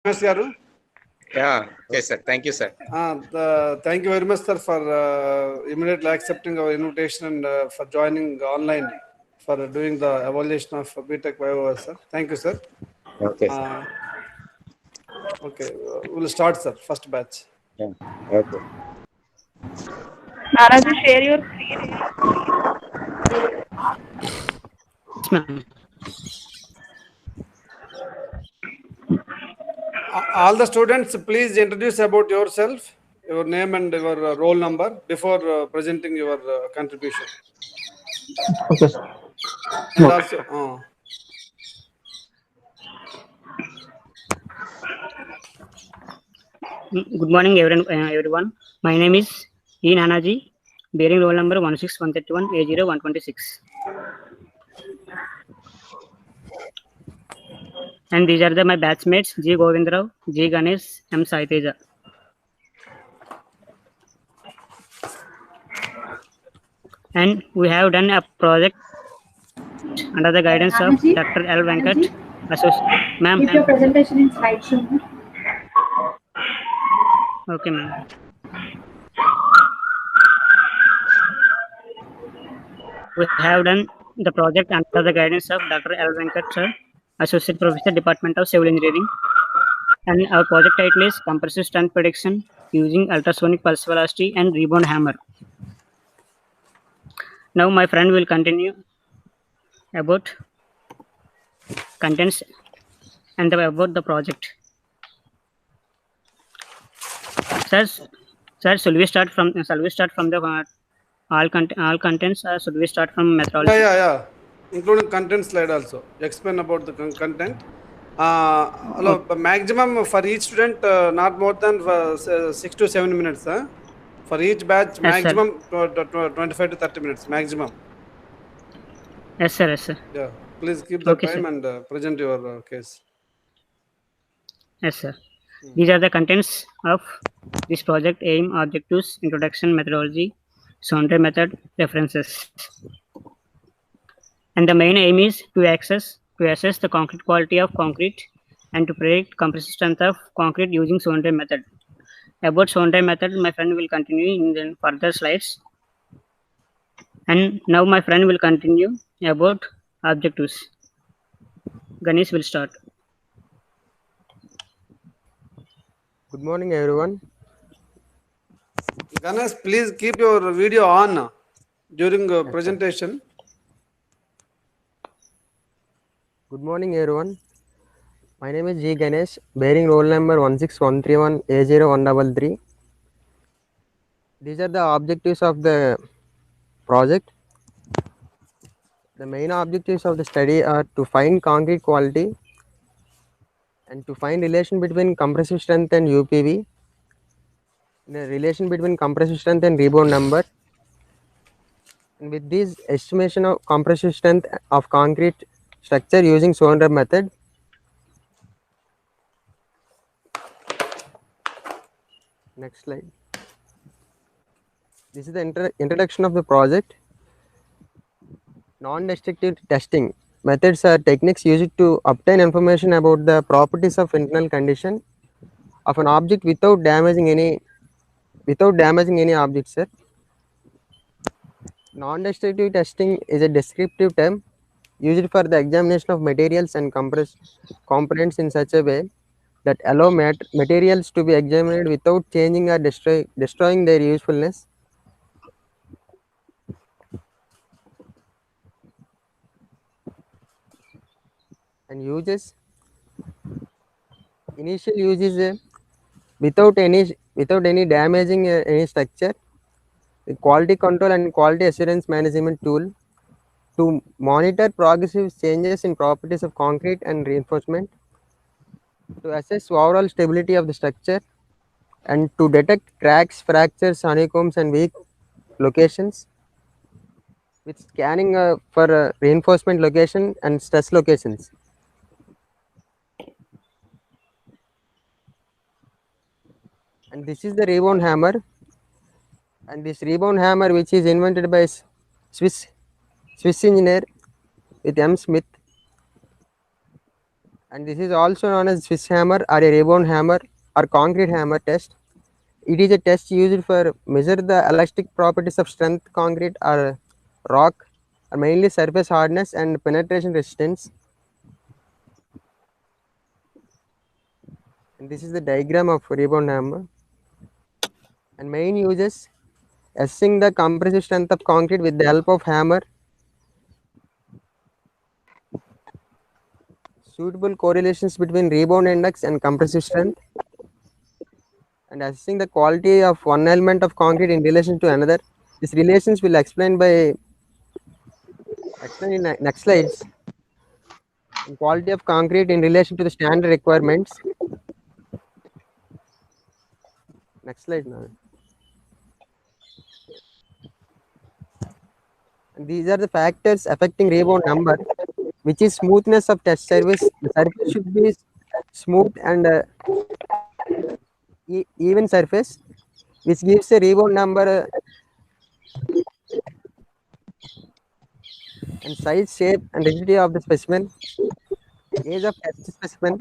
Yes, Garu. Yeah, yes, sir. Thank you, sir. Thank you very much, sir, for immediately accepting our invitation and for joining online for doing the evaluation of BTech Bio, sir. Thank you, sir. Okay, sir. Uh, okay, we'll start, sir. First batch. Yeah. Okay. Naraji, share your screen. Yes, ma'am. All the students, please introduce about yourself, your name and your roll number before presenting your contribution. Okay, sir. And Okay. also, Good morning, everyone. My name is E. Nanaji, bearing roll number 16131 A0126. And these are my batchmates G. Govindrao, G. Ganesh, M. Saiteja. And we have done a project under the guidance of Nanaji, Dr. L. Venkat. Nanaji, Ma'am, keep your presentation in slideshow. okay, ma'am. We have done the project under the guidance of Dr. L. Venkat, sir, Associate Professor, Department of Civil Engineering. And our project title is Compressive Strength Prediction using ultrasonic pulse velocity and rebound hammer. Now my friend will continue about contents and about the project. Sir, should we start from the all contents, or should we start from methodology? yeah. Including content slide also. Explain about the content. Maximum for each student, not more than 6 to 7 minutes. For each batch, Yes, maximum 25 to 30 minutes, maximum. Yes, sir. Yes, sir. Yeah, please keep the Okay, time sir. and present your case. Yes, sir. These are the contents of this project: aim, objectives, introduction, methodology, Sondre method, references. And the main aim is to assess the concrete quality of concrete and to predict compressive strength of concrete using Sondre method. About Sondre method, my friend will continue in the further slides. And now my friend will continue about objectives. Ganesh will start. Good morning, everyone. Ganesh, please keep your video on during presentation. Good morning, everyone. My name is G. Ganesh, bearing roll number 16131 A0133. These are the objectives of the project. The main objectives of the study are to find concrete quality and to find relation between compressive strength and UPV, the relation between compressive strength and rebound number. And with this estimation of compressive strength of concrete structure using Sondre method. Next slide. This is the introduction of the project. Non-destructive testing methods are techniques used to obtain information about the properties of internal condition of an object without damaging any object, sir. Non-destructive testing is a descriptive term used for the examination of materials and components in such a way that allow materials to be examined without changing or destroying their usefulness. And uses, initial use is without any damaging any structure, the quality control and quality assurance management tool to monitor progressive changes in properties of concrete and reinforcement, to assess overall stability of the structure, and to detect cracks, fractures, honeycombs and weak locations with scanning for reinforcement location and stress locations. And this is the rebound hammer, and this rebound hammer, which is invented by Swiss engineer with M. Smith. and this is also known as Swiss hammer or a rebound hammer or concrete hammer test. It is a test used for measure the elastic properties of strength concrete or rock, or mainly surface hardness and penetration resistance. And this is the diagram of rebound hammer. And main uses: assessing the compressive strength of concrete with the help of hammer, suitable correlations between rebound index and compressive strength, and assessing the quality of one element of concrete in relation to another. These relations will explain in next slides. And quality of concrete in relation to the standard requirements. Next slide now. And these are the factors affecting rebound number, which is smoothness of test surface. The surface should be smooth and even surface, which gives a rebound number. And size, shape, and rigidity of the specimen, age of test specimen,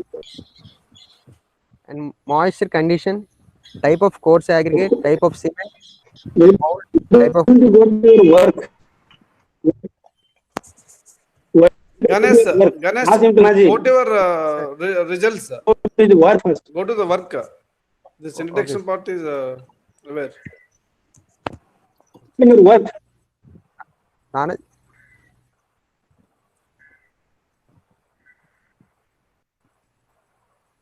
and moisture condition, type of coarse aggregate, type of cement, type of work. Ganesh, Work. Ganesh, Ask him to imagine. go to your results. Go to the work first. Go to the work. This introduction part is where? In your work. Nana,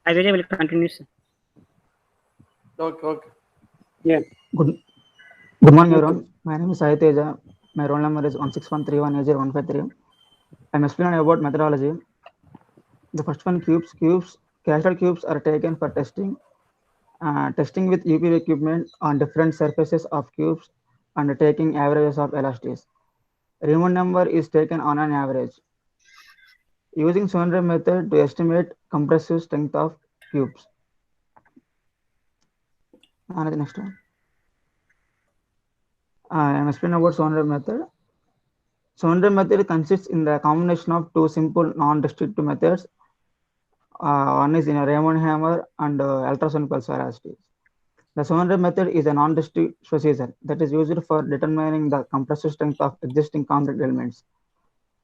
I will continue, sir. Okay, okay. Yeah. Good morning, everyone. My name is Sai Teja. My roll number is 16131A0153. I'm explaining about methodology. The first one, cubes. Casted cubes are taken for testing. Testing with UPV equipment on different surfaces of cubes and taking averages of elasticities. Rebound number is taken on an average. Using Sondheim method to estimate compressive strength of cubes. The next one. I'm explaining about Sondheim method. Sondheim method consists in the combination of two simple non-destructive methods. One is in a Raymond hammer and ultrasonic pulse velocity. The Sondheim method is a non-destructive procedure that is used for determining the compressive strength of existing concrete elements.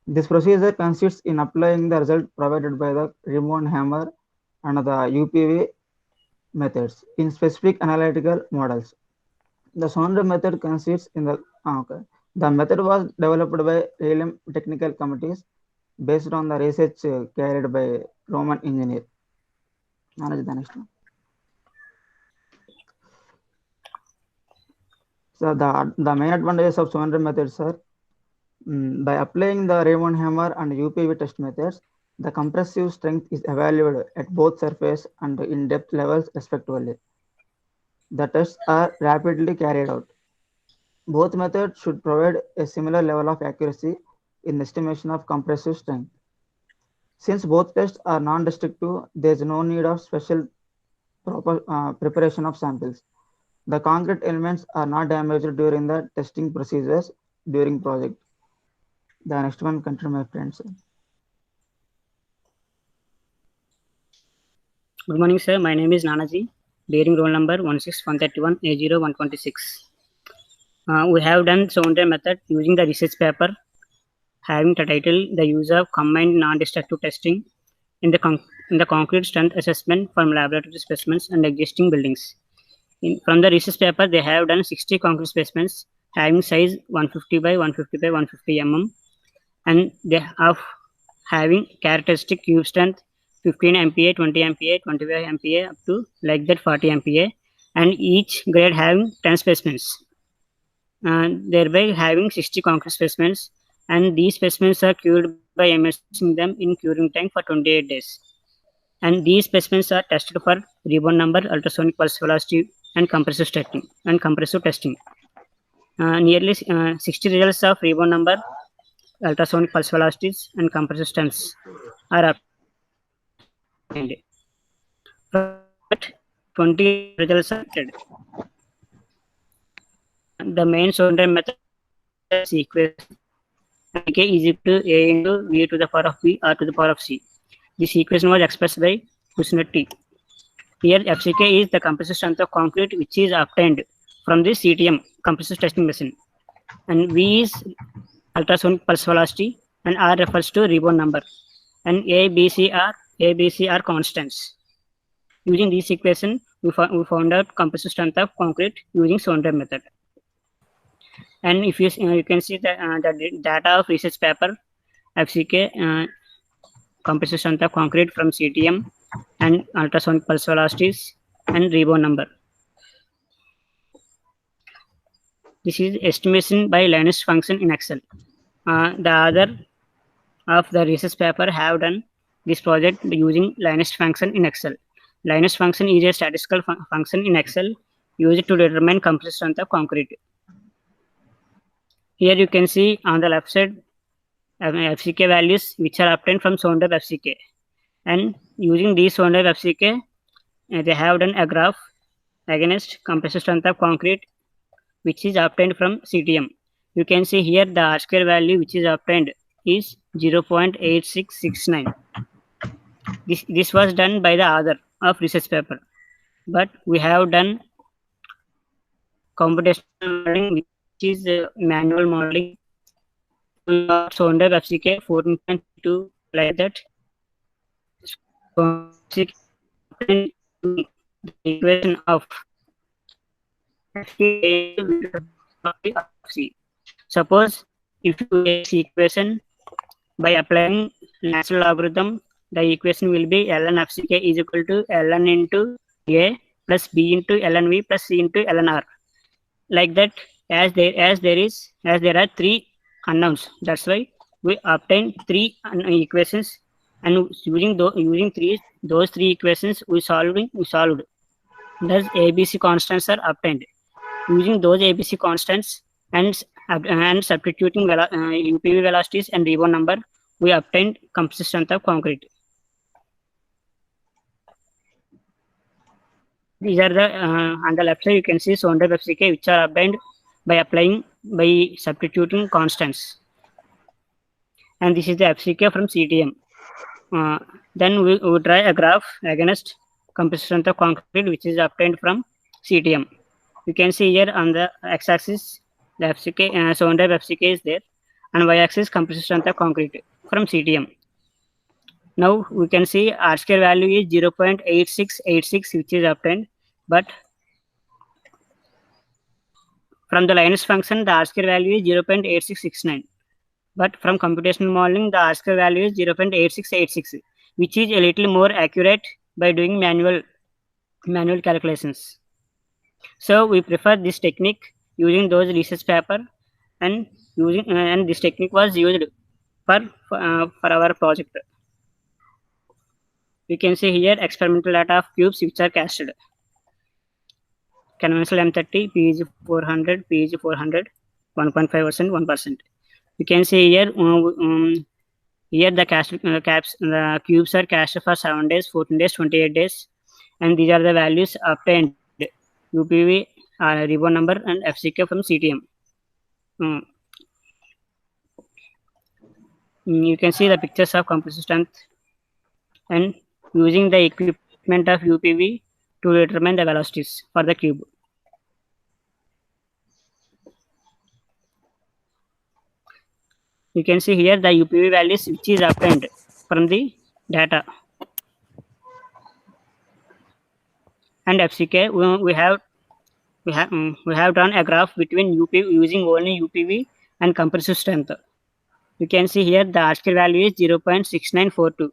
This procedure consists in applying the result provided by the Raymond hammer and the UPV methods in specific analytical models. The Sondheim method consists in the The method was developed by Realm technical committees based on the research carried by Roman engineer. The next one. So the main advantages of Sondheim methods are by applying the Raymond hammer and UPV test methods, the compressive strength is evaluated at both surface and in depth levels respectively. The tests are rapidly carried out. Both methods should provide a similar level of accuracy in estimation of compressive strength. Since both tests are non-destructive, there is no need of special preparation of samples. The concrete elements are not damaged during the testing procedures during project. The next one, continue, my friends. Good morning, sir. My name is Nanaji, bearing roll number 16131A0126. We have done Sondheim method using the research paper having the title "The Use of Combined Non-Destructive Testing in the Concrete Strength Assessment from Laboratory Specimens and Existing Buildings." From the research paper, they have done 60 concrete specimens having size 150 by 150 by 150 mm, and they have having characteristic cube strength 15 MPa, 20 MPa, 25 MPa, up to like that 40 MPa, and each grade having 10 specimens, thereby having 60 concrete specimens, and these specimens are cured by immersing them in curing tank for 28 days. And these specimens are tested for rebound number, ultrasonic pulse velocity, and compressive testing. Nearly 60 results of rebound number, ultrasonic pulse velocities, and compressive strengths are obtained. But 20 results are obtained. The main Sondheim method is equation K is equal to A into V to the power of B R to the power of C. This equation was expressed by Kuznets T. Here FCK is the compressive strength of concrete which is obtained from the CTM compressive testing machine, and V is ultrasonic pulse velocity, and R refers to rebound number, and A, B, C are constants. Using this equation, we found out compressive strength of concrete using Sondheim method. And if you can see the data of research paper FCK compressive strength of concrete from CTM and ultrasonic pulse velocities and rebound number. This is estimation by Linus function in Excel. The other of the research paper have done this project using Linus function in Excel. Linus function is a statistical function in Excel used to determine compressive strength of concrete. Here you can see on the left side FCK values which are obtained from Sondheim FCK, and using these Sondheim FCK they have done a graph against compressive strength of concrete which is obtained from CTM. You can see here the R square value which is obtained is 0.8669. This was done by the author of research paper, but we have done computational modeling which is manual modeling. Sondheim FCK 14.2 like that. So the equation of FCK. Suppose if you get this equation by applying natural logarithm, the equation will be ln FCK is equal to ln into A plus B into ln V plus C into ln R. Like that, as there are three unknowns, that's why we obtain three equations, and using those three equations we solved. Thus ABC constants are obtained. Using those ABC constants and substituting UPV velocities and rebound number, we obtained compressive strength of concrete. These are the on the left side you can see Sondheim FCK which are obtained by substituting constants, and this is the FCK from CTM. Then we draw a graph against compressive strength of concrete which is obtained from CTM. You can see here on the x-axis the FCK Sondheim FCK is there, and y-axis compressive strength of concrete from CTM. Now we can see R square value is 0.8686 which is obtained, but from the Linus function the R square value is 0.8669, but from computational modeling the R square value is 0.8686, which is a little more accurate by doing manual calculations. So we prefer this technique using those research paper, and this technique was used for our project. We can see here experimental data of cubes which are casted. Conventional M30, PEG 400, 1.5%, 1%. You can see here here the cubes are cast for 7 days, 14 days, 28 days, and these are the values obtained: UPV, rebound number, and FCK from CTM. You can see the pictures of compressive strength and using the equipment of UPV to determine the velocities for the cube. You can see here the UPV values which is obtained from the data, and FCK we have done a graph between UPV using only UPV and compressive strength. You can see here the R square value is 0.6942.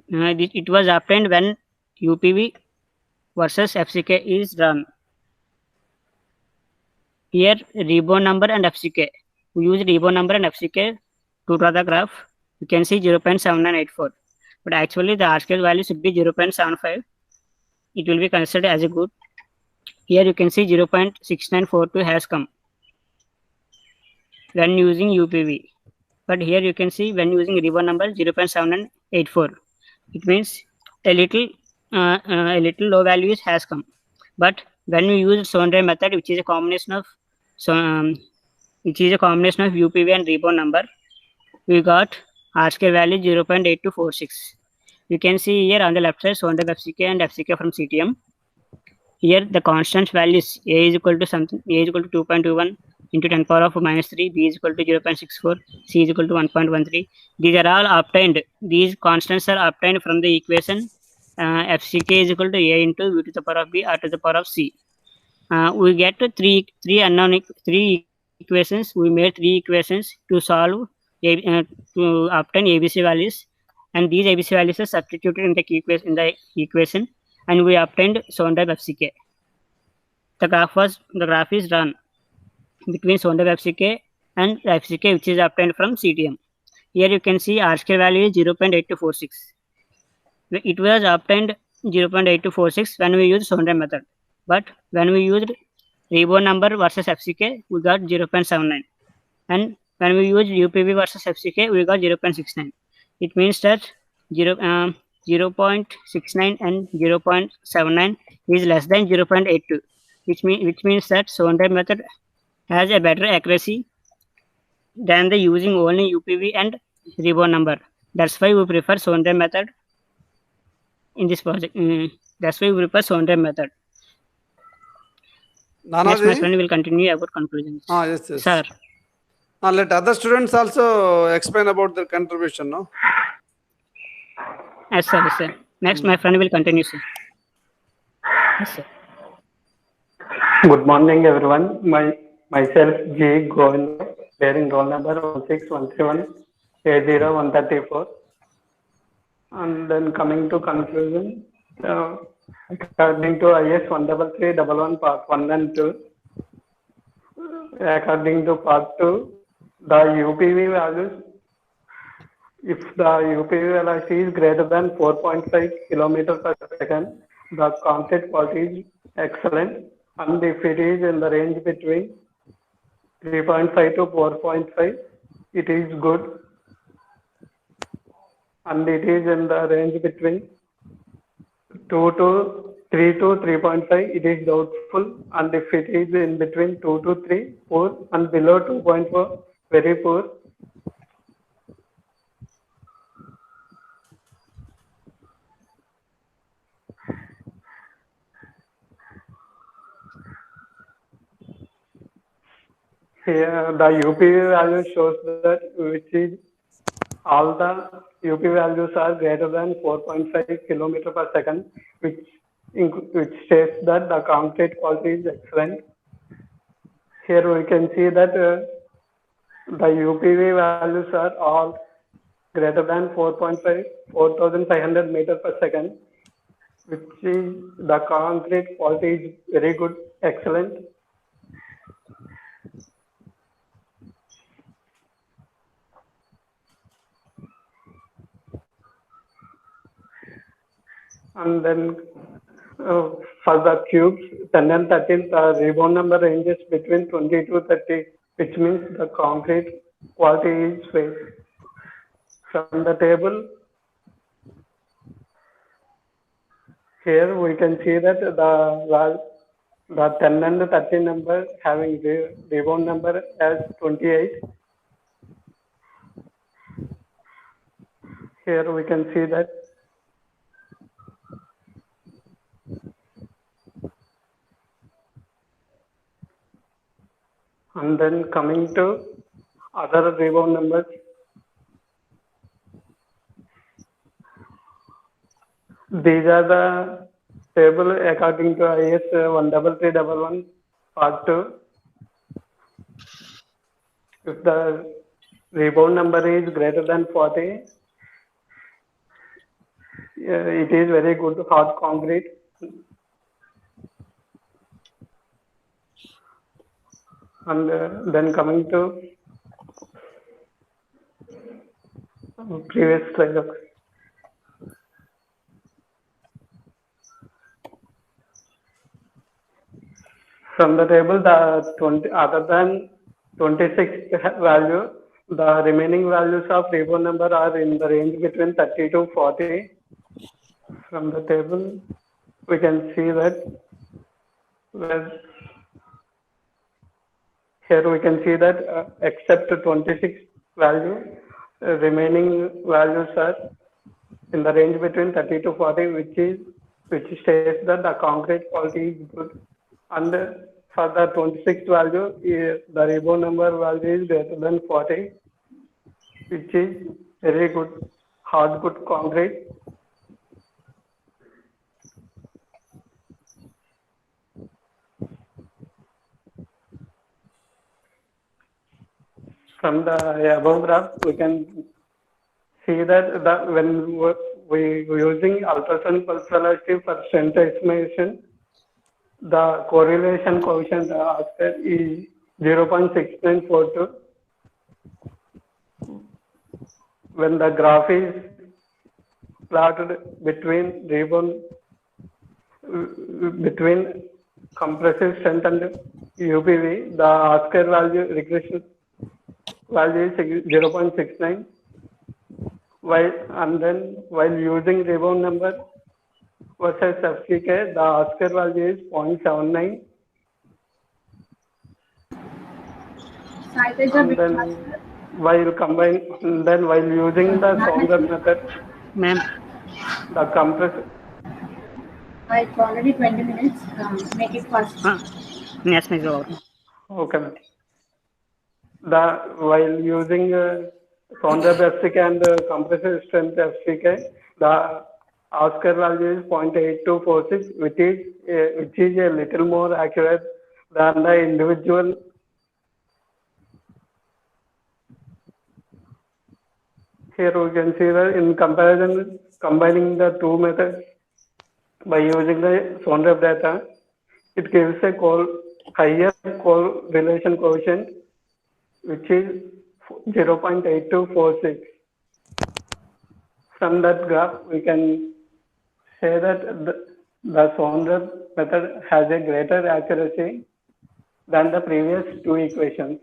It was obtained when UPV versus FCK is drawn. Here rebound number and FCK. We use rebound number and FCK to draw the graph. You can see 0.7984, but actually the R square value should be 0.75. It will be considered as a good. Here you can see 0.6942 has come when using UPV, but here you can see when using rebound number 0.7984. It means a little low values has come. But when we use Sondheim method, which is a combination of UPV and rebound number, we got R square value 0.8246. You can see here on the left side Sohn type FCK and FCK from CTM. Here the constant values A is equal to something, A is equal to 2.21 into 10 power of minus 3, B is equal to 0.64, C is equal to 1.13. These are all obtained. These constants are obtained from the equation FCK is equal to A into V to the power of B or to the power of C. We get three equations. We made three equations to solve to obtain ABC values, and these ABC values are substituted in the equation, and we obtained Sohn type FCK. The graph is drawn between Sohn type FCK and FCK which is obtained from CTM. Here you can see R square value is 0.8246. It was obtained 0.8246 when we used Sohn type method, but when we used Rebound number versus FCK, we got 0.79, and when we used UPV versus FCK, we got 0.69. It means that 0.69 and 0.79 is less than 0.82, which means that Sohn type method has a better accuracy than the using only UPV and Rebound number. That's why we prefer Sohn type method in this project. That's why we prefer Sohn type method. Next, my Nanaji? friend will continue about conclusions. Yes, yes. Sir. Let other students also explain about their contribution, no? Yes, sir. Yes, sir. Next, my friend will continue, sir. Yes, sir. Good morning, everyone. Myself, G. Govind, bearing roll number 16131 A0134. And then coming to conclusion, according to IS 13311 part 1 and 2, according to part 2, the UPV values, if the UPV velocity is greater than 4.5 km per second, the concrete quality is excellent, and if it is in the range between 3.5 to 4.5, it is good, and it is in the range between 2 to 3 to 3.5, it is doubtful, and if it is in between 2 to 3, poor, and below 2.4, very poor. Here the UPV value shows that which is all the UP values are greater than 4.5 km per second, which states that the concrete quality is excellent. Here we can see that the UPV values are all greater than 4,500 meters per second, which is the concrete quality is very good, excellent. And then for the cubes 10 and 13, the rebound number ranges between 20 to 30, which means the concrete quality is fake. From the table, here we can see that the 10 and 13 number having the rebound number as 28. Here we can see that and then coming to other rebound numbers, these are the table according to IS 13311 part 2. If the rebound number is greater than 40, it is very good hard concrete. And then coming to previous slide. From the table, the 20 other than 26 value, the remaining values of rebound number are in the range between 30 to 40. From the table, we can see that here we can see that except 26 value, remaining values are in the range between 30 to 40, which states that the concrete quality is good. And for the 26th value, the Rebound number value is greater than 40, which is very good, hardwood concrete. From the above graph, we can see that when we using ultrasonic pulse velocity for strength estimation, the correlation coefficient after is 0.6942. When the graph is plotted between between compressive strength and UPV, the R-square value regression value is 0.69. While using Rebound number versus FCK, the R-square value is 0.79. And then while using the Saunders method, Ma'am, the compressor. It's already 20 minutes. Make it fast. yes, Ms. Gaur. Okay. While using Saunders FCK and compressive strength FCK, the R-square value is 0.8246, which is a little more accurate than the individual. Here we can see that in comparison, combining the two methods by using the Saunders data, it gives a higher correlation coefficient, which is 0.8246. From that graph, we can say that the Saunders method has a greater accuracy than the previous two equations.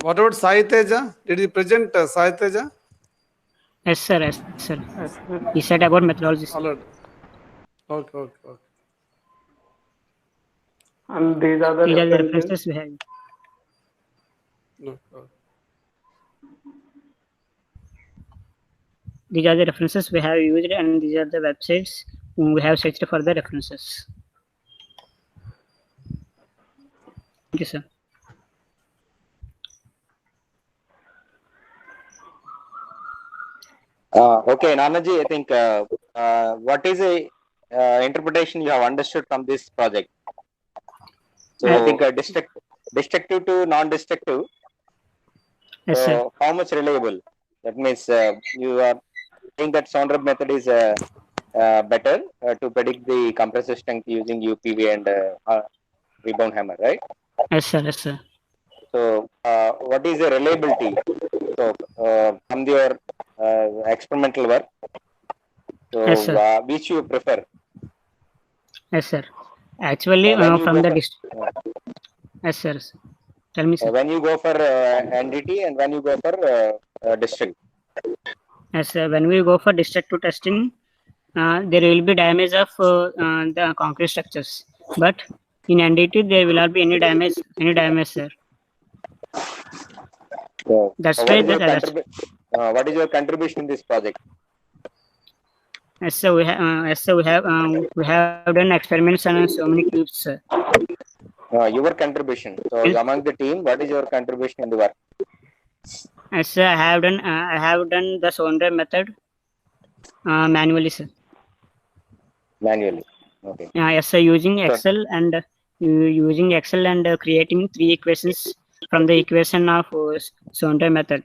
What about Sai Teja? Did he present Sai Teja? Yes, sir. Yes, sir. He said about methodology. Alright. Okay. And these are the These are the references. references we have. Okay. These are the references we have used, and these are the websites we have searched for the references. Thank you, sir. Okay, Nanaji, I think what is a interpretation you have understood from this project? So I think destructive to non-destructive. Yes, sir. So how much reliable? That means you are saying that Saunders method is better to predict the compressive strength using UPV and Rebound hammer, right? Yes, sir. Yes, sir. So what is the reliability? So from your experimental work, so Yes, sir. which you prefer? Yes, sir. Actually, When you from go the for- yes, sir. Tell me, sir. when you go for NDT and when you go for district. Yes, sir. When we go for destructive testing, there will be damage of the concrete structures, but in NDT there will not be any damage, sir. So, That's what why is your the what is your contribution in this project? yes, sir. We have done experiments on so many cubes, sir. Your contribution. So among the team, what is your contribution in the work? Yes, sir. I have done the Saunders method manually, sir. Manually. Okay. Yes, sir. Using Excel and creating three equations from the equation of Saunders method.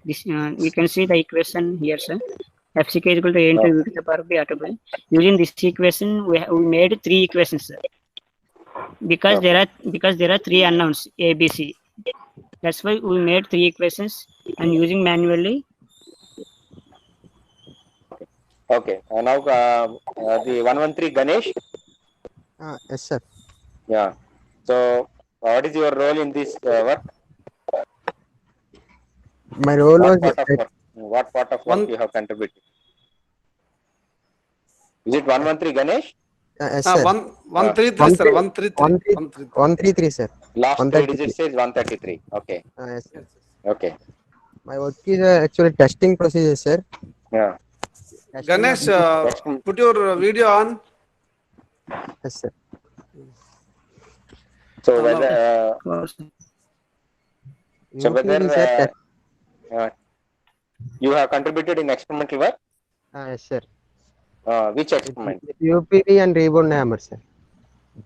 This we can see the equation here, sir. FCK is equal to A into U to the power of B RW. Using this equation, we made three equations, sir. Because there are three unknowns A, B, C. That's why we made three equations and using manually. Okay. Now the 113 Ganesh. Yes, sir. Yeah. So what is your role in this work? My role was What part of work you have contributed? Is it 113 Ganesh? yes, sir. 133, sir. 133. 133, sir. Last three 133. digits is 133. Okay. Yes, sir. Okay. My work is actually testing procedure, sir. Yeah. Testing Ganesh, of- Testing. put your video on. yes, sir. So Now, whether so whether UPV, sir. uh, you have contributed in experimental work, Yes, sir. which experiment? UPV and rebound hammer, sir.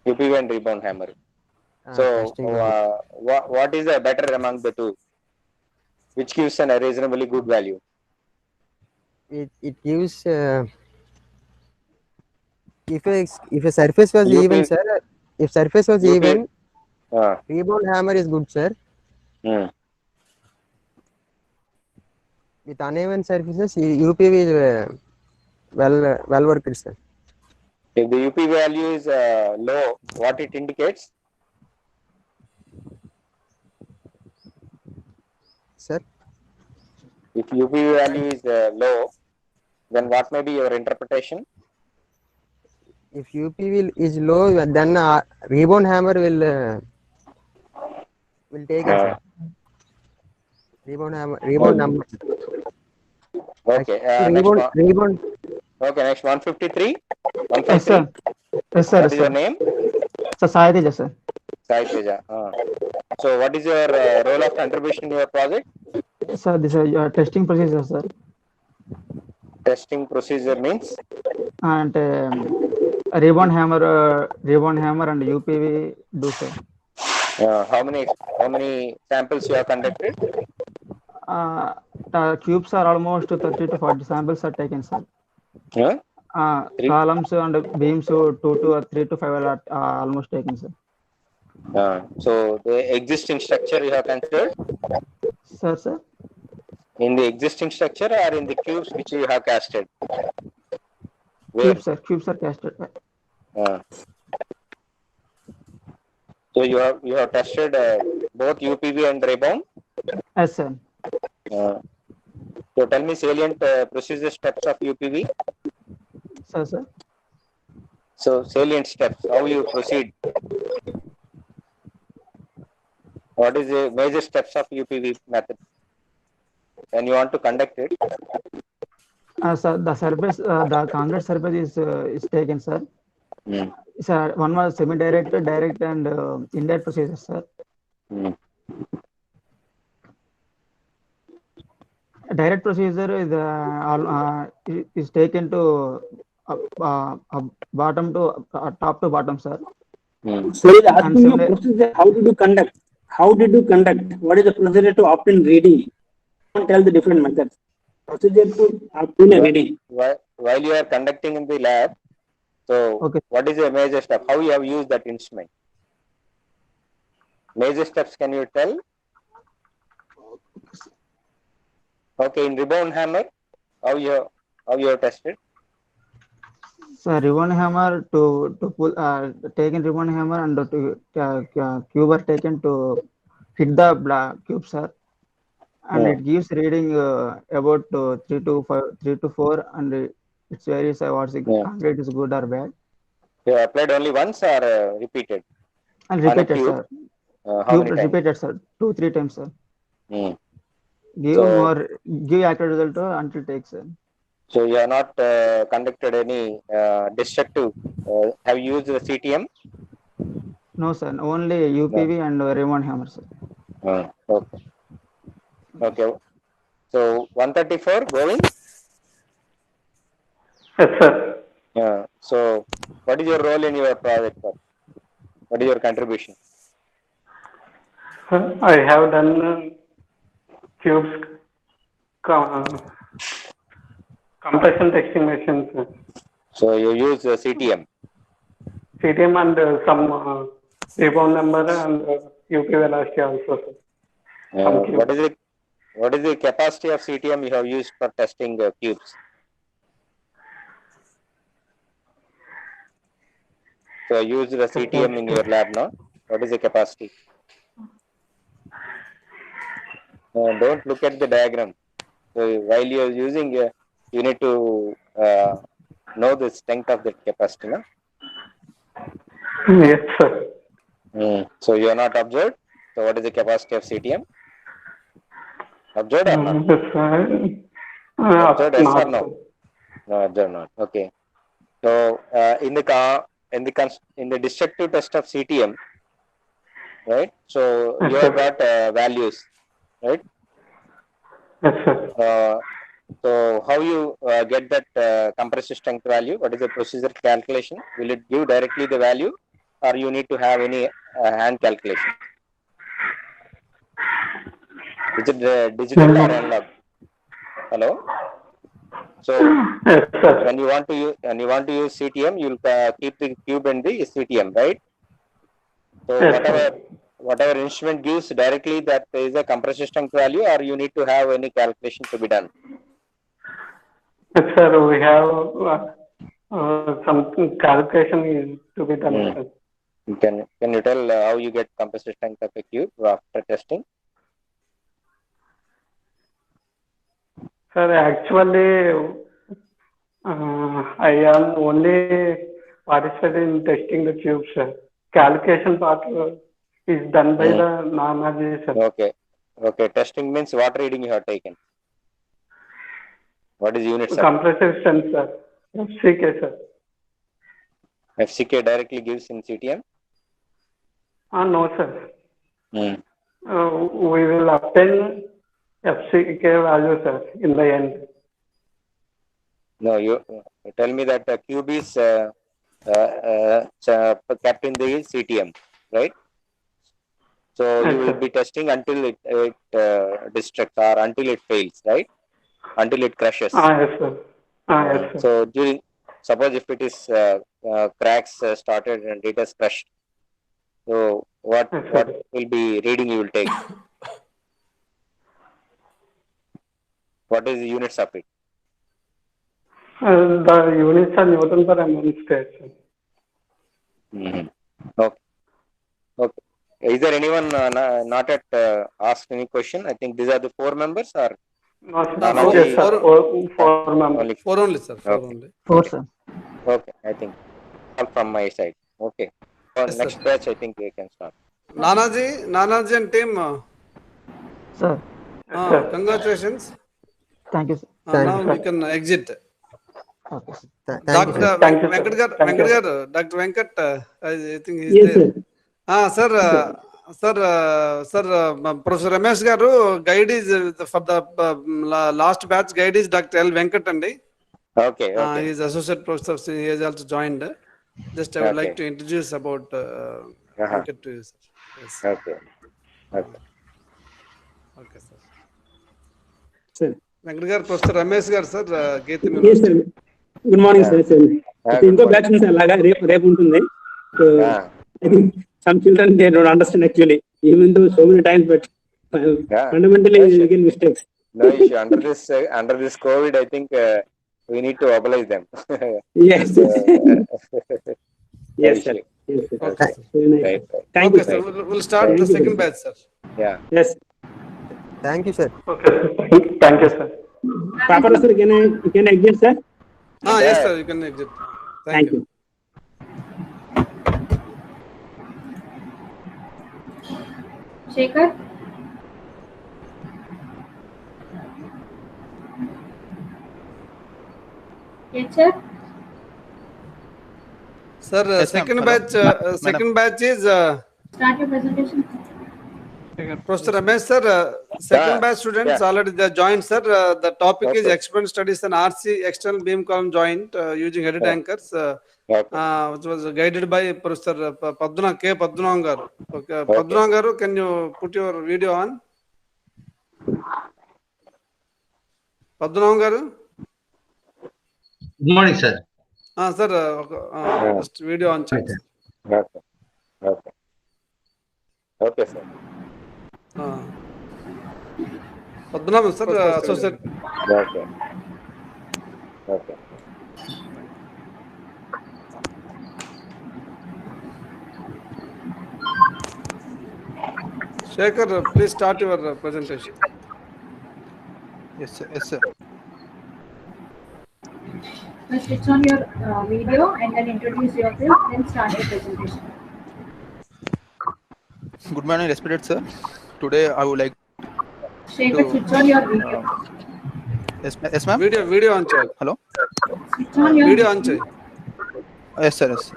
UPV and rebound hammer. So Testing procedure. what is the better among the two? Which gives a reasonably good value? It gives if a surface was UPV, even, sir. If surface was UPV, even, uh, rebound hammer is good, sir. With uneven surfaces, UPV is well worked, sir. If the UP value is low, what it indicates? Sir, If UP value is low, then what may be your interpretation? if UPV is low, then rebound hammer will take it, sir. Rebound number. Okay. Rebound. Okay. Next 153. Yes, sir. 153. Yes, sir. What Yes, is your sir. name? Sir, Sai Teja, sir. Sai Teja. So what is your role of contribution in your project? Sir, this is your testing procedure, sir. Testing procedure means? And rebound hammer and UPV do, sir. How many samples you have conducted? The cubes are almost 30 to 40 samples are taken, sir. Three. Columns and beams 2 to 3 to 5 are almost taken, sir. So the existing structure you have considered? Sir? In the existing structure or in the cubes which you have casted? Where? Cubes are casted. So you have tested both UPV and rebound? Yes, sir. So tell me salient procedure steps of UPV. Sir. So salient steps, how you proceed? What is the major steps of UPV method when you want to conduct it? Sir, the surface, the concrete surface is taken, sir. Sir, one was semi-direct, direct, and indirect procedure, sir. Direct procedure is taken to bottom to top to bottom, sir. So he's asking you procedure. How did you conduct? What is the procedure to obtain reading? Don't tell the different methods. Procedure to obtain a reading. While you are conducting in the lab, so okay. What is your major step? How you have used that instrument? Major steps, can you tell? Okay, in rebound hammer, how you have tested? So rebound hammer to pull taken rebound hammer and to cube are taken to hit the cube, sir, and it gives reading about 3 to 4, and it varies what's the concrete is good or bad. You applied only once or repeated? And repeated, sir. How many times? Repeated, sir. 2-3 times, sir. Give accurate result until takes, sir. So you have not conducted any destructive. Have you used the CTM? No, sir. Only UPV and rebound hammer, sir. Okay. So 134, Govind? Yes, sir. So what is your role in your project, sir? What is your contribution? I have done cubes compression testing machines. So you use CTM? CTM and some rebound number and UP velocity also, sir. What is the capacity of CTM you have used for testing cubes? So you use the CTM in your lab now. What is the capacity? Don't look at the diagram. So while you are using, you need to know the strength of the capacity. No? Yes, sir. So you are not observed. So what is the capacity of CTM? Observed or not? Yes, Observed, yes or not. no? No, observed not. Okay. So in the destructive test of CTM, right? So Yes, you have got values, right? Yes, sir. So how you get that compressive strength value? What is the procedure calculation? Will it give directly the value, or you need to have any hand calculation? Is it digital or analog? Hello. So Yes, sir. when you want to use CTM, you'll keep the cube in the CTM, right? So Yes, sir. whatever instrument gives directly that is a compressive strength value, or you need to have any calculation to be done. Yes, sir. We have some calculation is to be done. Sir. Can you tell how you get compressive strength of a cube after testing? Sir, actually, I am only participated in testing the cube, sir. Calculation part is done by the Nanaji, sir. Okay. Testing means what reading you have taken? What is unit? Compressive strength, sir. FCK, sir. FCK directly gives in CTM? No, sir. We will obtain FCK value, sir, in the end. No, you tell me that the cube is kept in the CTM, right? So you will be testing until it destructs or until it fails, right? Until it crashes. Yes, sir. Yes, sir. So suppose if it is cracks started and it has crushed, so what will be reading you will take? What is the units of it? The units are Newton per mm square, sir. Okay. Is there anyone not yet asked any question? I think these are the 4 members, or no, sir. Yes, sir. Four members. Four only, sir. Four, sir. Okay, I think all from my side. Okay. Yes, next sir. batch, I think we can start. Nanaji and team. Sir, Congratulations. thank you, sir. Now we can exit. Okay, sir. Dr. Thank you, sir. Venkat garu, Dr. Venkat, I think he's Yes, there. sir. Professor Ramesh garu, guide is for the last batch guide is Dr. L. Venkat andi. Okay. He is associate professor, so he has also joined. Just I would like to introduce about Venkat to you, sir. Yes. Okay, sir. Sir. Venkat garu, Professor Ramesh garu, sir, Geetam Yes, sir. University. Good morning, sir. ఇంకో batch ఉంది sir అలాగా రేపు ఉంటుంది. So I think some children they don't understand actually, even though so many times, but fundamentally they get mistakes. No issue. Under this COVID, I think we need to oblige them. Yes. Yes, sir. Yes, sir. Okay, Very nice. Right. Thank you, sir. sir. We'll start the second batch, sir. Yeah. Yes. Thank you, sir. Okay, sir. Thank you, sir. Papa, sir, can I exit, sir? Yes, sir. You can exit. Thank you. Shekhar? Yes, sir. Sir, second batch is Start your presentation. Professor Ramesh, sir. Second batch students already they joined, sir. The topic is experimental studies and RC external beam column joint using headed anchors, which was guided by Professor Padmanabhan garu. Okay, Padmanabhan garu, can you put your video on? Padmanabhan garu? Good morning, sir. Sir, just video on chat. Okay, sir. Padmanabhan, sir, associate. Okay. Shekhar, please start your presentation. Yes, sir. Yes, sir. First, switch on your video and then introduce yourself, then start your presentation. Good morning, respected sir. Today I would like. Shekhar, switch on your video. Yes, ma'am. Video on check. Hello. Switch on your Video on check. Yes, sir. Yes.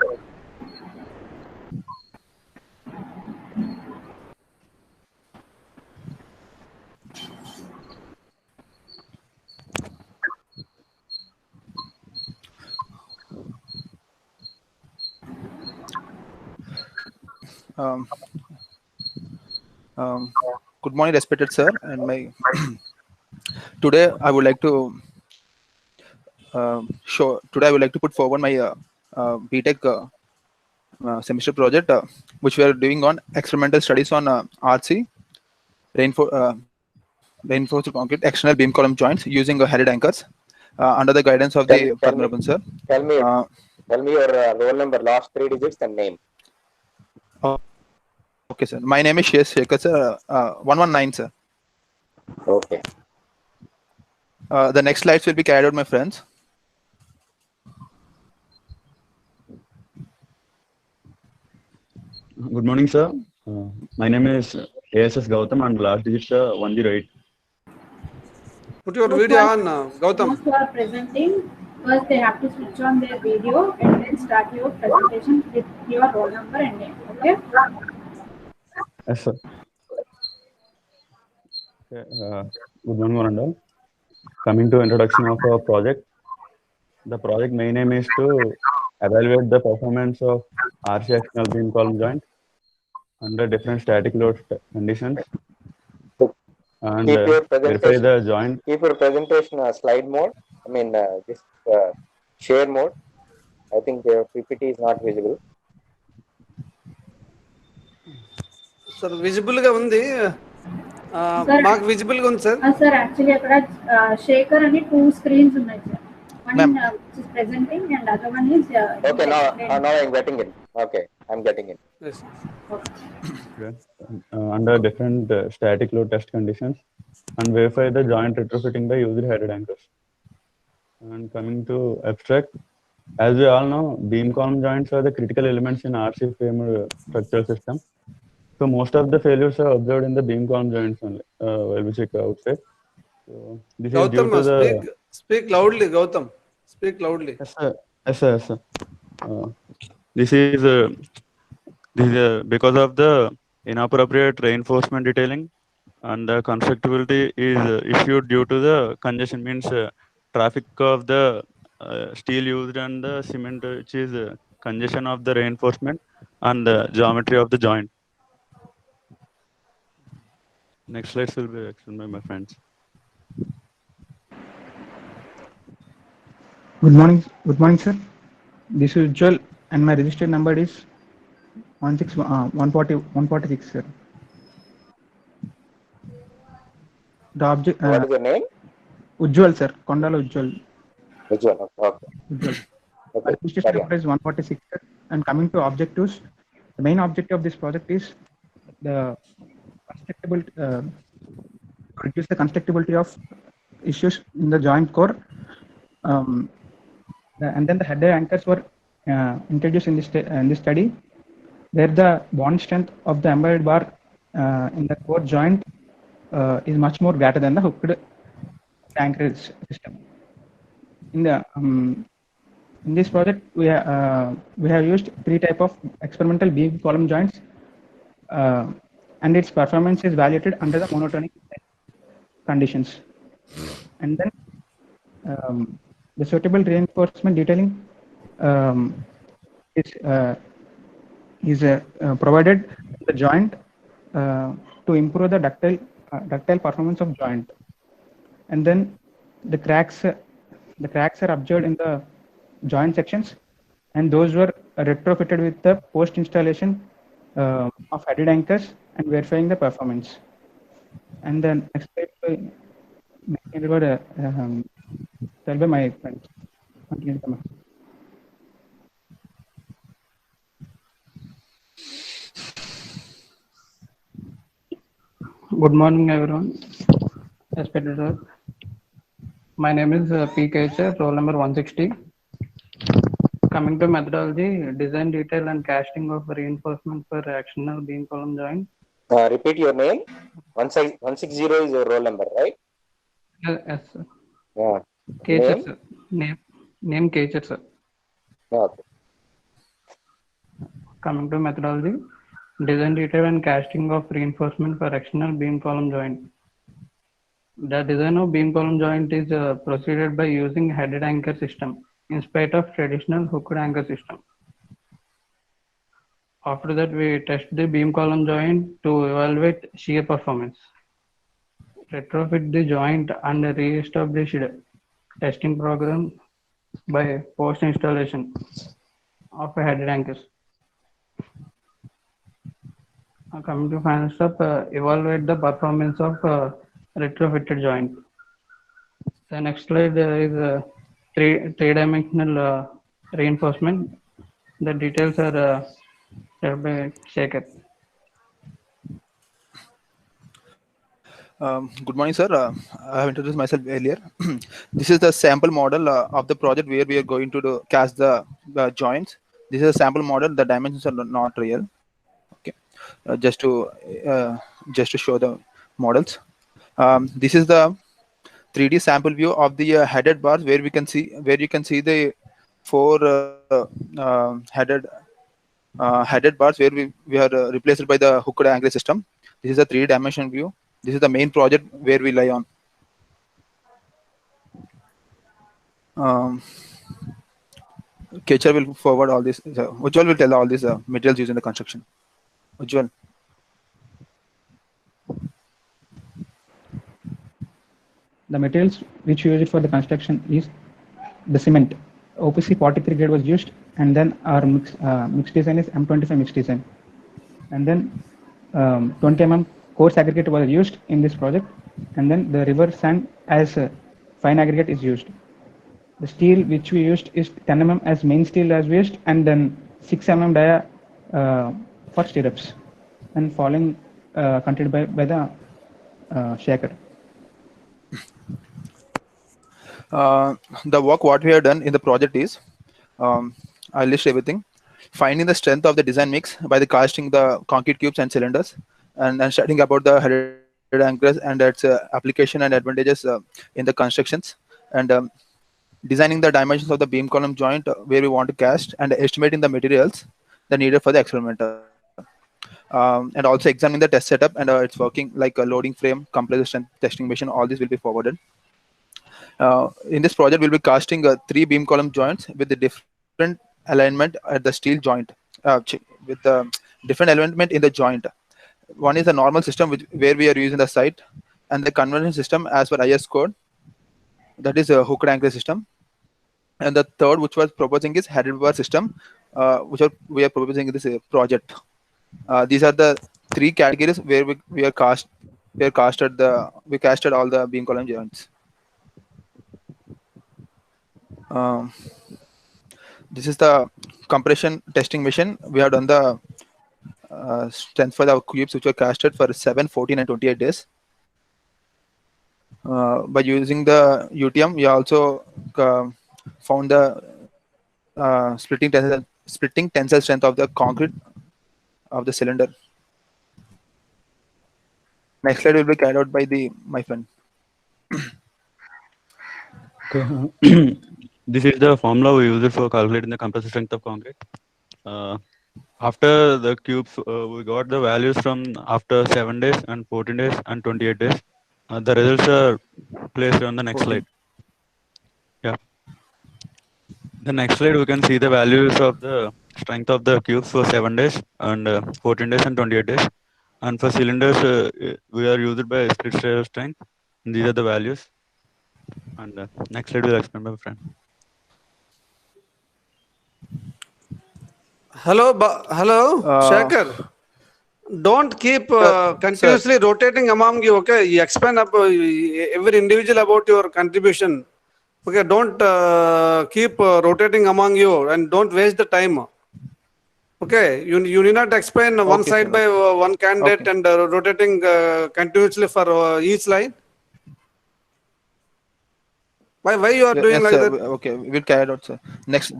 Um, Good morning, respected sir, and my today I would like to Today I would like to put forward my BTech semester project, which we are doing on experimental studies on RC reinforced concrete external beam column joints using headed anchors under the guidance of the Padmanabhan sir. Tell me your roll number, last 3 digits and name. Okay, sir. My name is Shekhar, sir. 119, sir. Okay. The next slides will be carried out, my friends. Good morning, sir. My name is ASS Gautam and last digit 108. Put your video on, Gautam. Those who are presenting, first they have to switch on their video and then start your presentation with your roll number and name. Okay? Yes, sir. Okay, good morning, Varandal. Coming to introduction of our project. The project main aim is to evaluate the performance of RC external beam column joint under different static load conditions and verify the joint. Keep your presentation slide mode. I mean, this share mode. I think the PPT is not visible. Sir, visible ga undi. Mark visible ga undi, sir. Sir, actually, Shekhar and 2 screens ఉన్నాయి, sir. One is presenting and other one is. Okay, now I'm getting it. Okay, I'm getting it. Yes. Okay. Under different static load test conditions and verify the joint retrofitting by using headed anchors. And coming to abstract, as we all know, beam column joints are the critical elements in RC frame structural system. So most of the failures are observed in the beam column joints only, while we check outside. So this Gautam, is due to speak loudly, Gautam. Speak loudly. Yes, sir. Yes, sir. Yes, sir. This is because of the inappropriate reinforcement detailing, and the constructability is issued due to the congestion, means traffic of the steel used and the cement, which is congestion of the reinforcement and the geometry of the joint. Next slides will be explained by my friends. Good morning, sir. This is Ujjwal, and my registered number is 146, sir. The object. What is your name? Ujjwal, sir. Kondala Ujjwal. Ujjwal. Okay. Ujjwal. Okay. Registration number is 146, sir. And coming to objectives, the main objective of this project is the reduce the constructability of issues in the joint core. And then the header anchors were introduced in this study, where the bond strength of the embedded bar in the core joint is much more greater than the hooked anchorage system. In this project, we have used 3 types of experimental beam column joints, and its performance is evaluated under the monotonic conditions. And then the suitable reinforcement detailing is provided in the joint to improve the ductile performance of joint. And then the cracks are observed in the joint sections, and those were retrofitted with the post installation of headed anchors and verifying the performance. And then next slide tell by my friends. Good morning, everyone. Respected sir. My name is PKH, roll number 160. Coming to methodology, design, detail, and casting of reinforcement for external beam column joint. Repeat your name. 160 is your roll number, right? Yes, sir. Yeah. Kecher, Name? sir. Name Kecher, sir. Okay. Coming to methodology, design detail and casting of reinforcement for external beam column joint. The design of beam column joint is proceeded by using headed anchor system in spite of traditional hooked anchor system. After that, we test the beam column joint to evaluate shear performance. Retrofit the joint and re-establish testing program by post installation of a headed anchors. Coming to final step, evaluate the performance of retrofitted joint. The next slide is three-dimensional reinforcement. The details are shared by Shekhar. Good morning, sir. I have introduced myself earlier. This is the sample model of the project where we are going to cast the joints. This is a sample model. The dimensions are not real. Okay, just to show the models. This is the 3D sample view of the headed bars where you can see the four headed bars where we are replaced by the hooked angle system. This is a 3D view. This is the main project where we lie on. Kecher will forward all this. Ujjwal will tell all these materials used in the construction. Ujjwal. The materials which we used for the construction is the cement. OPC 43 grade was used, and then our mixed design is M25 mixed design. And then 20 mm coarse aggregate was used in this project, and then the river sand as fine aggregate is used. The steel which we used is 10 mm as main steel as used, and then 6 mm dia for stirrups, and following continued by the Shekhar. The work what we have done in the project is, I'll list everything. Finding the strength of the design mix by the casting the concrete cubes and cylinders, and then studying about the headed anchors and its application and advantages in the constructions, and designing the dimensions of the beam column joint where we want to cast, and estimating the materials that needed for the experimental. And also examining the test setup and it's working, like a loading frame, compressor strength testing machine. All this will be forwarded. In this project, we'll be casting 3 beam column joints with the different alignment at the steel joint, with the different alignment in the joint. One is the normal system where we are using the site, and the conventional system as per IS code, that is a hooked anchor system. And the third, which was proposing, is headed bar system, we are proposing in this project. These are the 3 categories where we casted all the beam column joints. This is the compression testing machine. We have done the strength for the cubes which were casted for 7, 14, and 28 days. By using the UTM, we also found the splitting tensile strength of the concrete of the cylinder. Next slide will be carried out by my friend. Okay. This is the formula we use it for calculating the compressive strength of concrete. After the cubes, we got the values from after 7 days and 14 days and 28 days. The results are placed on the next slide. Yeah. The next slide, we can see the values of the strength of the cubes for 7 days and 14 days and 28 days. And for cylinders, we are used by split stirrup strength. And these are the values. And next slide will explain my friend. Hello, Shekhar. Don't keep continuously rotating among you. Okay, you explain every individual about your contribution. Okay, don't keep rotating among you, and don't waste the time. Okay, you need not explain one side by one candidate and rotating continuously for each line. Why you are doing like that? Okay, we'll carry it out, sir. Next.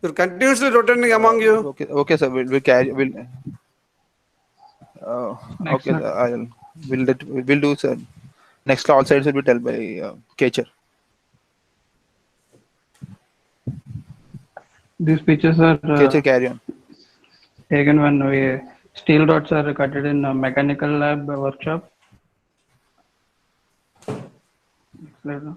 You're continuously rotating among you. Okay, sir. We'll carry. Okay, we'll do sir. Next all sides will be told by Kecher. These pictures are Kecher, carry on. taken when steel rods are cut in a mechanical lab workshop. Next slide.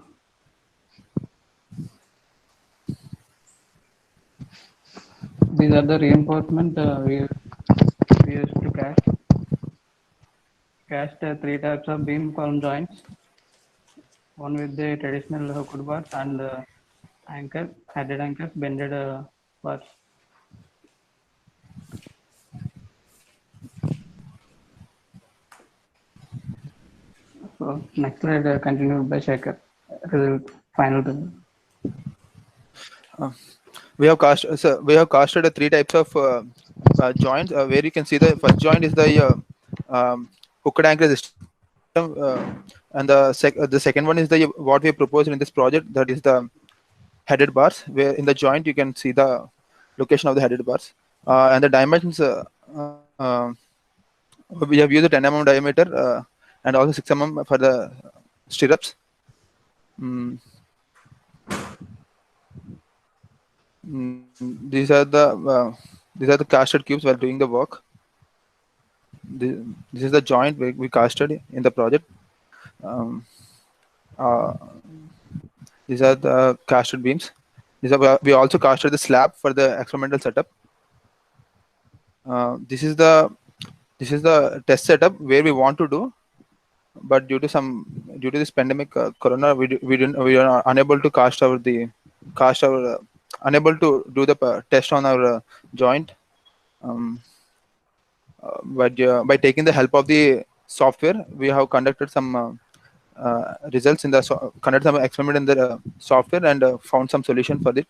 These are the reinforcement we used to cast 3 types of beam column joints. One with the traditional hooked bars and headed anchors, bended bars. So next slide continued by Shekhar. Final result. We have casted 3 types of joints. Where you can see the first joint is the hooked anchor system, and the second one is the what we proposed in this project, that is the headed bars, where in the joint you can see the location of the headed bars, and the dimensions. We have used a 10 mm diameter and also 6 mm for the stirrups. These are the casted cubes while doing the work. This is the joint we casted in the project. These are the casted beams. We also casted the slab for the experimental setup. This is the test setup where we want to do, but due to this pandemic, corona, we are unable to unable to do the test on our joint. But by taking the help of the software, we have conducted some results in the conducted some experiment in the software and found some solution for it.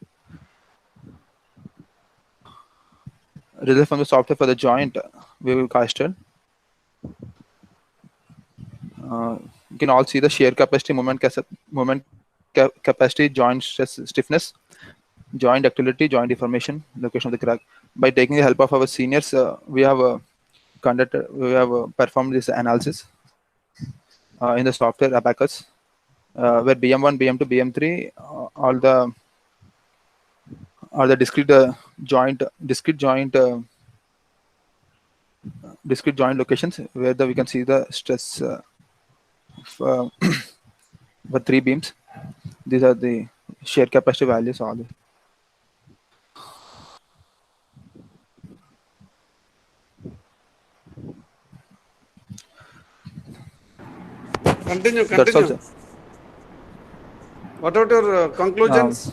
Result from the software for the joint we will casted. You can all see the shear capacity, moment capacity, joint stress stiffness, joint ductility, joint deformation, location of the crack. By taking the help of our seniors, we have performed this analysis in the software Abacus, where BM1, BM2, BM3 all the discrete joint locations where we can see the stress for 3 beams. These are the shear capacity values. All Continue. That's all, sir. What are your conclusions?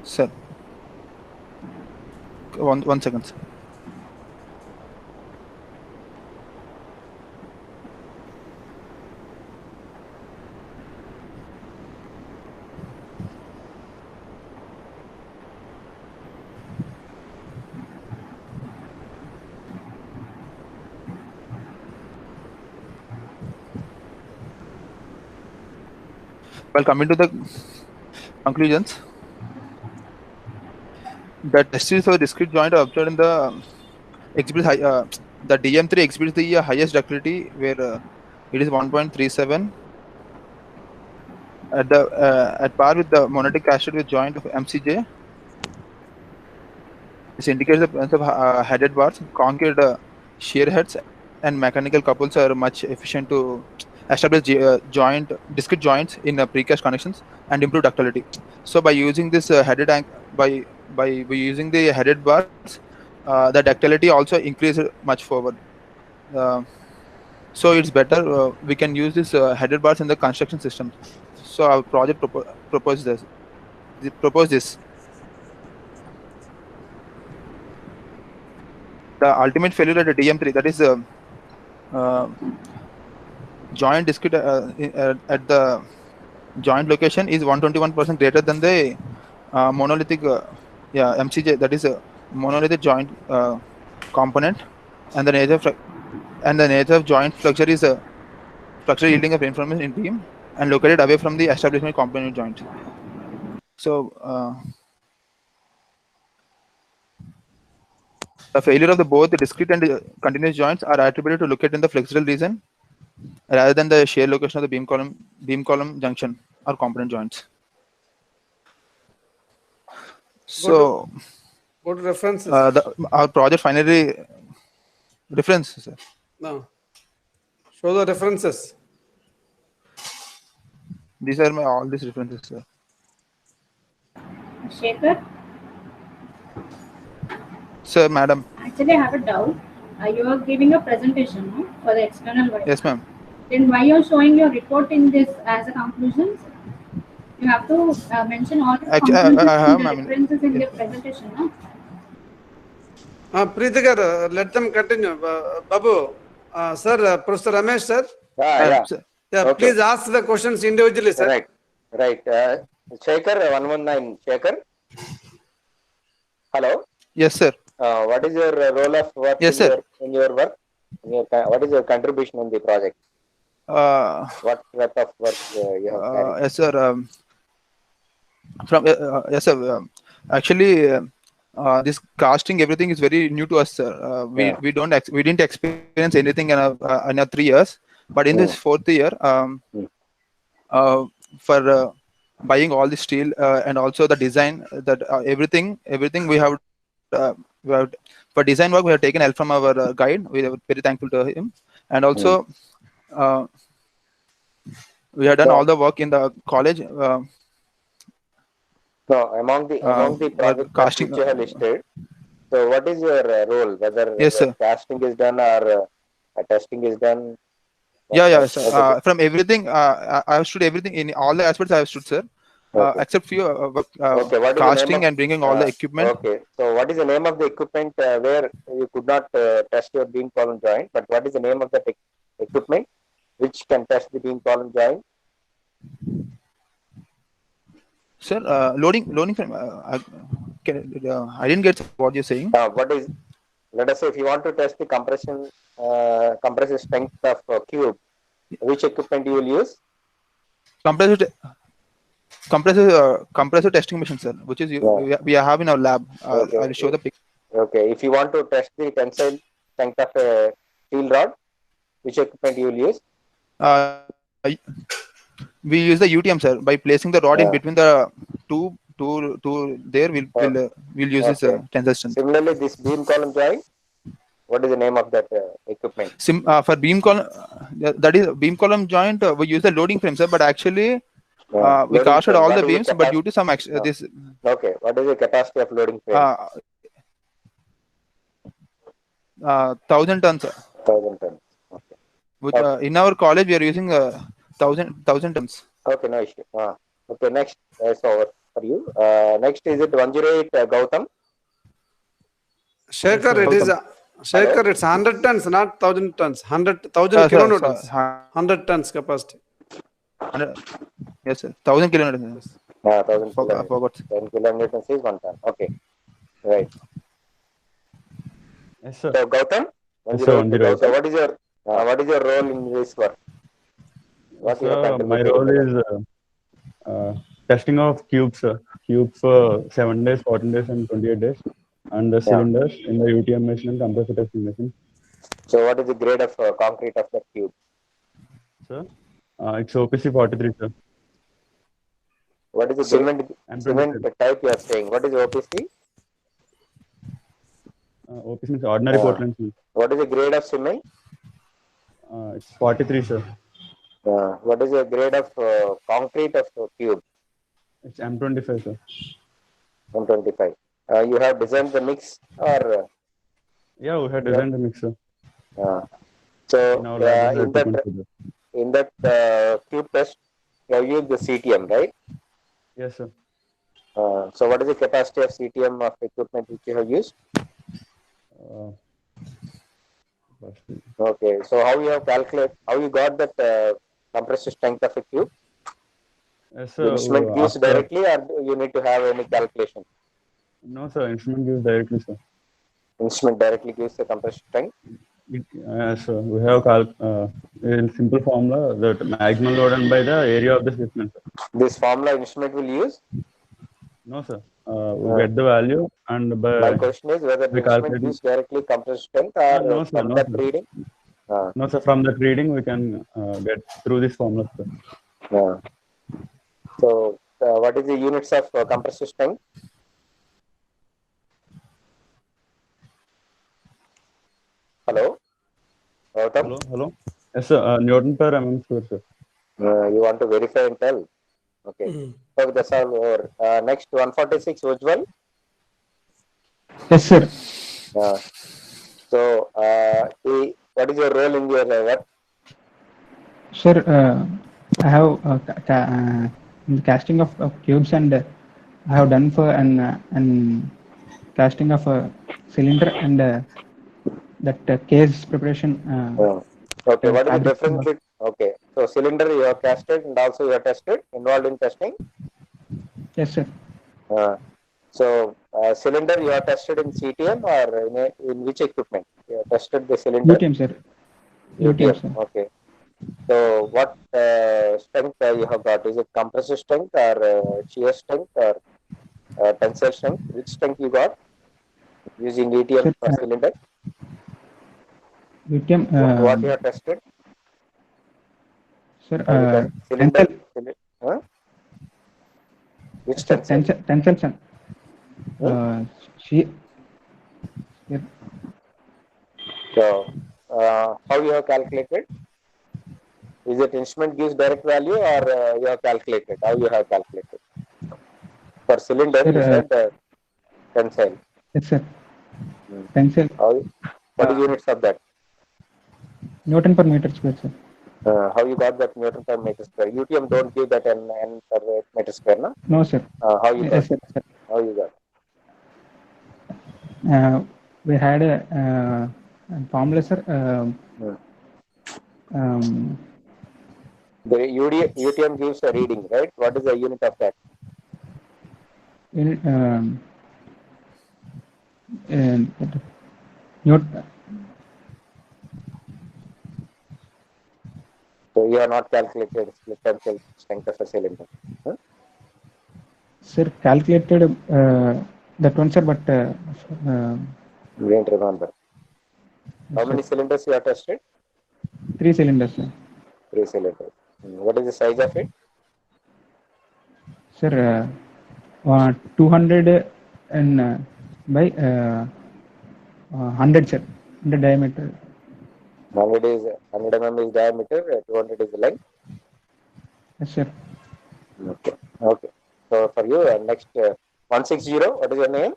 Sir, one second, sir. Well, coming to the conclusions, the testes for the discrete joint are observed in the the DM3 exhibits the highest ductility, where it is 1.37 at par with the monotic casted with joint of MCJ. This indicates the presence of headed bars, concave shear heads, and mechanical couples are much efficient to establish discrete joints in precast connections and improve ductility. So by using this by using the headed bars, the ductility also increases much forward. So it's better we can use this headed bars in the construction system. So our project proposed this. The ultimate failure at the DM3, that is joint discrete at the joint location, is 121% greater than the monolithic MCJ, that is a monolithic joint component, and the nature of joint flexure is a flexure yielding of reinforcement in beam and located away from the establishment component joint. So The failure of the both the discrete and continuous joints are attributed to located in the flexural region rather than the shear location of the beam column junction or component joints. So go to references. Our project finally references. Sir. No. Show the references. These are all these references, sir. Shekhar? Sir, madam. Actually, I have a doubt. You are giving a presentation, no, for the external work. Yes, ma'am. Then why you are showing your report in this as a conclusion? You have to mention all the conclusions and the references in your presentation, no? Preetikar, let them continue. Babu, sir, Professor Ramesh, sir. Yeah. Yeah, okay. Please ask the questions individually, sir. Right. Shekhar, 119. Shekhar? Hello? Yes, sir. What is your role of work in your work? What is your contribution in the project? What type of work you have carried? Yes, sir. Yes, sir. Actually, this casting, everything is very new to us, sir. We didn't experience anything in our 3 years, but in this 4th year, for buying all the steel and also the design, that everything we have for design work we have taken help from our guide. We are very thankful to him, and also we have done all the work in the college. So among the projects which you have listed, so what is your role? Whether casting is done or testing is done? Yes. From everything, I have stood everything in all the aspects. I have stood, sir, except few casting and bringing all the equipment. Okay. So what is the name of the equipment where you could not test your beam column joint? But what is the name of the equipment which can test the beam column joint? Sir, loading from. I didn't get what you're saying. What is? Let us say if you want to test the compressive strength of cube, which equipment you will use? Compressor testing machine, sir, which is we have in our lab. I'll show the picture. Okay. If you want to test the tensile strength of a steel rod, which equipment you will use? We use the UTM, sir. By placing the rod in between the two there, we'll use this tensile strength. Similarly, this beam column joint, what is the name of that equipment? For beam column, that is beam column joint. We use the loading frame, sir. But actually, we casted all the beams, but due to some this. Okay. What is the capacity of loading frame? 1,000 tons, sir. 1,000 tons. Okay. Which, in our college, we are using 1,000 tons. Okay, no issue. Okay, next is over for you. Next is it 108 Gautam? Shekhar, it's 100 tons, not 1,000 tons. 1,000 kilonewtons. 100 tons capacity. Yes, sir. 1,000 kilonewtons. 1,000 kilonewtons. 10 kilonewtons is 1 ton. Okay, right. Yes, sir. So Gautam, so what is your role in this work? My role is testing of cubes, sir. Cubes for 7 days, 14 days, and 28 days, and the cylinders in the UTM machine and compressor testing machine. So, what is the grade of concrete of that cube? Sir, it's OPC 43, sir. What is the cement type you are saying? What is OPC? OPC means ordinary Portland cement. What is the grade of cement? It's 43, sir. What is the grade of concrete of cube? It's M25, sir. M25. You have designed the mix or? Yeah, we have designed the mix, sir. So in that cube test, you have used the CTM, right? Yes, sir. So what is the capacity of CTM of equipment which you have used? Okay, so how you have calculated, how you got that compressive strength of a cube? Yes, sir. The instrument gives directly, or you need to have any calculation? No, sir. Instrument gives directly, sir. Instrument directly gives the compressive strength? Yes, sir. We have in simple formula that maximum load and by the area of the shipment, sir. This formula instrument will use? No, sir. we get the value, and My by question is whether the we instrument calculate. gives directly compressor strength or No, sir, from no, that sir. reading. No, sir. From that reading, we can get through this formula, sir. So, what is the units of compressor strength? Hello? Gautam? Hello. Yes, sir. Newton per mm square, sir. You want to verify and tell? Okay. So that's all over. Next, 146, Ujjwal. Yes, sir. So, what is your role in your work? Sir, I have in the casting of cubes, and I have done for an casting of a cylinder and that case preparation. Okay, what is the fabric. difference? Okay, so cylinder you have casted and also you have tested, involved in testing? Yes, sir. So, cylinder you have tested in CTM or in which equipment? You have tested the cylinder? UTM, sir. UTM, sir. okay. So, what strength you have got? Is it compressor strength or shear strength or tensile strength? Which strength you got using UTM Sir, for cylinder? UTM. What you have tested? Sir, cylinder. Which tensile? Tensile. So, how you have calculated? Is it instrument gives direct value or you have calculated? How you have calculated? For cylinder, Sir, you said tensile. Yes, sir. Tensile. What is units of that? Newton per meter square, sir. How you got that Newton per meter square? UTM don't give that n per meter square, no? No, sir. How you got? Yes, sir. How you got? We had a formula, sir. The UTM gives a reading, right? What is the unit of that? So you have not calculated split tensile strength of a cylinder. Sir, calculated that one, sir, but you don't remember. How many cylinders you have tested? 3 cylinders, sir. 3 cylinders. What is the size of it? Sir, 200 and by 100, sir. 100 diameter. 100 mm is diameter, 200 is the length. Yes, sir. Okay. Okay. So for you, next 160, what is your name?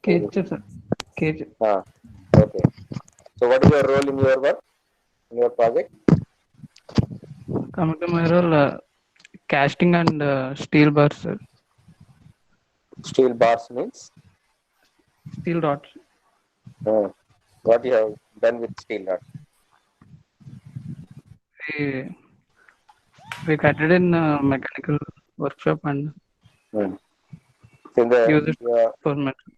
Kecha, sir. Kecha. Okay. So what is your role in your work, in your project? Coming to my role, casting and steel bars, sir. Steel bars means? Steel rods. What you have done with steel rods? We cut it in mechanical workshop and use it for metal.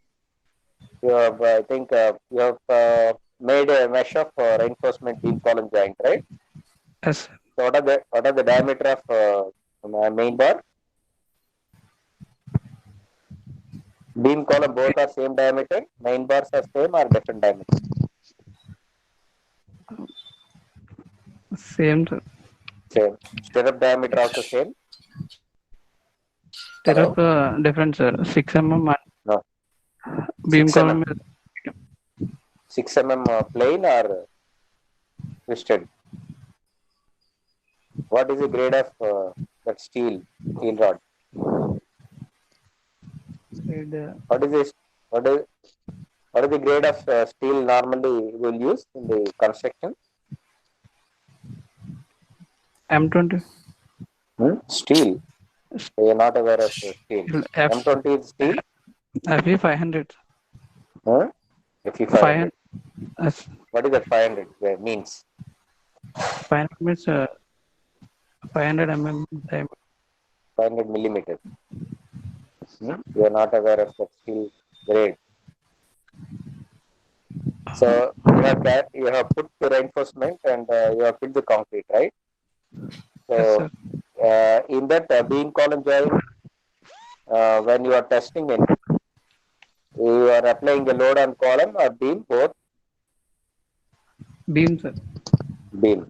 You have, I think, you have made a mesh of reinforcement beam column joint, right? Yes. So what are the diameter of main bar? Beam column both are same diameter. Main bars are same or different diameter? Same, sir. Same. Stirrup diameter also same? Stirrup different, sir. 6 mm and no. Beam 6 column mm. 6 mm plain or twisted? What is the grade of that steel rod? What is the grade of steel normally we'll use in the construction? M20. Steel. So you're not aware of steel. M20 is steel? FE 500. FE 500. Yes. What is that 500 means? 500 means 500 mm diameter. 500 millimeters. You are not aware of that steel grade. So you have put the reinforcement and you have filled the concrete, right? So yes, sir. in that beam column joint, when you are testing it, you are applying a load on column or beam, both? Beam, sir. Beam.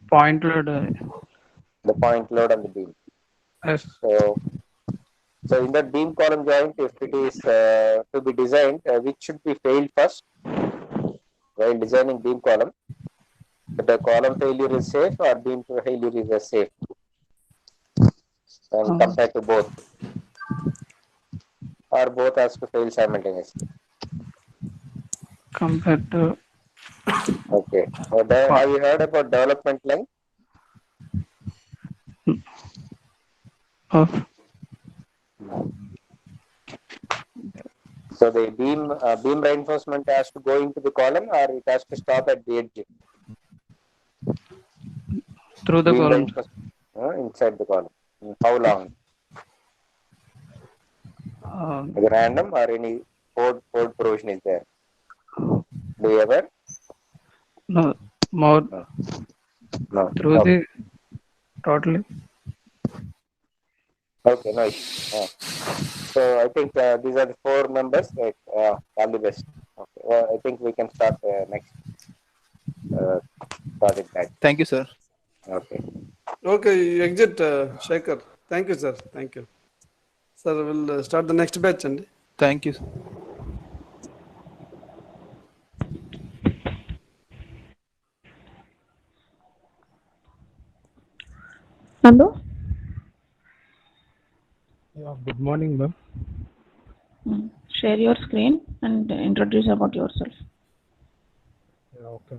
Point load. The point load on the beam. Yes. So in that beam column joint, if it is to be designed, which should be failed first while designing beam column? The column failure is safe or beam failure is safe? And compared to both, or both has to fail simultaneously? Compared to. Okay. Have you heard about development length? So the beam reinforcement has to go into the column, or it has to stop at the edge? Through the column. Inside the column. How long? Random or any code provision is there? Do you ever? No, more. No. Through the totally. Okay, nice. So I think these are the 4 members. Right? All the best. Okay. I think we can start next project batch. Thank you, sir. Okay. Okay, you exit, Shekhar. Thank you, sir. Thank you. Sir, we'll start the next batch. And thank you. Hello. Yeah, good morning, ma'am. Share your screen and introduce about yourself. Yeah, okay.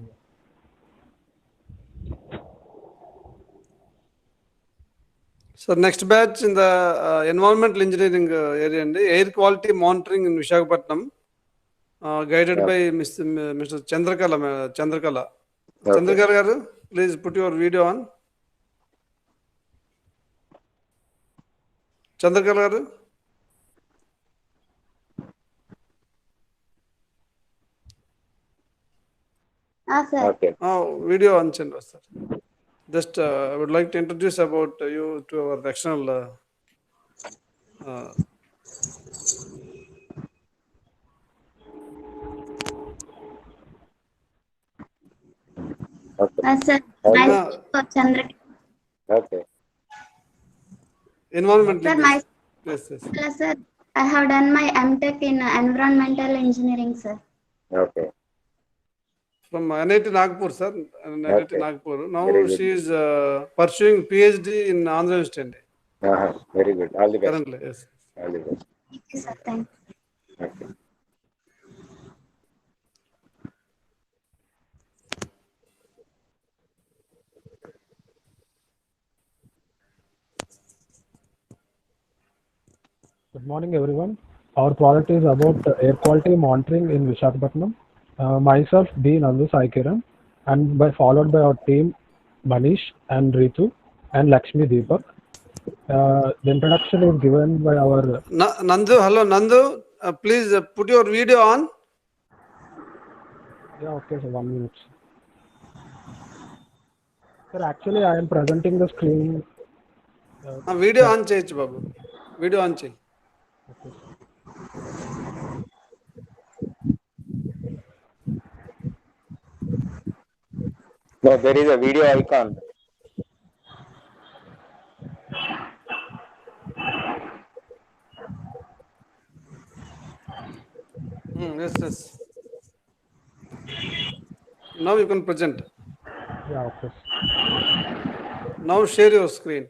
So next batch in the environmental engineering area and air quality monitoring in Visakhapatnam, guided by Mr. Chandrakala. Chandrakala. Okay. Chandrakala garu, please put your video on. Chandrakala garu. Sir. Okay. Video on Chandra, sir. Just I would like to introduce about you to our external Okay. Sir, Chandra. Okay. Environment. Sir, yes. Sir, I have done my MTech in environmental engineering, sir. Okay. From NIT Nagpur, sir. NIT Okay. Nagpur. Now Very good. she is pursuing PhD in Andhra University. Very good. All the best. Currently, yes. All the best. Thank you, sir. Thank you. Okay. Good morning, everyone. Our project is about air quality monitoring in Visakhapatnam. Myself, B. Nandu Sai Kiran, and followed by our team, Manish and Ritu and Lakshmi Deepak. The introduction is given by our... Nandu, hello, Nandu. Please put your video on. Yeah, okay, so 1 minute. Sir, actually, I am presenting the screen. Video on cheyochu babu. Video on cheyi. Okay. No, there is a video icon. Yes. Now you can present. Yeah, okay. Now share your screen.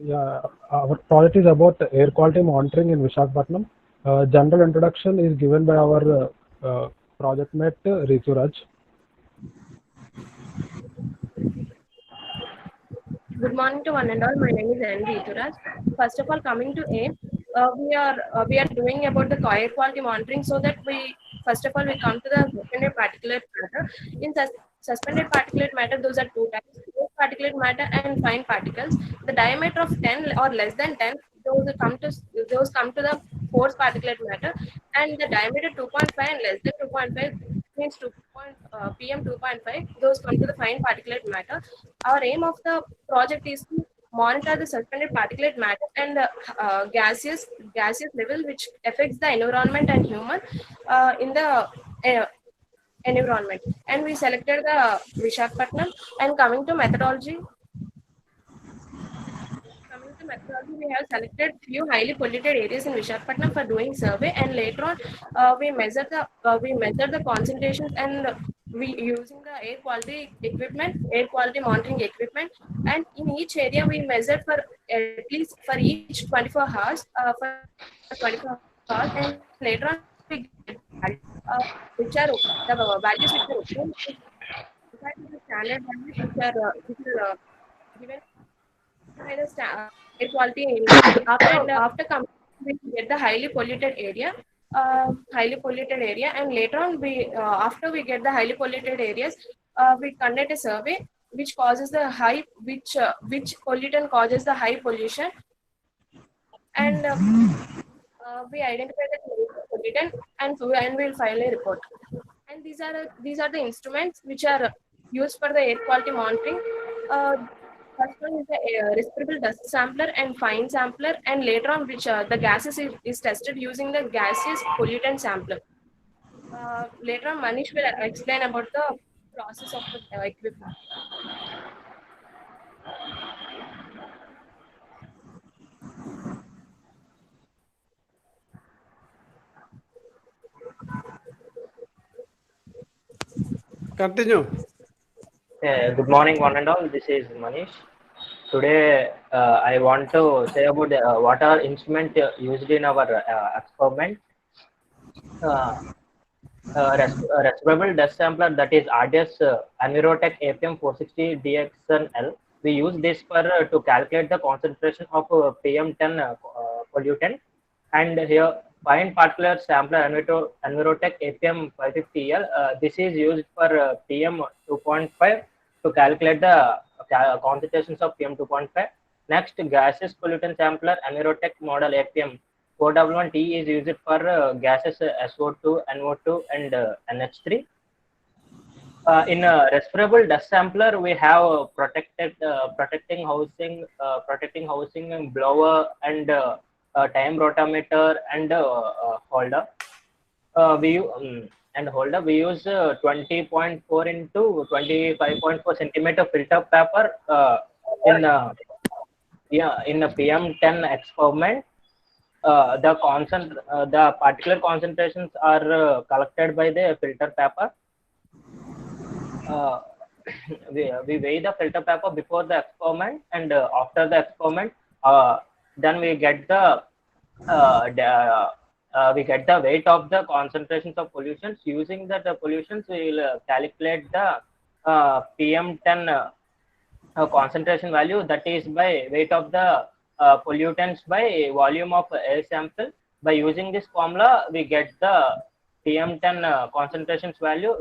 Yeah, our project is about air quality monitoring in Visakhapatnam. General introduction is given by our project mate Ritu Raj. Good morning to one and all. My name is N. Ritu Raj. First of all, coming to A, we are doing about the air quality monitoring, so that we come to the suspended particulate matter. In suspended particulate matter, those are 2 types. particulate matter and fine particles. The diameter of 10 or less than 10, those come to the coarse particulate matter, and the diameter 2.5 and less than 2.5 means PM 2.5, those come to the fine particulate matter. Our aim of the project is to monitor the suspended particulate matter and gaseous level, which affects the environment and human in the environment. And we selected the Vishakhapatnam. And coming to methodology, we have selected few highly polluted areas in Vishakhapatnam for doing survey, and later on we measure the concentrations, and we using the air quality monitoring equipment, and in each area we measure for at least for each 24 hours, and later on we get which are the values which are obtained the standard values which are given by the air quality index. After coming, we get the highly polluted area, and later on we after we get the highly polluted areas, we conduct a survey which causes the which pollutant causes the high pollution, and we identify the pollutant, and we'll file a report. And these are the instruments which are used for the air quality monitoring. First one is the respirable dust sampler and fine sampler, and later on which the gases is tested using the gaseous pollutant sampler. Later on Manish will explain about the process of the equipment. Continue. Good morning, one and all. This is Manish. Today, I want to say about what are instruments used in our experiment. Respirable dust sampler, that is RDS Envirotech APM 460 DXNL. We use this to calculate the concentration of PM10 pollutant, and here fine particular sampler Envirotech APM 550L. This is used for PM 2.5 to calculate the concentrations of PM 2.5. Next, gaseous pollutant sampler Envirotech model APM 411T is used for gases SO2, NO2, and NH3. In a respirable dust sampler, we have protecting housing, blower, and time rotameter, and holder. We use 20.4 into 25.4 centimeter filter paper in a PM10 experiment. The particular concentrations are collected by the filter paper. We weigh the filter paper before the experiment, and after the experiment, then we get the weight of the concentrations of pollutions. Using that pollutions, we will calculate the PM10 concentration value, that is by weight of the pollutants by volume of air sample. By using this formula, we get the PM10 concentrations value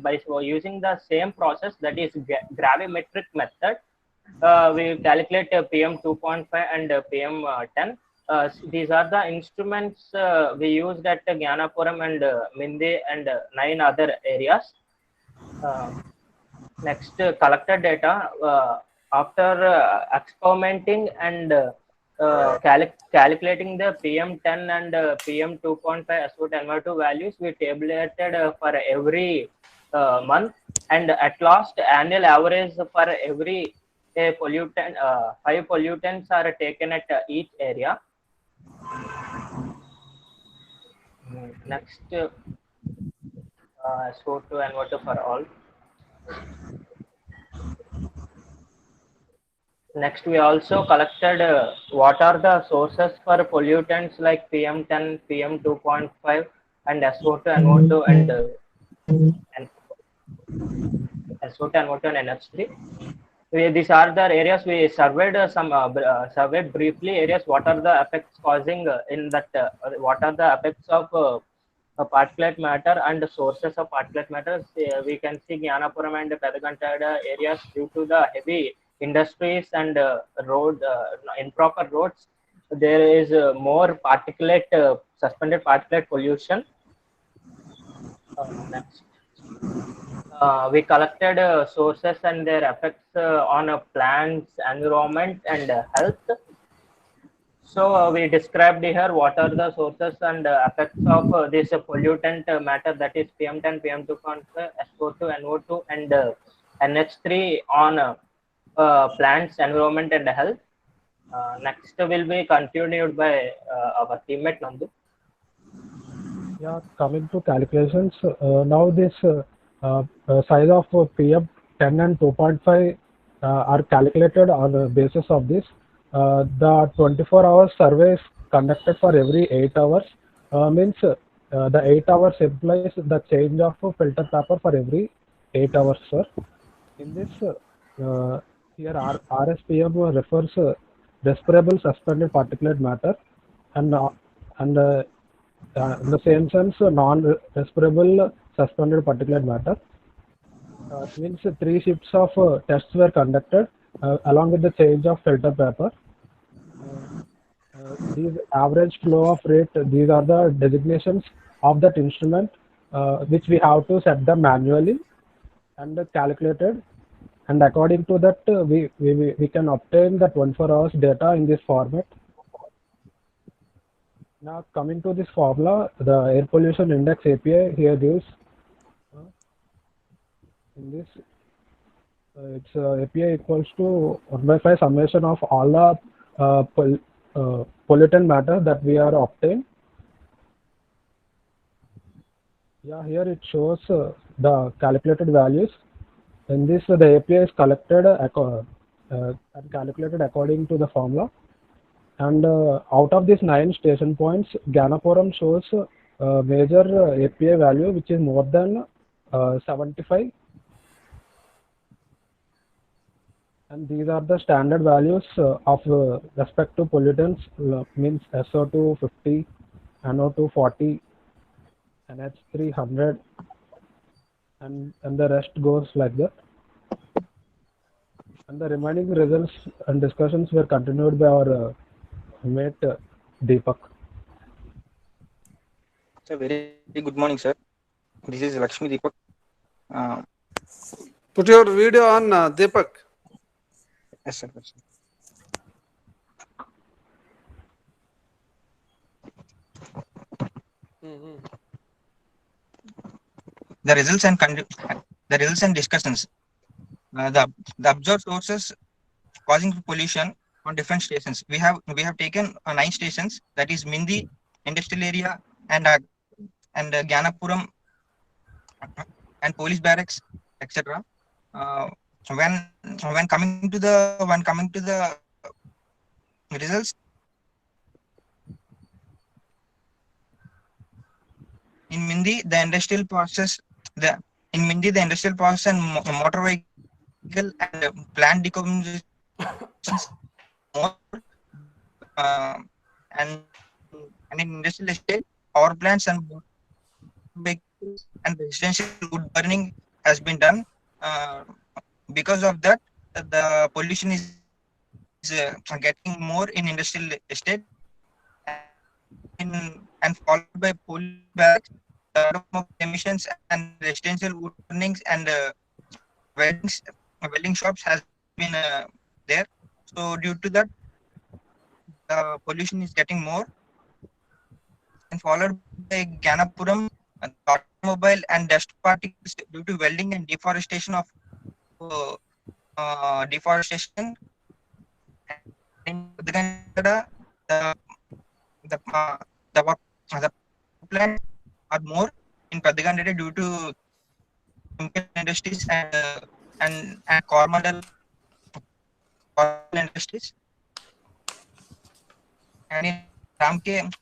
by using the same process, that is gravimetric method. We calculate PM 2.5 and PM10. These are the instruments we used at Gyanapuram and Mindi and 9 other areas. Next, collected data. After experimenting and calculating the PM10 and PM 2.5 SO2 NO2 values, we tabulated for every month, and at last annual average for every pollutant, 5 pollutants are taken at each area. Next, SO2 NO2 for all. Next, we also collected what are the sources for pollutants like PM10, PM 2.5, and SO2, NO2, and SO2, NO2, and NH3. These are the areas we surveyed. Surveyed briefly areas. What are the effects causing in that? What are the effects of particulate matter and the sources of particulate matter. We can see Gyanapuram and Pedagantada areas due to the heavy industries and improper roads. There is more particulate, suspended particulate pollution. Next. We collected sources and their effects on plants, environment, and health. So we described here what are the sources and effects of this pollutant matter, that is PM10, PM2.5, SO2, NO2, and NH3 on plants, environment, and health. Next will be continued by our teammate Nandu. Yeah, coming to calculations, now this size of PM10 and 2.5 are calculated on the basis of this. The 24-hour survey is conducted for every 8 hours. Means the 8 hours implies the change of filter paper for every 8 hours, sir. In this, here RSPM refers respirable suspended particulate matter, and in the same sense, non-respirable suspended particulate matter. Means 3 shifts of tests were conducted along with the change of filter paper. These average flow of rate, these are the designations of that instrument, which we have to set them manually and calculated. And according to that, we can obtain the 24 hours data in this format. Now coming to this formula, the air pollution index API here gives in this it's API equals to 1/5 summation of all the pollutant matter that we are obtained. Yeah, here it shows the calculated values. In this, the API is collected and calculated according to the formula. And out of these 9 station points, Gyanapuram shows major API value which is more than 75. And these are the standard values of respect to pollutants, means SO2 50, NO2 40, NH3 100, and the rest goes like that. And the remaining results and discussions were continued by our mate Deepak. Sir, very good morning, sir. This is Lakshmi Deepak. Put your video on, Deepak. Yes, sir. Yes, sir. The results and discussions. The observed sources causing pollution on different stations. We have taken 9 stations, that is Mindi, industrial area, and Gyanapuram, and police barracks, etc. When coming to the results, in Mindi the industrial process, and motor vehicle and plant decomposition more, and in industrial estate, power plants and vehicles and residential wood burning has been done. Because of that, the pollution is getting more in industrial estate, and followed by police barracks, emissions, and residential wood burnings and welding shops has been there. So due to that, the pollution is getting more, and followed by Gyanapuram, automobile and dust particles due to welding and deforestation of deforestation. In the plants are more in Pedagantada due to chemical industries and Coromandel industries. And in Ramke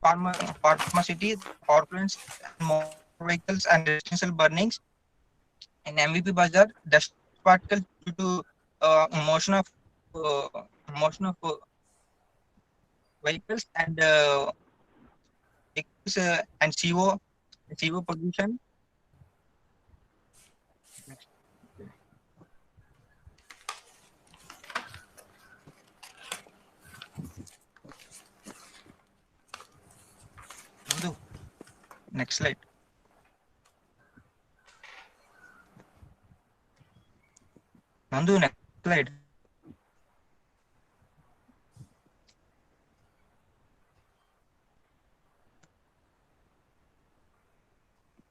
Pharma City, power plants, motor vehicles and residential burnings. In MVP Bazar, dust particles due to motion of vehicles and vehicles and CO pollution. Next slide. Nandu, next slide.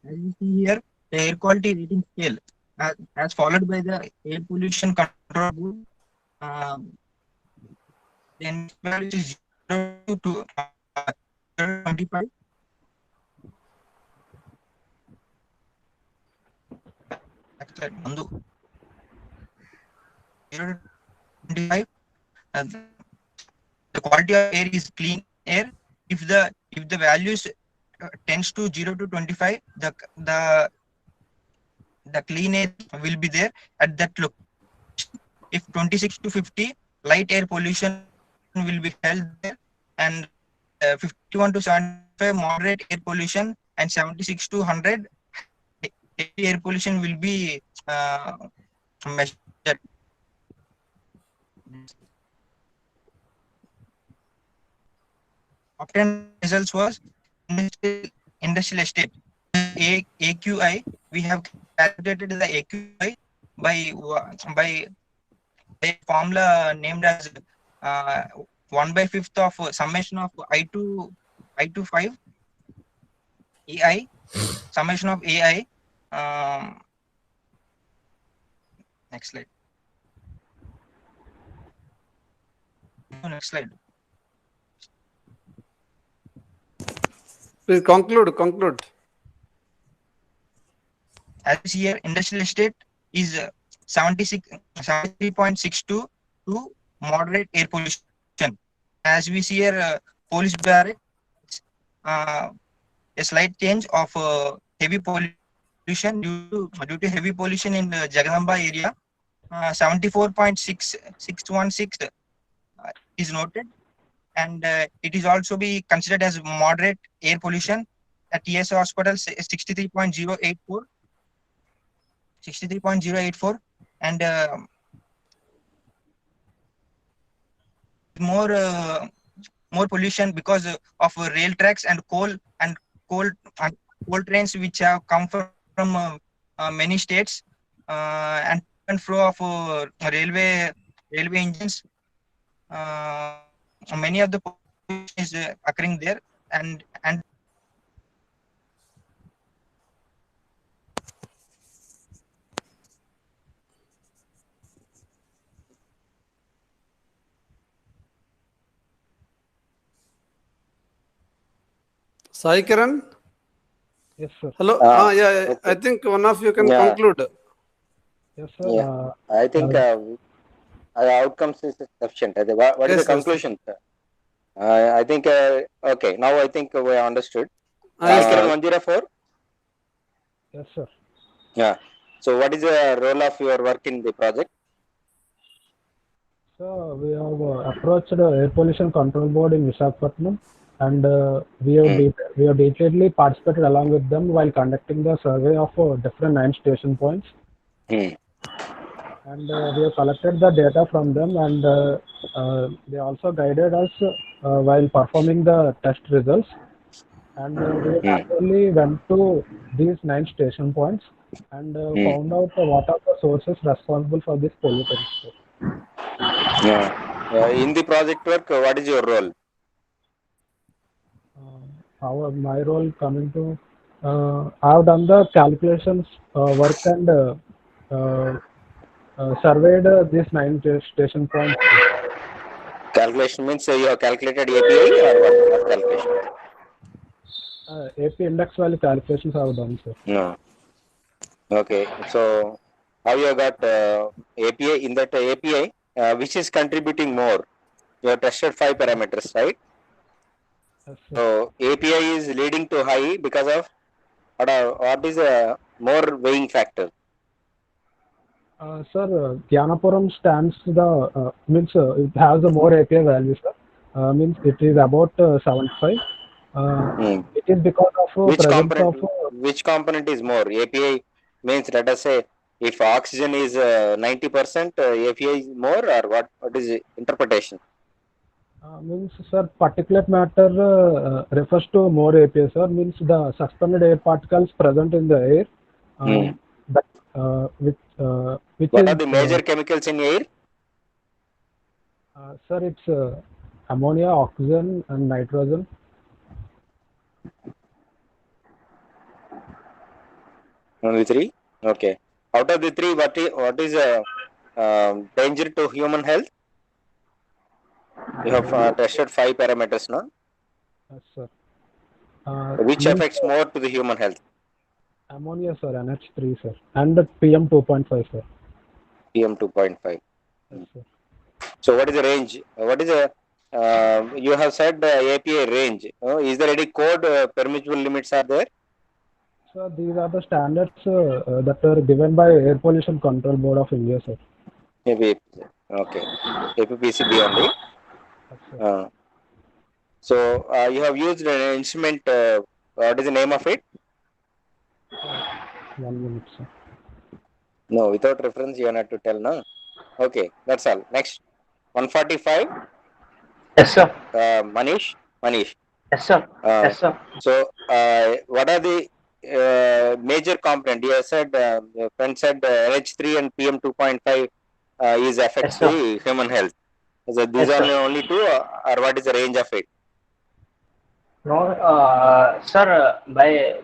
As you see here, the air quality rating scale as followed by the air pollution control board. Then value is 0 to 25. Next slide, Nandu. 0 to 25. The quality of air is clean air. If the values tends to 0 to 25, the clean air will be there at that location. If 26 to 50, light air pollution will be held there, and 51 to 75, moderate air pollution, and 76 to 100, heavy air pollution will be measured. Obtained results was industrial estate. AQI, we have calculated the AQI by a formula named as 1/5 of summation of I to 5 AI, summation of AI. Next slide. Next slide. Please conclude. As here, industrial estate is 73.62 to moderate air pollution. As we see here, police barracks, a slight change of heavy pollution due to heavy pollution in the Jagadamba area. 74.616 is noted, and it is also be considered as moderate air pollution. At TS Hospital, 63.084, and more pollution because of rail tracks and coal trains which have come from many states, and flow of railway engines. Many of the pollution is occurring there, and Sai Kiran? Yes, sir. Hello. Yeah. I think one of you can conclude. Yes, sir. Yeah. I think outcomes is sufficient. What is the conclusion? I think okay. Now I think we understood. Kiran 104. Yes, sir. Yeah. So what is the role of your work in the project? So we have approached the Air Pollution Control Board in Visakhapatnam, and we have detailedly participated along with them while conducting the survey of different 9 station points. And we have collected the data from them, and they also guided us while performing the test results. And we actually went to these 9 station points and found out what are the sources responsible for this pollutants. In the project work, what is your role? My role coming to, I have done the calculations work and surveyed these 9 station points. Calculation means you have calculated API or what calculation? AP index value calculations I have done, sir. No. Okay. So how you got API? In that API, which is contributing more? You have tested 5 parameters, right? Yes, so API is leading to high because of what is a more weighing factor? Sir, Gyanapuram stands means it has a more API value, sir. Means it is about 75, It is because of which component is more? API means, let us say, if oxygen is 90%, API is more, or what is the interpretation? Means, sir, particulate matter refers to more API, sir. Means the suspended air particles present in the air. Which what is, are the major chemicals in air? Sir, it's ammonia, oxygen, and nitrogen. Only 3? Okay. Out of the 3, what is danger to human health? You have tested 5 parameters, no? Yes, sir. Which affects more to the human health? Ammonia, sir, NH3, sir, and PM 2.5, sir. PM 2.5. Yes, sir. So what is the range? What is the you have said API range. Is there any code permissible limits are there? So these are the standards that are given by Air Pollution Control Board of India, sir. Maybe okay. APPCB only. Yes, so you have used an instrument. What is the name of it? 1 minute, sir. No, without reference you have to tell, no? Okay, that's all. Next, 145. Yes, sir. Manish. Yes, sir. Yes, sir. So, what are the major component? You have said, your friend said NH3 and PM 2.5 is affects the human health. So these are only 2, or what is the range of it? No, sir,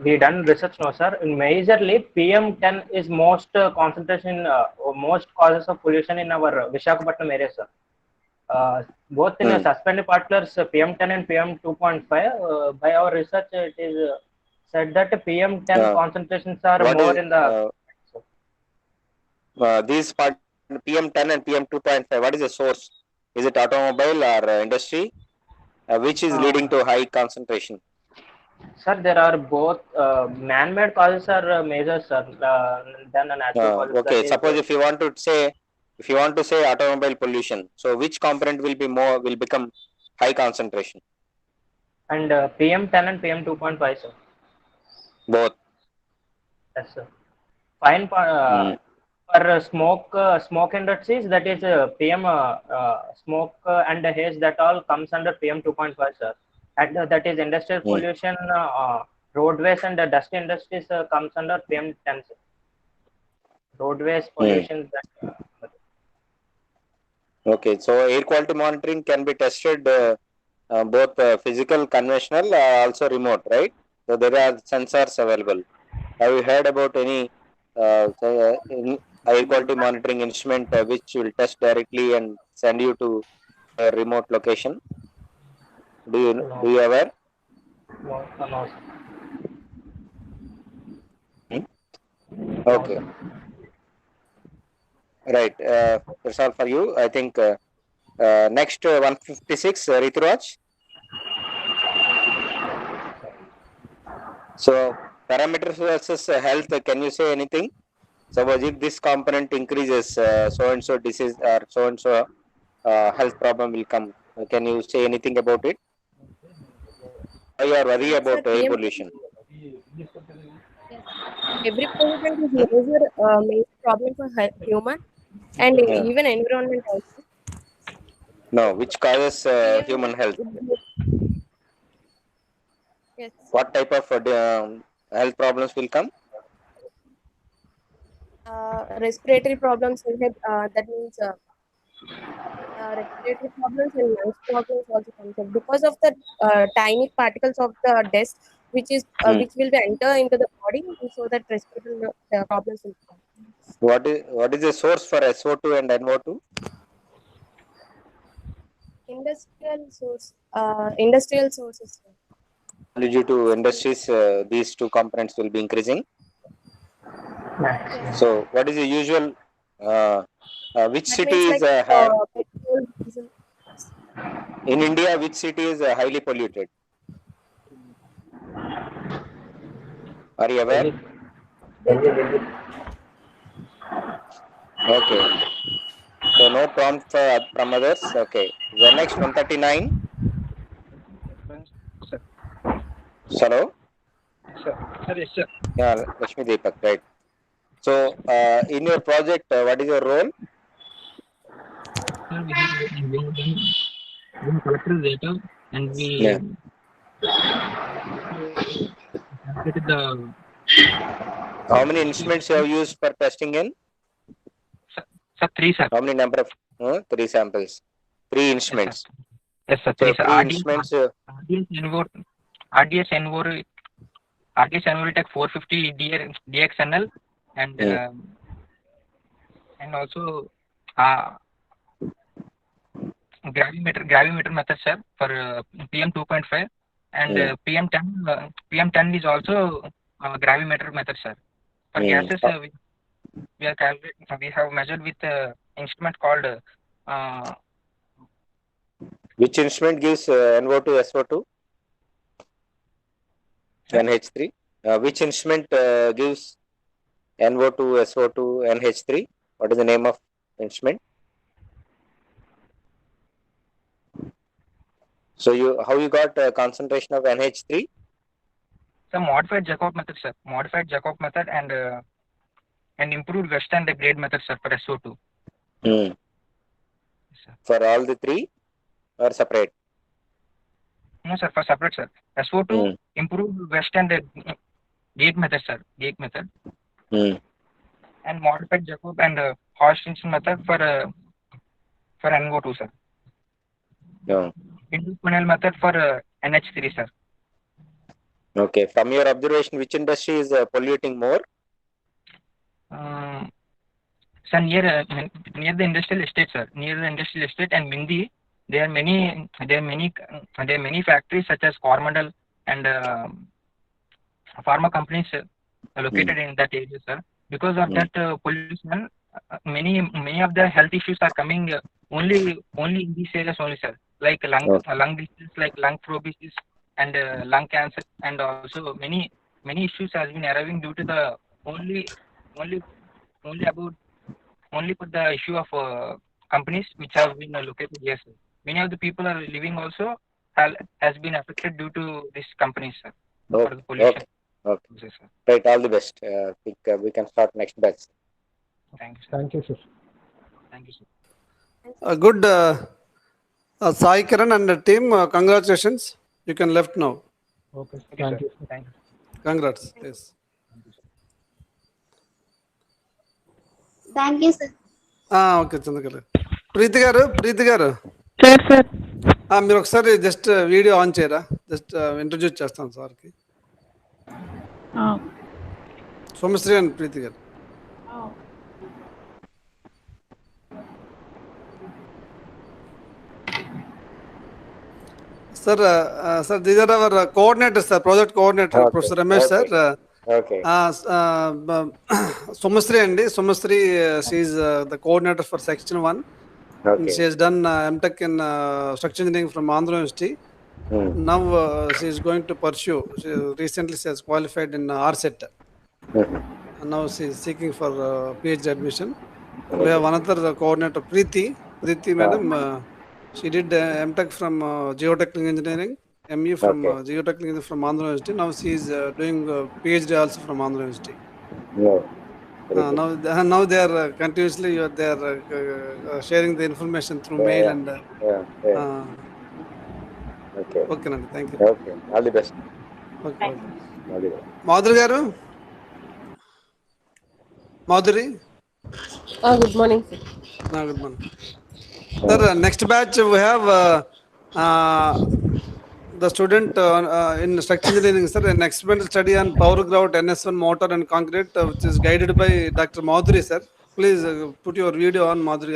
we done research, no, sir. Majorly, PM10 is most concentration, most causes of pollution in our Visakhapatnam area, sir. Both in suspended particles, PM10 and PM 2.5. By our research, it is said that PM10 concentrations are more in the. These PM10 and PM 2.5. What is the source? Is it automobile or industry? Which is leading to high concentration? Sir, there are both man-made causes are major, sir, than a natural causes. Okay, suppose if you want to say automobile pollution, so which component will become high concentration? And PM10 and PM 2.5, sir. Both. Yes, sir. Fine. For smoke industries, that is PM smoke and haze, that all comes under PM 2.5, sir. And that is industrial pollution, roadways and dust industries comes under PM 10, sir. Roadways pollution. Okay, so air quality monitoring can be tested both physical, conventional, also remote, right? So there are sensors available. Have you heard about any air quality monitoring instrument which will test directly and send you to a remote location? Do you aware? No. Okay. Right. That's all for you. I think next 156, Rituraj. So parameters versus health. Can you say anything? Suppose if this component increases, so and so disease or so and so health problem will come. Can you say anything about it? Or you are worried about air pollution? Every pollutant is major problem for human and even environment also. No, which causes human health? Yes. What type of health problems will come? Respiratory problems will have, that means respiratory problems and lungs problems also comes up because of the tiny particles of the dust which will be enter into the body, so that respiratory problems will come. What is the source for SO2 and NO2? Industrial sources. Due to industries, these 2 components will be increasing. So, what is the usual? Which city is in India? Which city is highly polluted? Are you aware? Okay. So no prompt from others. Okay. The next 139. Hello? Sir, yes, sir. Yeah, Lakshmi Deepak, right. So, in your project, what is your role? Sir, we have collected data and we calculated the. How many instruments you have used for testing in? Sir, 3, sir. How many number of 3 samples? 3 instruments. Yes, sir. So 3, sir. 3 instruments. RDS Envor Tech 450 DXNL and also gravimeter method, sir, for PM 2.5 and PM10 is also gravimeter method, sir. For gases, we are calculating. We have measured with instrument called. Which instrument gives NO2, SO2, NH3? Which instrument gives NO2, SO2, NH3? What is the name of instrument? So how you got concentration of NH3? Some modified Jacob method, sir. Modified Jacob method and improved Western grade method, sir, for SO2. For all the 3 or separate? No, sir, for separate, sir. SO2 improved Western gate method, sir. Gate method. And modified Jacob and Hodgkinson method for NO2, sir. Induced funnel method for NH3, sir. Okay. From your observation, which industry is polluting more? Sir, near the industrial estate, sir. Near the industrial estate and Mindi, there are many factories such as Coromandel and pharma companies located in that area, sir. Because of that pollution, many of the health issues are coming only in these areas only, sir. Like lung disease, like lung thrombosis and lung cancer, and also many issues has been arriving due to the only for the issue of companies which have been located here, sir. Many of the people are living also has been affected due to these companies, sir. For the pollution. Okay. Yes, sir. Right. All the best. I think we can start next batch. Thank you, sir. Thank you, sir. Thank you, sir. Good. Sai Kiran and the team, congratulations. You can left now. Okay. Thank you. Thank you. Congrats. Yes. Thank you, sir. Okay Chandrakala Preethi garu sir sir మీరు ఒకసారి just video on చేయరా just introduce చేస్తాను సార్కి సోమశ్రీ and ప్రీతి గారు sir these are our coordinators, sir, project coordinator, Professor Ramesh, sir. Okay. Somasri and Somasri, she is the coordinator for section 1. Okay. She has done MTech in structural engineering from Andhra University. Now she is going to pursue. Recently she has qualified in RSET. And now she is seeking for PhD admission. We have another coordinator, Preeti madam. She did MTech from Geotechnical Engineering, ME from Geotechnical Engineering from Andhra University. Now she is doing PhD also from Andhra University. Now they are continuously they are sharing the information through mail and. Okay. Okay, Nandi. Thank you. Okay. All the best. Okay. All the best. Madhuri garu. Madhuri. Good morning, sir. Good morning. Sir, next batch we have the student in structural engineering, sir, an experimental study on power grout, NS1 motor and concrete, which is guided by Dr. Madhuri, sir. Please put your video on, Madhuri.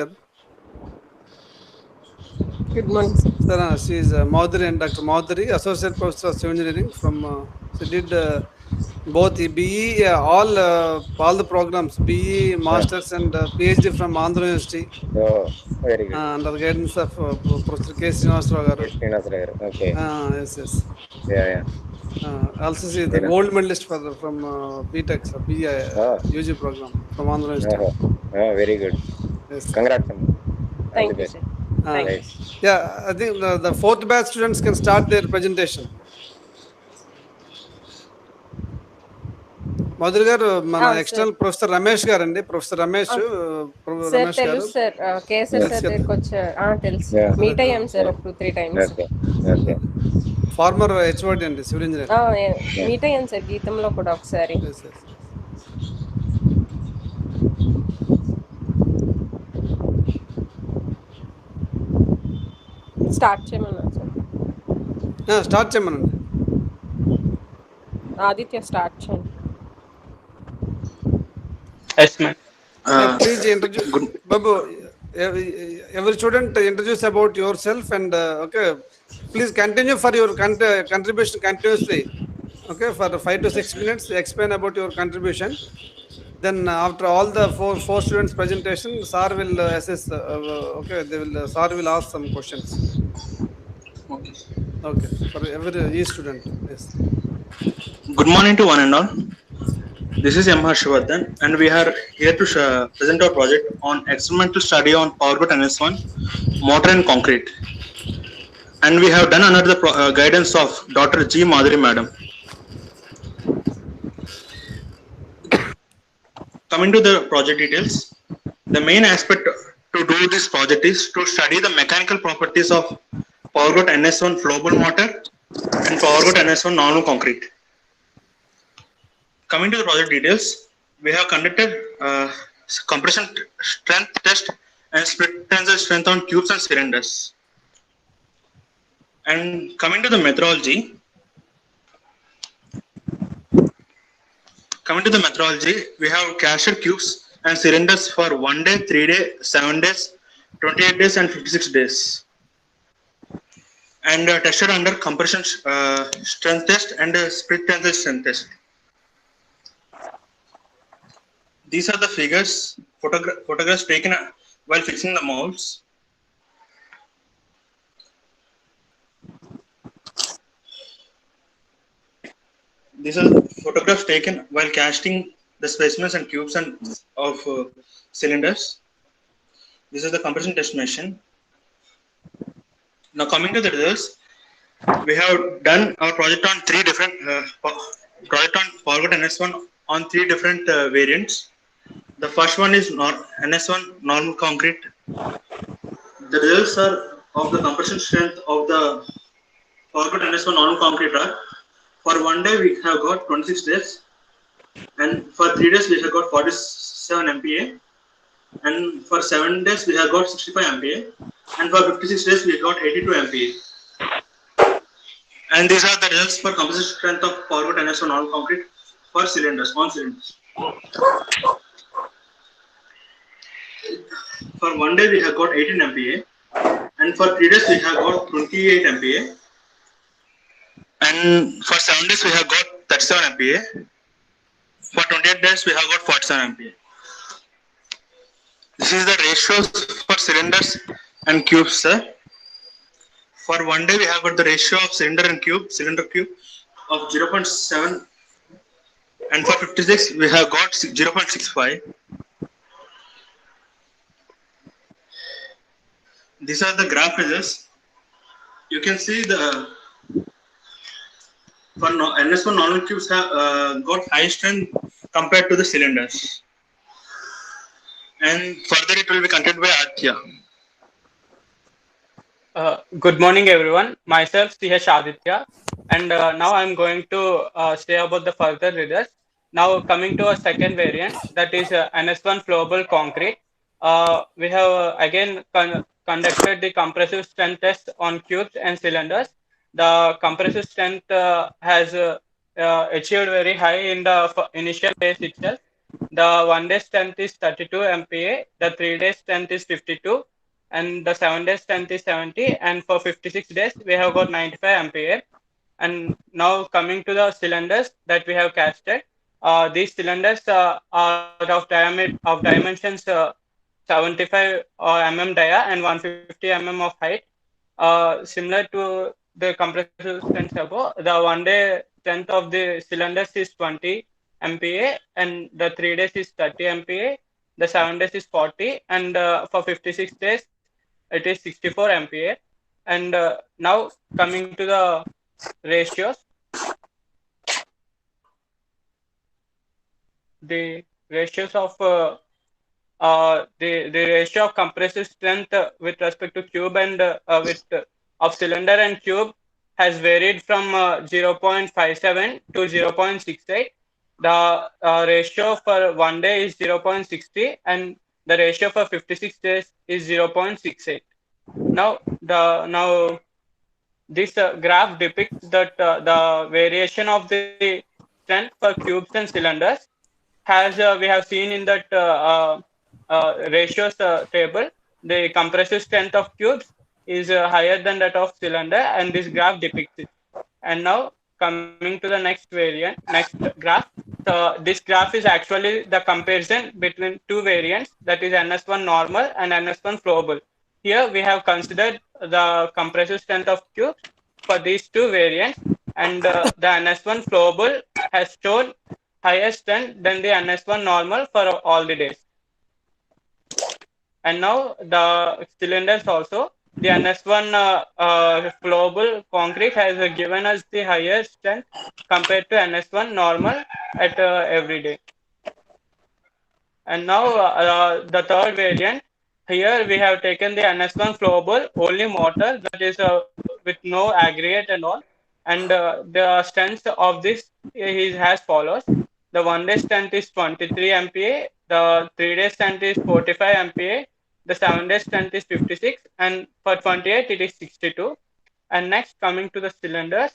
Good morning, sir. Sir, she is Madhuri and Dr. Madhuri, Associate Professor of Civil Engineering from, she did both BE, all the programs, BE, Masters and PhD from Andhra University. Oh, very good. Under the guidance of Professor K. Srinivasarao garu. Okay. Yes. Yeah. Also she is the gold medalist from BTech, UG program from Andhra University. Very good. Yes. Congrats. Thank you, sir. Yeah, I think the fourth batch students can start their presentation. Madhur గారు మన sir. External professor Ramesh గారు అండి. Professor Ramesh sir Ramesh గారు తెలుసు sir, kesar sir దగ్గరికి వచ్చారు, తెలుసు, meet అయ్యాం సార్ ఒక 2-3 టైమ్స్. ఫార్మర్ హెచ్ఓడి అండి, సివిల్ ఇంజనీర్. మీట్ అయ్యాం సార్ గీతంలో కూడా ఒకసారి. స్టార్ట్ చేయమన్నారు సార్. స్టార్ట్ చేయమనండి. ఆదిత్య స్టార్ట్ చేయండి. Please introduce, Babu. Every student introduce about yourself and okay. Please continue for your contribution continuously. Okay, for 5 to 6 minutes, explain about your contribution. Then after all the four students' presentation, sir will assess. Okay, sir will ask some questions. Okay. Okay, for each student. Yes. Good morning to one and all. This is M. Harshvardhan, and we are here to present our project on experimental study on PowerGrid NS1 motor and concrete. And we have done under the guidance of Dr. G. Madhuri Madam. Coming to the project details, the main aspect to do this project is to study the mechanical properties of PowerGrid NS1 flowable motor and PowerGrid NS1 normal concrete. Coming to the project details, we have conducted compression strength test and split tensile strength on tubes and cylinders. And coming to the methodology, we have casted tubes and cylinders for 1 day, 3 days, 7 days, 28 days, and 56 days. And tested under compression strength test and split tensile strength test. These are the figures, photographs taken while fixing the molds. These are the photographs taken while casting the specimens and tubes and of cylinders. This is the compression test machine. Now coming to the results, we have done our project on 3 different project on PowerGrid NS1 on 3 different variants. The first one is NS1 normal concrete. The results are of the compression strength of the PowerGrid NS1 normal concrete are, for 1 day we have got 26 days, and for 3 days we have got 47 MPa, and for 7 days we have got 65 MPa, and for 56 days we got 82 MPa. And these are the results for compression strength of PowerGrid NS1 normal concrete for cylinders, on cylinders. For 1 day we have got 18 MPa, and for 3 days we have got 28 MPa, and for 7 days we have got 37 MPa. For 28 days we have got 47 MPa. This is the ratios for cylinders and cubes, sir. For 1 day we have got the ratio of cylinder cube of 0.7, and for 56 we have got 0.65. These are the graph results. You can see the for NS1 normal cubes have got high strength compared to the cylinders. And further it will be continued by Aditya. Good morning everyone. Myself C.H. Aditya, and now I am going to say about the further results. Now coming to a second variant, that is NS1 flowable concrete. We have again conducted the compressive strength test on cubes and cylinders. The compressive strength has achieved very high in the initial phase itself. The 1 day strength is 32 MPa, the 3 day strength is 52, and the 7 day strength is 70, and for 56 days we have got 95 MPa. And now coming to the cylinders that we have casted, these cylinders are of dimensions 75 mm dia and 150 mm of height. Similar to the compressive strength above, the 1 day strength of the cylinders is 20 MPa, and the 3 days is 30 MPa, the 7 days is 40, and for 56 days it is 64 MPa. And now coming to the ratios. the ratios of the ratio of compressive strength with respect to cube and of cylinder and cube has varied from 0.57 to 0.68. The ratio for 1 day is 0.60 and the ratio for 56 days is 0.68. Now this graph depicts that the variation of the strength for cubes and cylinders has we have seen in that ratios table. The compressive strength of cubes is higher than that of cylinder, and this graph depicts it. And now coming to the next variant, next graph. So this graph is actually the comparison between two variants, that is NS1 normal and NS1 flowable. Here we have considered the compressive strength of cubes for these two variants, and the NS1 flowable has shown higher strength than the NS1 normal for all the days. And now the cylinders also, the NS1 flowable concrete has given us the higher strength compared to NS1 normal at every day. And now the third variant, here we have taken the NS1 flowable only motor, that is with no aggregate and all. And the strength of this is as follows. The 1 day strength is 23 MPa, the 3 day strength is 45 MPa, the 7 day strength is 56, and for 28 it is 62. And next, coming to the cylinders,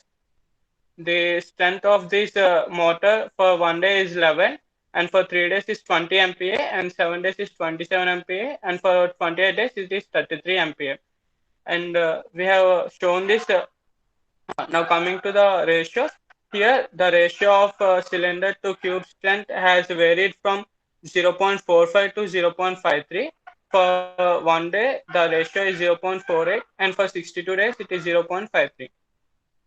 the strength of this motor for 1 day is 11, and for 3 days is 20 MPa, and 7 days is 27 MPa, and for 28 days it is 33 MPa. And we have shown this. Now coming to the ratios, here the ratio of cylinder to cube strength has varied from 0.45 to 0.53. For 1 day, the ratio is 0.48, and for 62 days, it is 0.53.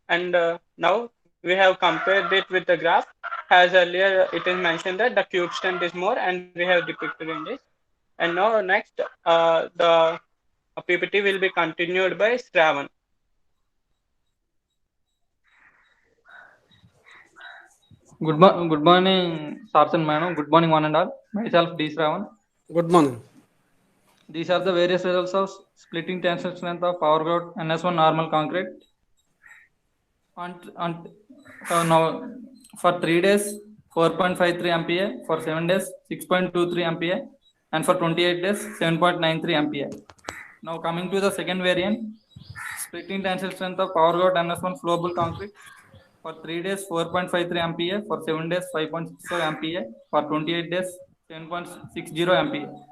And now we have compared it with the graph. As earlier, it is mentioned that the cube strength is more, and we have depicted in this. And now next, the PPT will be continued by Shravan. Good morning, sirs and madam. Good morning, one and all. Myself, D. Shravan. Good morning. These are the various results of splitting tensile strength of power growth NS1 normal concrete. Now, for 3 days, 4.53 MPa. For 7 days, 6.23 MPa. And for 28 days, 7.93 MPa. Now, coming to the second variant, splitting tensile strength of power growth NS1 flowable concrete. For 3 days, 4.53 MPa. For 7 days, 5.65 MPa. For 28 days, 10.60 MPa.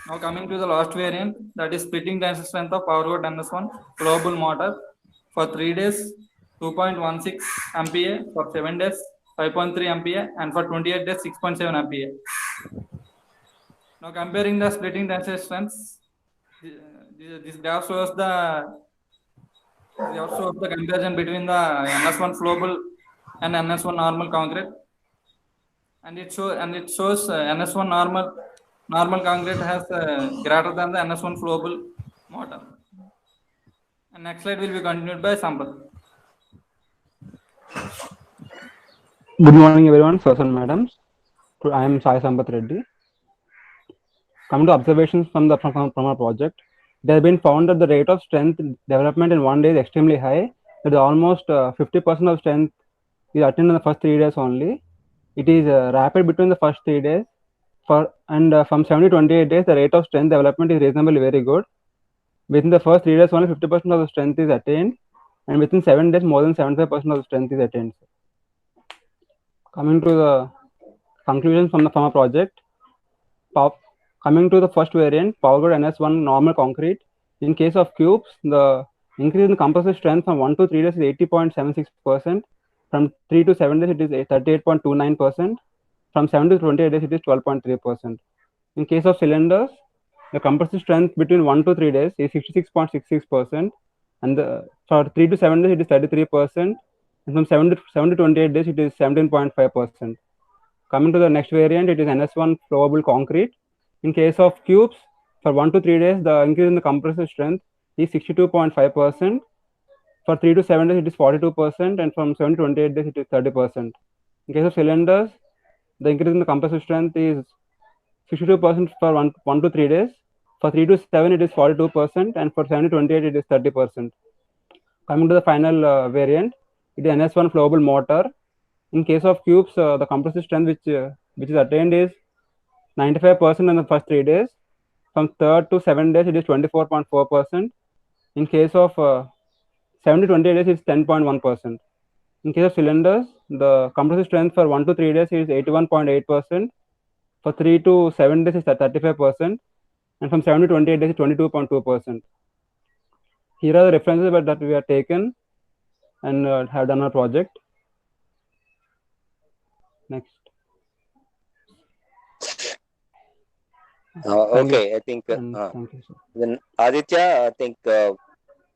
Now coming to the last variant, that is splitting tensile strength of power growth NS1 flowable motor. For 3 days, 2.16 MPa. For 7 days, 5.3 MPa. And for 28 days, 6.7 MPa. Now comparing the splitting tensile strengths, this graph shows the comparison between the NS1 flowable and NS1 normal concrete, and it shows NS1 normal concrete has greater than the NS1 flowable motor. And next slide will be continued by Sampath. Good morning, everyone, sirs and madams. I am Sai Sampath Reddy. Coming to observations from our project, it has been found that the rate of strength development in 1 day is extremely high. That is almost 50% of strength is attained in the first 3 days only. It is rapid between the first 3 days. From 7 to 28 days, the rate of strength development is reasonably very good. Within the first 3 days, only 50% of the strength is attained, and within 7 days, more than 75% of the strength is attained. Coming to the conclusions from our project, coming to the first variant, power growth NS1 normal concrete. In case of cubes, the increase in the compressive strength from 1 to 3 days is 80.76%. From 3 to 7 days, it is 38.29%. From 7 to 28 days, it is 12.3%. In case of cylinders, the compressive strength between 1 to 3 days is 66.66%. And for 3 to 7 days, it is 33%. And from 7 to 28 days, it is 17.5%. Coming to the next variant, it is NS1 flowable concrete. In case of cubes, for 1 to 3 days, the increase in the compressive strength is 62.5%. For 3 to 7 days, it is 42%. And from 7 to 28 days, it is 30%. In case of cylinders, the increase in the compressive strength is 62% for 1 to 3 days. For 3 to 7, it is 42%, and for 7 to 28, it is 30%. Coming to the final variant, it is NS1 flowable motor. In case of cubes, the compressive strength which is attained is 95% in the first 3 days. From 3rd to 7 days, it is 24.4%. In case of 7 to 28 days, it's 10.1%. In case of cylinders, the compressive strength for 1 to 3 days is 81.8%. For 3 to 7 days, it's at 35%. And from 7 to 28 days, it's 22.2%. Here are the references that we have taken and have done our project. Next. Okay, I think Thank you, sir. then Aditya, I think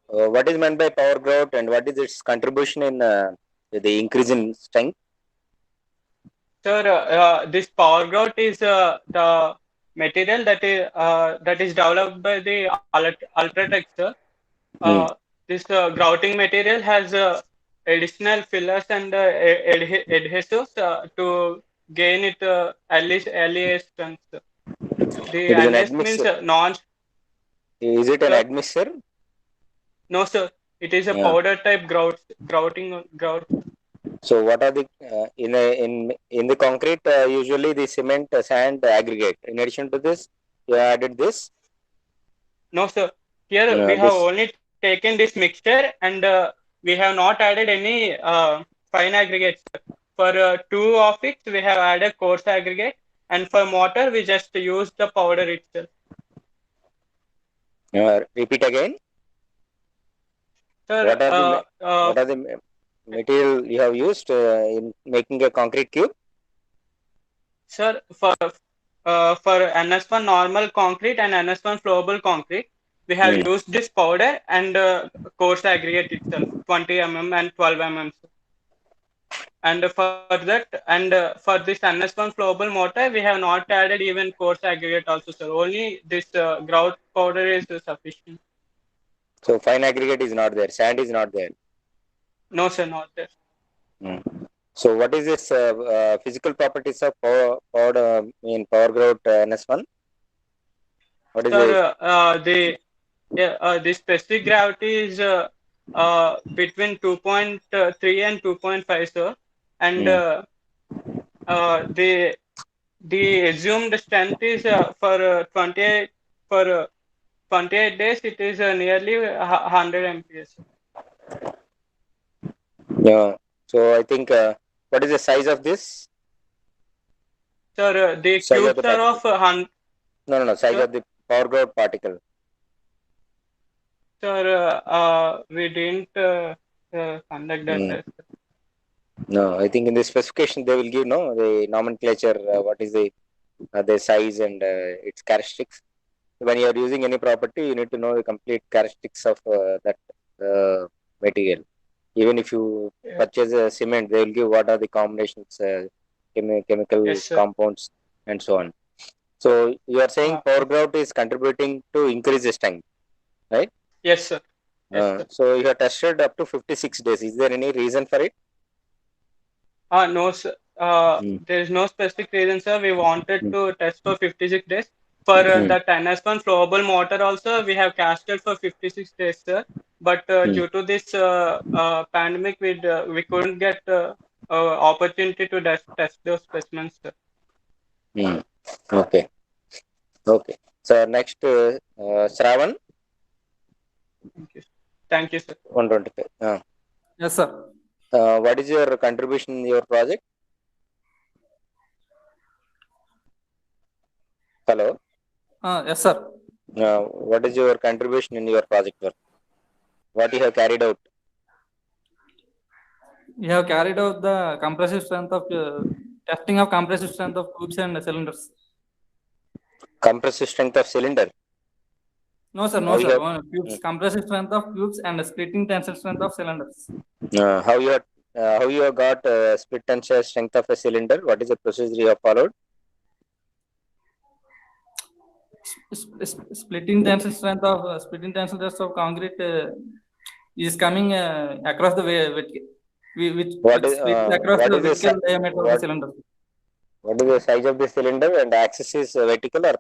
what is meant by power growth and what is its contribution in the increase in strength? Sir, this power grout is the material that is developed by the Ultratech, sir. This grouting material has additional fillers and adhesives to gain it early strength. The It is an NS means admixture. Is it an admixture? No, sir. It is a powder type grouting grout. So what are the in the concrete usually the cement, sand, aggregate. In addition to this, you added this? No, sir. Here we have only taken this mixture and we have not added any fine aggregates. For 2 of it, we have added coarse aggregate, and for mortar, we just use the powder itself. Repeat again. Sir, what are the material you have used in making a concrete cube? Sir, for NS1 normal concrete and NS1 flowable concrete, we have used this powder and coarse aggregate itself, 20 mm and 12 mm. And for that, and for this NS1 flowable mortar, we have not added even coarse aggregate also, sir. Only this grout powder is sufficient. So fine aggregate is not there. Sand is not there. No, sir, not there. So what is this physical properties of power grout NS1? What is it? The specific gravity is between 2.3 and 2.5, sir. And the assumed strength is for 28 days, it is nearly 100 MPa. Yeah. So I think what is the size of this? Sir, the cubes are of No. Size of the power grout particle. Sir, we didn't conduct that. No, I think in the specification they will give the nomenclature, what is the size and its characteristics. When you are using any property, you need to know the complete characteristics of that material. Even if you purchase a cement, they will give what are the combinations, chemical compounds, and so on. So you are saying power grout is contributing to increase the strength, right? Yes, sir. So you have tested up to 56 days. Is there any reason for it? No, sir. There is no specific reason, sir. We wanted to test for 56 days. For the NS1 flowable motor also, we have casted for 56 days, sir. But due to this pandemic, we couldn't get opportunity to test those specimens, sir. Okay. So next, Shravan. Thank you, sir. 125. Yes, sir. What is your contribution in your project? Hello. Yes, sir. What is your contribution in your project work? What you have carried out? We have carried out the compressive strength of testing of compressive strength of tubes and cylinders. Compressive strength of cylinder? No, sir. No, sir. Cubes, compressive strength of tubes and splitting tensile strength of cylinders. How you have got split tensile strength of a cylinder? What is the procedure you have followed? Splitting tensile strength of concrete is coming across the way which splits across the vertical diameter of the cylinder. What is the size of the cylinder and axis is vertical or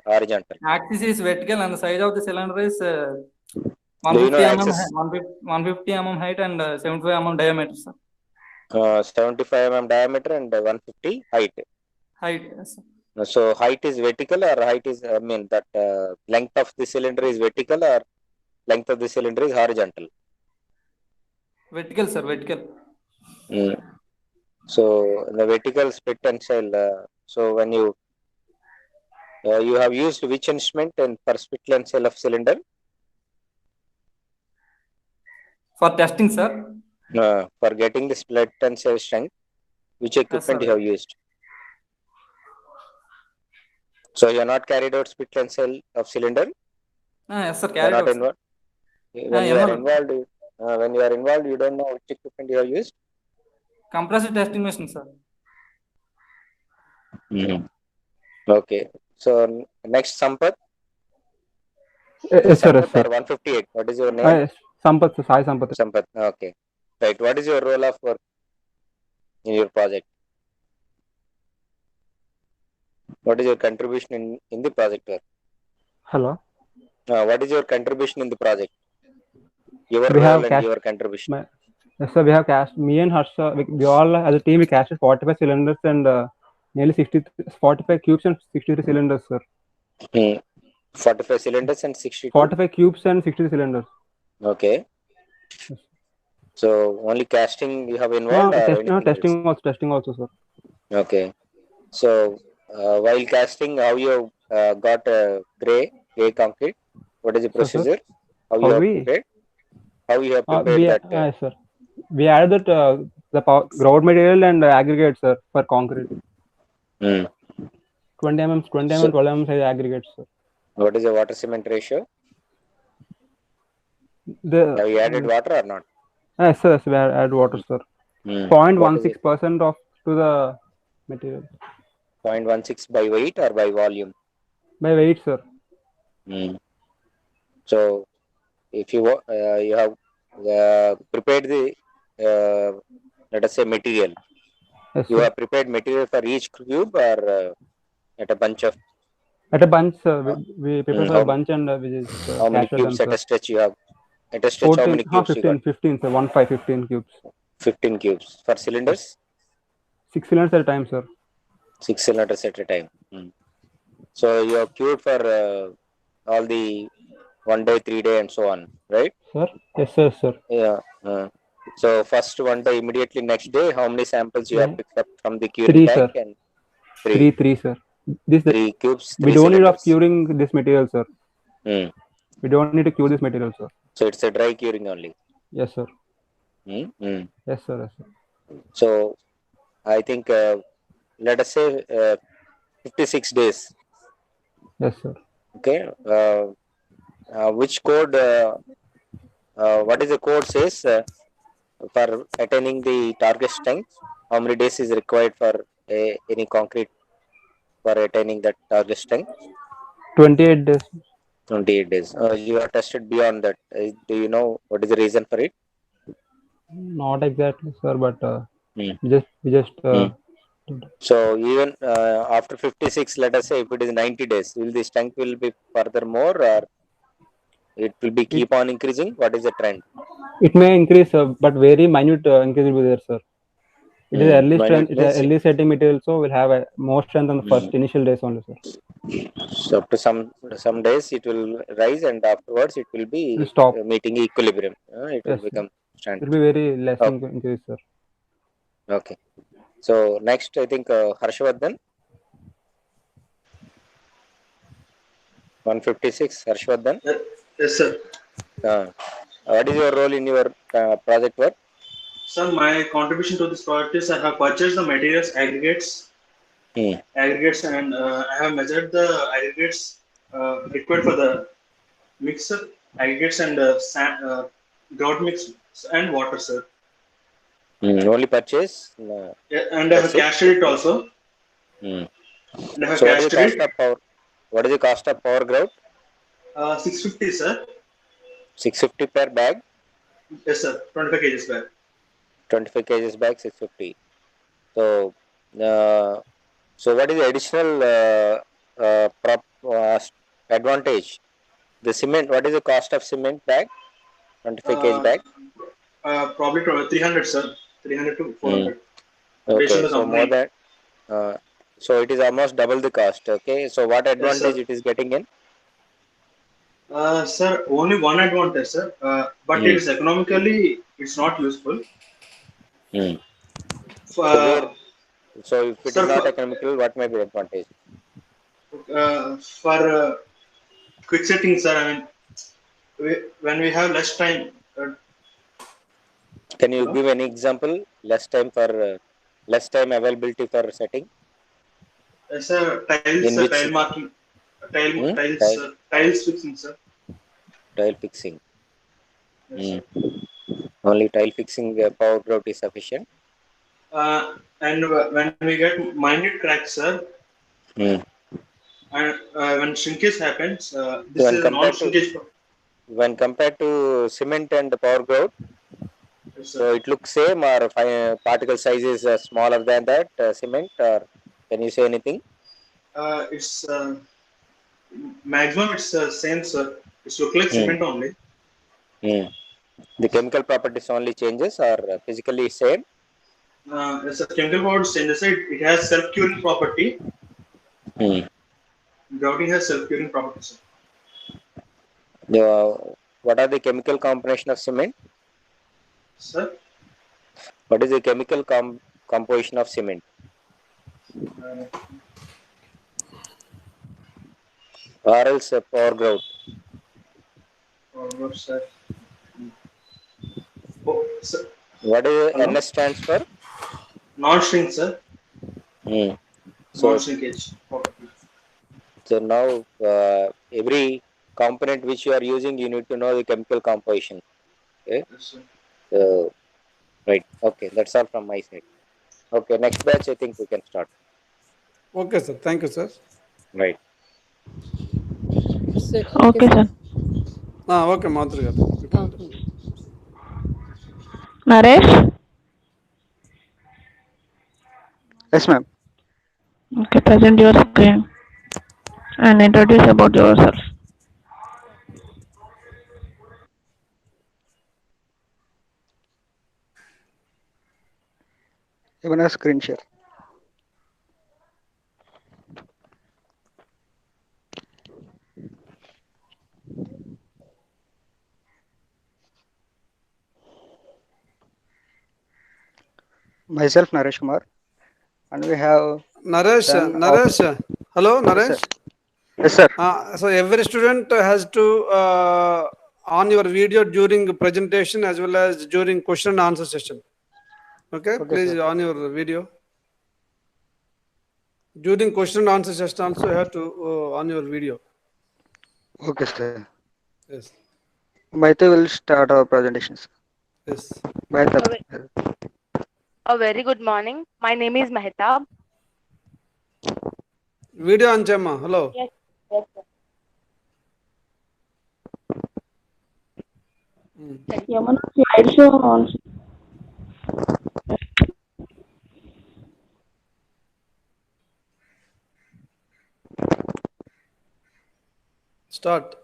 horizontal? Axis is vertical and the size of the cylinder is Do you 150 know mm, axis? 150 mm height and 75 mm diameter, sir. 75 mm diameter and 150 height. Height, yes, sir. So height is vertical or height is, I mean, that length of the cylinder is vertical or length of the cylinder is horizontal? Vertical, sir, vertical. So the vertical split tensile. So when you have used which instrument and for split tensile of cylinder? For testing, sir. For getting the split tensile strength, which equipment you have used? So you are not carried out split tensile of cylinder? Yes, sir, You are carried not out, sir. involved. When you are involved, you don't know which equipment you have used. Compressor testing machine, sir. Okay. So next, Sampath. Yes, sir. Yes, Sampath sir. or 158. What is your name? Sampath, sir. Sai Sampath. Sampath. Okay. Right. What is your role of work in your project? What is your contribution in the project work? Hello. What is your contribution in the project? Your We role have and cast. your contribution. Yes, sir. We have cast. Me and Harsha, we all as a team we casted 45 cylinders and nearly 45 cubes and 63 cylinders, sir. 45 cylinders and 62. 45 cubes and 63 cylinders. Okay. So only casting you have involved, or anything else? Testing also, sir. Okay. So while casting, how you got gray concrete? What is the procedure? How you have prepared? How you have prepared that? Yes, sir. We added the ground material and aggregates, sir, for concrete. 20 mm, 12 mm size aggregates, sir. What is the water cement ratio? Have you added water or not? Yes, sir. We add water, sir. 0.16% of to the material. 0.16 by weight or by volume? By weight, sir. So if you have prepared the let us say material, yes, you sir. have prepared material for each cube or at a bunch of? At a bunch, sir. We prepare for a bunch and we just how many cubes at a stretch you have? At a stretch, 14, how many cubes 15, sir. 15 cubes. 15 cubes. For cylinders? 6 cylinders at a time, sir. 6 cylinders at a time. So you have queued for all the 1 day, 3 day, and so on, right? Sir? Yes, sir. Sir. Yeah. So first 1 day, immediately next day, how many samples you have picked up from the curing 3, tank? sir. And 3, sir. 3 cubes. 3 we don't cylinders. need of curing this material, sir. We don't need to cure this material, sir. So it's a dry curing only. Yes, sir. Yes, sir. Yes, sir. So I think let us say 56 days. Yes, sir. Okay. Which code? What is the code says for attaining the target strength? How many days is required for any concrete for attaining that target strength? 28 days. 28 days. You are tested beyond that. Do you know what is the reason for it? Not exactly, sir, but we just. So even after 56, let us say if it is 90 days, will the strength will be further more or it will be keep on increasing? What is the trend? It may increase, but very minute increase will be there, sir. It is early strength, it is early setting material, so we'll have more strength on the first initial days only, sir. So up to some days it will rise and afterwards it will be meeting equilibrium. It will become standard. It will be very less increase, sir. Okay. So next, I think Harshvardhan. 156, Harshvardhan. Yes, sir. What is your role in your project work? Sir, my contribution to this project is I have purchased the materials, aggregates, and I have measured the aggregates required for the mixer, aggregates and grout mix and water, sir. Only purchase? Yeah, and I have casted it also. So what is the cost of power grout? 650, sir. 650 per bag? Yes, sir. 25 kgs bag. 25 kgs bag, 650. So So what is the additional advantage? The cement, what is the cost of cement bag? 25 kg bag? Probably 300, sir. 300 to 400. Based on Okay, the so more company. than, so it is almost double the cost. Okay, so what advantage sir. it is getting in? Sir, only one advantage, sir. But it is economically, it's not useful. So if it sir, is not economical, what may be the advantage? For quick setting, sir, I mean, when we have less time. Can you give any example? Less time availability for setting? Sir, tile marking, tiles fixing, sir. Tile fixing. Yes, Only tile fixing power grout is sufficient. And when we get minute cracks, sir, and when shrinkage happens, this is a non-shrinkage. When compared to cement and power grout, so it looks same or particle size is smaller than that cement, or can you say anything? It's maximum it's same, sir. It's look like cement only. The chemical properties only changes or physically same? As a chemical property changes, it has self-curing property. Grouting has self-curing properties. What are the chemical combination of cement? Sir? What is the chemical composition of cement? Or else power grout? Sir. Sir. What is NS stands for? Non-shrink, sir. Non-shrinkage. So now every component which you are using, you need to know the chemical composition. Okay. Yes, sir. Right. Okay. That's all from my side. Okay. Next batch, I think we can start. Okay, sir. Thank you, sir. Right. Okay, sir. Okay, Madhuri garu. Naresh? Yes, ma'am. Okay, present your screen and introduce about yourself. Even a screen share. Myself, Naresh Kumar, and we have Naresh. Hello, Naresh. Yes, sir. So every student has to on your video during presentation as well as during question and answer session. Okay, please sir. on your video. During question and answer session also you have to on your video. Okay, sir. Yes. Maitha will start our presentations. Yes. Maitha. A very good morning. My name is Mehtab. Video on Chema. Hello. Yes, yes, sir. Yamuna, slideshow on. Start.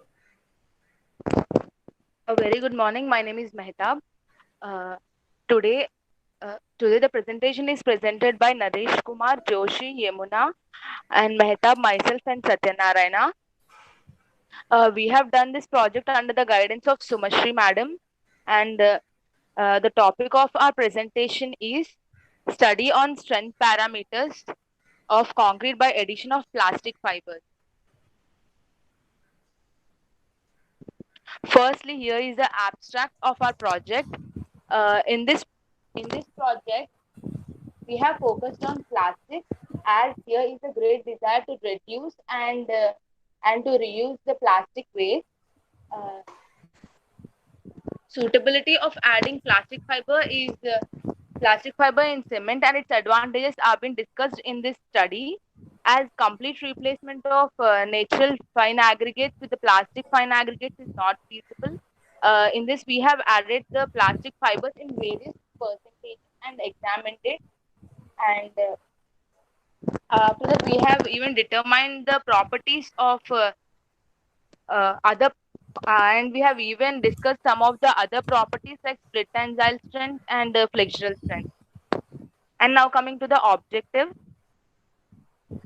A very good morning. My name is Mehtab. Today the presentation is presented by Naresh Kumar, Joshi, Yamuna, and Mehtab, myself, and Satyanarayana. We have done this project under the guidance of Sumashri Madam, and the topic of our presentation is study on strength parameters of concrete by addition of plastic fibers. Firstly, here is the abstract of our project. In this project, we have focused on plastic, as here is a great desire to reduce and to reuse the plastic waste. Suitability of adding plastic fiber is plastic fiber in cement and its advantages are being discussed in this study, as complete replacement of natural fine aggregates with the plastic fine aggregates is not feasible. In this, we have added the plastic fibers in various percentages and examined it. And After that, we have even determined the properties of other, and we have even discussed some of the other properties like split tensile strength and flexural strength. And now coming to the objective.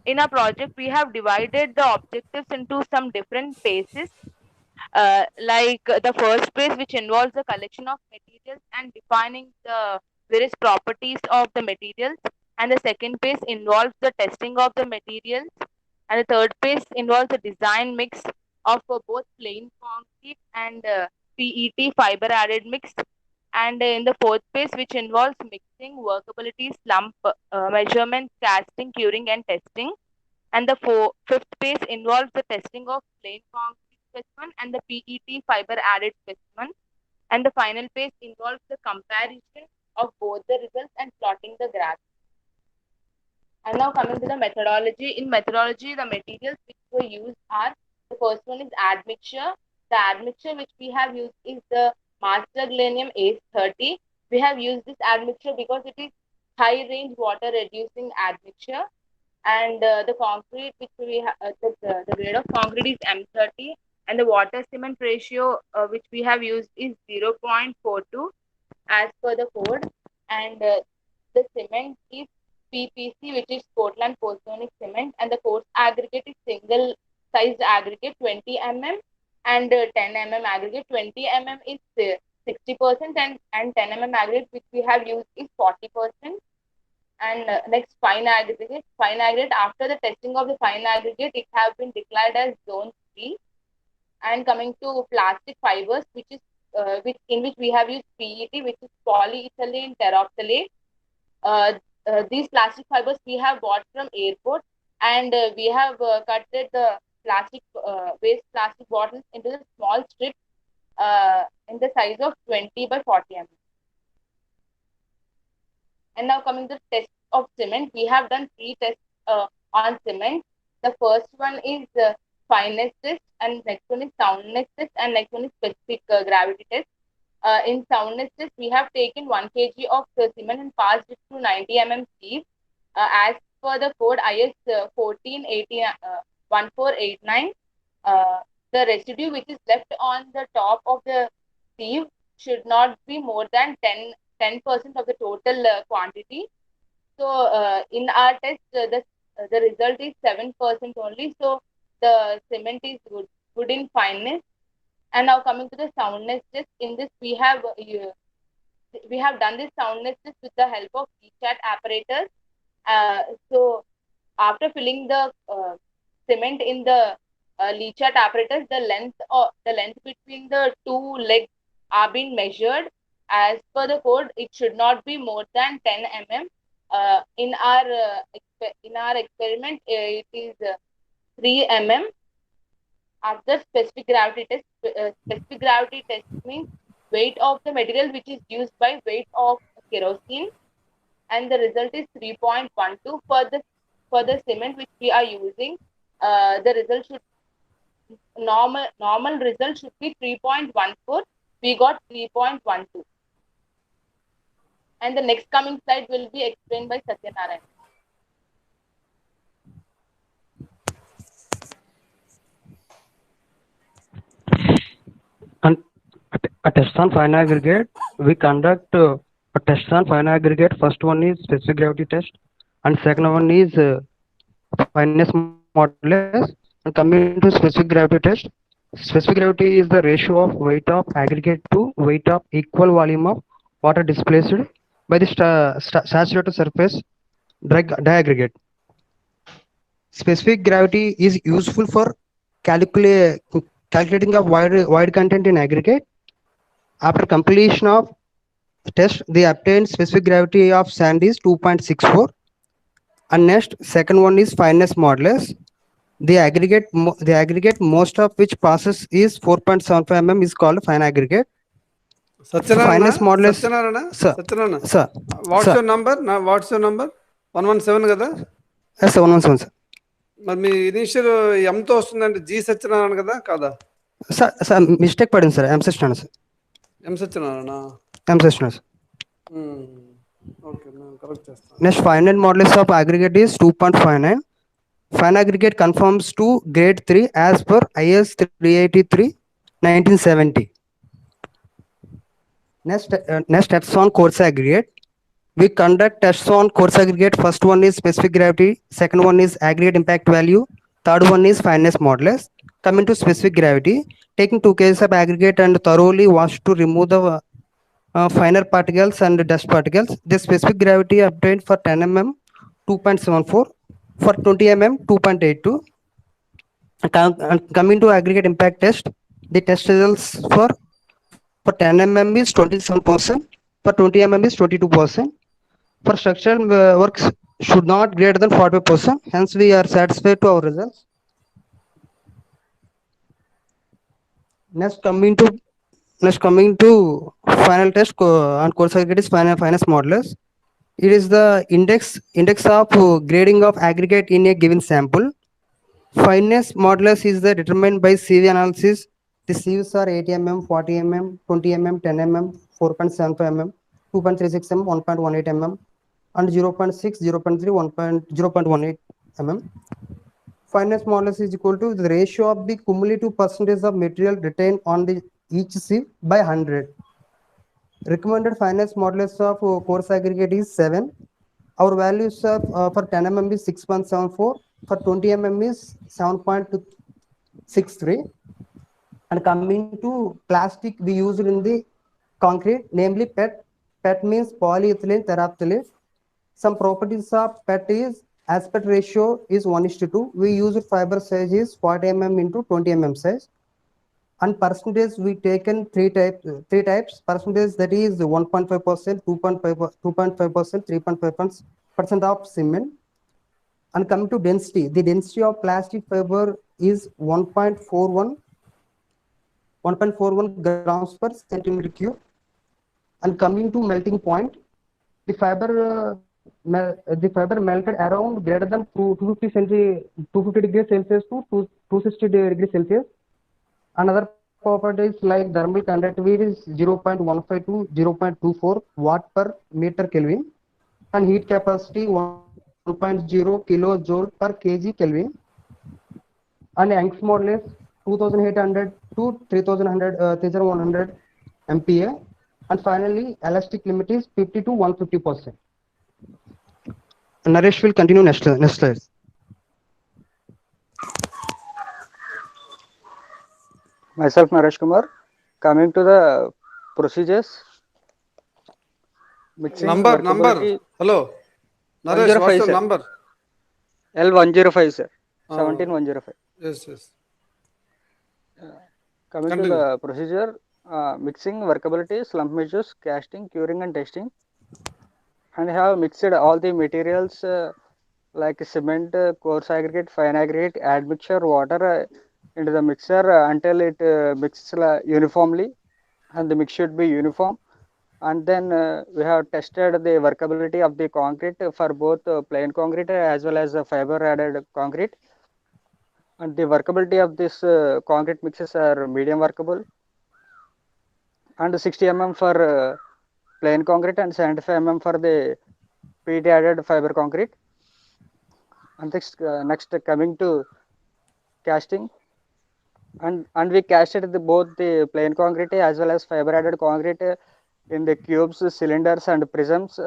In our project, we have divided the objectives into some different phases. Like the first phase, which involves the collection of materials and defining the various properties of the materials. And the second phase involves the testing of the materials. And the third phase involves the design mix of both plain concrete and PET fiber added mix. And in the fourth phase, which involves mixing, workability, slump, measurement, casting, curing, and testing. And the fifth phase involves the testing of plain concrete specimen and the PET fiber added specimen. And the final phase involves the comparison of both the results and plotting the graph. And now coming to the methodology. In methodology, the materials which were used are, the first one is admixture. The admixture which we have used is the Master Glenium ACE30. We have used this admixture because it is high range water reducing admixture. And the concrete which we have, the grade of concrete is M30, and the water cement ratio which we have used is 0.42 as per the code. And the cement is PPC, which is Portland Porzonic cement, and the coarse aggregate is single sized aggregate 20 mm and 10 mm aggregate. 20 mm is 60% and 10 mm aggregate which we have used is 40%. And next, fine aggregate. Fine aggregate, after the testing of the fine aggregate, it has been declared as zone 3. And coming to plastic fibers, which is in which we have used PET, which is polyethylene terephthalate. These plastic fibers we have bought from airport, and we have cutted the plastic waste plastic bottles into the small strips in the size of 20 by 40 mm. And now coming to the test of cement, we have done 3 tests on cement. The first one is fineness test, and next one is soundness test, and next one is specific gravity test. In soundness test, we have taken 1 kg of cement and passed it to 90 mm sieve. As per the code IS 1489, the residue which is left on the top of the sieve should not be more than 10% of the total quantity. So in our test, the result is 7% only. So the cement is good in fineness. And now coming to the soundness test, in this we have done this soundness test with the help of Lechat apparatus. So after filling the cement in the Lechat apparatus, the length between the 2 legs are being measured. As per the code, it should not be more than 10 mm. In our experiment, it is 3 mm. After specific gravity test, specific gravity test means weight of the material which is used by weight of kerosene, and the result is 3.12 for the cement which we are using. The result should normal result should be 3.14. We got 3.12. And the next coming slide will be explained by Satyanarayan. And a test on fine aggregate, we conduct a test on fine aggregate. First one is specific gravity test, and second one is fineness modulus. And coming to specific gravity test, specific gravity is the ratio of weight of aggregate to weight of equal volume of water displaced by the saturated surface diaggregate. Specific gravity is useful for calculating of void content in aggregate. After completion of test, the obtained specific gravity of sand is 2.64. And next, second one is fineness modulus. The aggregate most of which passes is 4.75 mm is called fine aggregate. Satyanarayana, Sir. What's your number? 117 కదా? Yes, sir, 117 sir. మరి మీ initial M తో వస్తుందంటే G Satyanarayana కదా కాదా? Sir mistake పడింది sir. M Satyanarayana sir. M Satyanarayana. M Satyanarayana sir. Okay, no, correct. Next, final modulus of aggregate is 2.59. Fine aggregate conforms to grade 3 as per IS 383 1970. Next steps on coarse aggregate. We conduct tests on coarse aggregate. First one is specific gravity. Second one is aggregate impact value. Third one is fineness modulus. Coming to specific gravity, taking 2 cases of aggregate and thoroughly wash to remove the finer particles and dust particles. The specific gravity obtained for 10 mm 2.74, for 20 mm 2.82. Coming to aggregate impact test, the test results for 10 mm is 27%, for 20 mm is 22%. For structural works should not greater than 40%. Hence, we are satisfied to our results. Next, coming to final test on coarse aggregate is fineness modulus. It is the index of grading of aggregate in a given sample. Fineness modulus is determined by CV analysis. The CVs are 80 mm, 40 mm, 20 mm, 10 mm, 4.75 mm, 2.36 mm, 1.18 mm, and 0.6, 0.3, 0.18 mm. Fineness modulus is equal to the ratio of the cumulative percentage of material retained on the each sieve by 100. Recommended fineness modulus of coarse aggregate is 7. Our values of for 10 mm is 6.74. For 20 mm is 7.63. And coming to plastic we used in the concrete, namely PET. PET means polyethylene terephthalate. Some properties of PET is aspect ratio is 1:2. We use fiber size is 40 mm into 20 mm size. And percentage we taken three types. Percentage that is 1.5%, 2.5%, 3.5% of cement. And coming to density, the density of plastic fiber is 1.41 grams per centimeter cube. And coming to melting point, the fiber melted around greater than 250 degrees Celsius to 260 degrees Celsius. Another properties like thermal conductivity is 0.15 to 0.24 watt per meter Kelvin, and heat capacity 1.0 kilojoule per kg Kelvin, and Young's modulus 2800 to 3100 MPa, and finally elastic limit is 50 to 150%. Naresh will continue next slide. Myself, Naresh Kumar. Coming to the procedures. Number. Hello. Naresh, what's your number? L105, sir. 17105. Yes. Coming to the procedure, mixing, workability, slump measures, casting, curing, and testing. And have mixed all the materials like cement, coarse aggregate, fine aggregate, admixture, water into the mixer until it mixes uniformly, and the mix should be uniform. And then we have tested the workability of the concrete for both plain concrete as well as fiber added concrete. And the workability of this concrete mixes are medium workable, and 60 mm for plain concrete and 75 mm for the peat added fiber concrete. And next coming to casting, and we casted both the plain concrete as well as fiber added concrete in the cubes, cylinders, and prisms,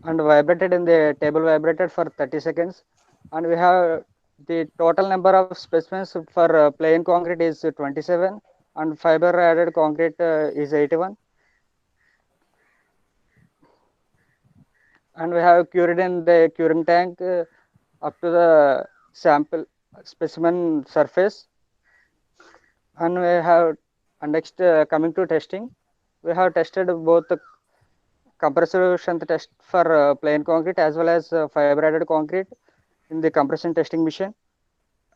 and vibrated in the table vibrated for 30 seconds. And we have the total number of specimens for plain concrete is 27, and fiber added concrete is 81. And we have cured in the curing tank up to the sample specimen surface. And we have, and next coming to testing, we have tested both the compressive strength test for plain concrete as well as fiber added concrete in the compression testing machine.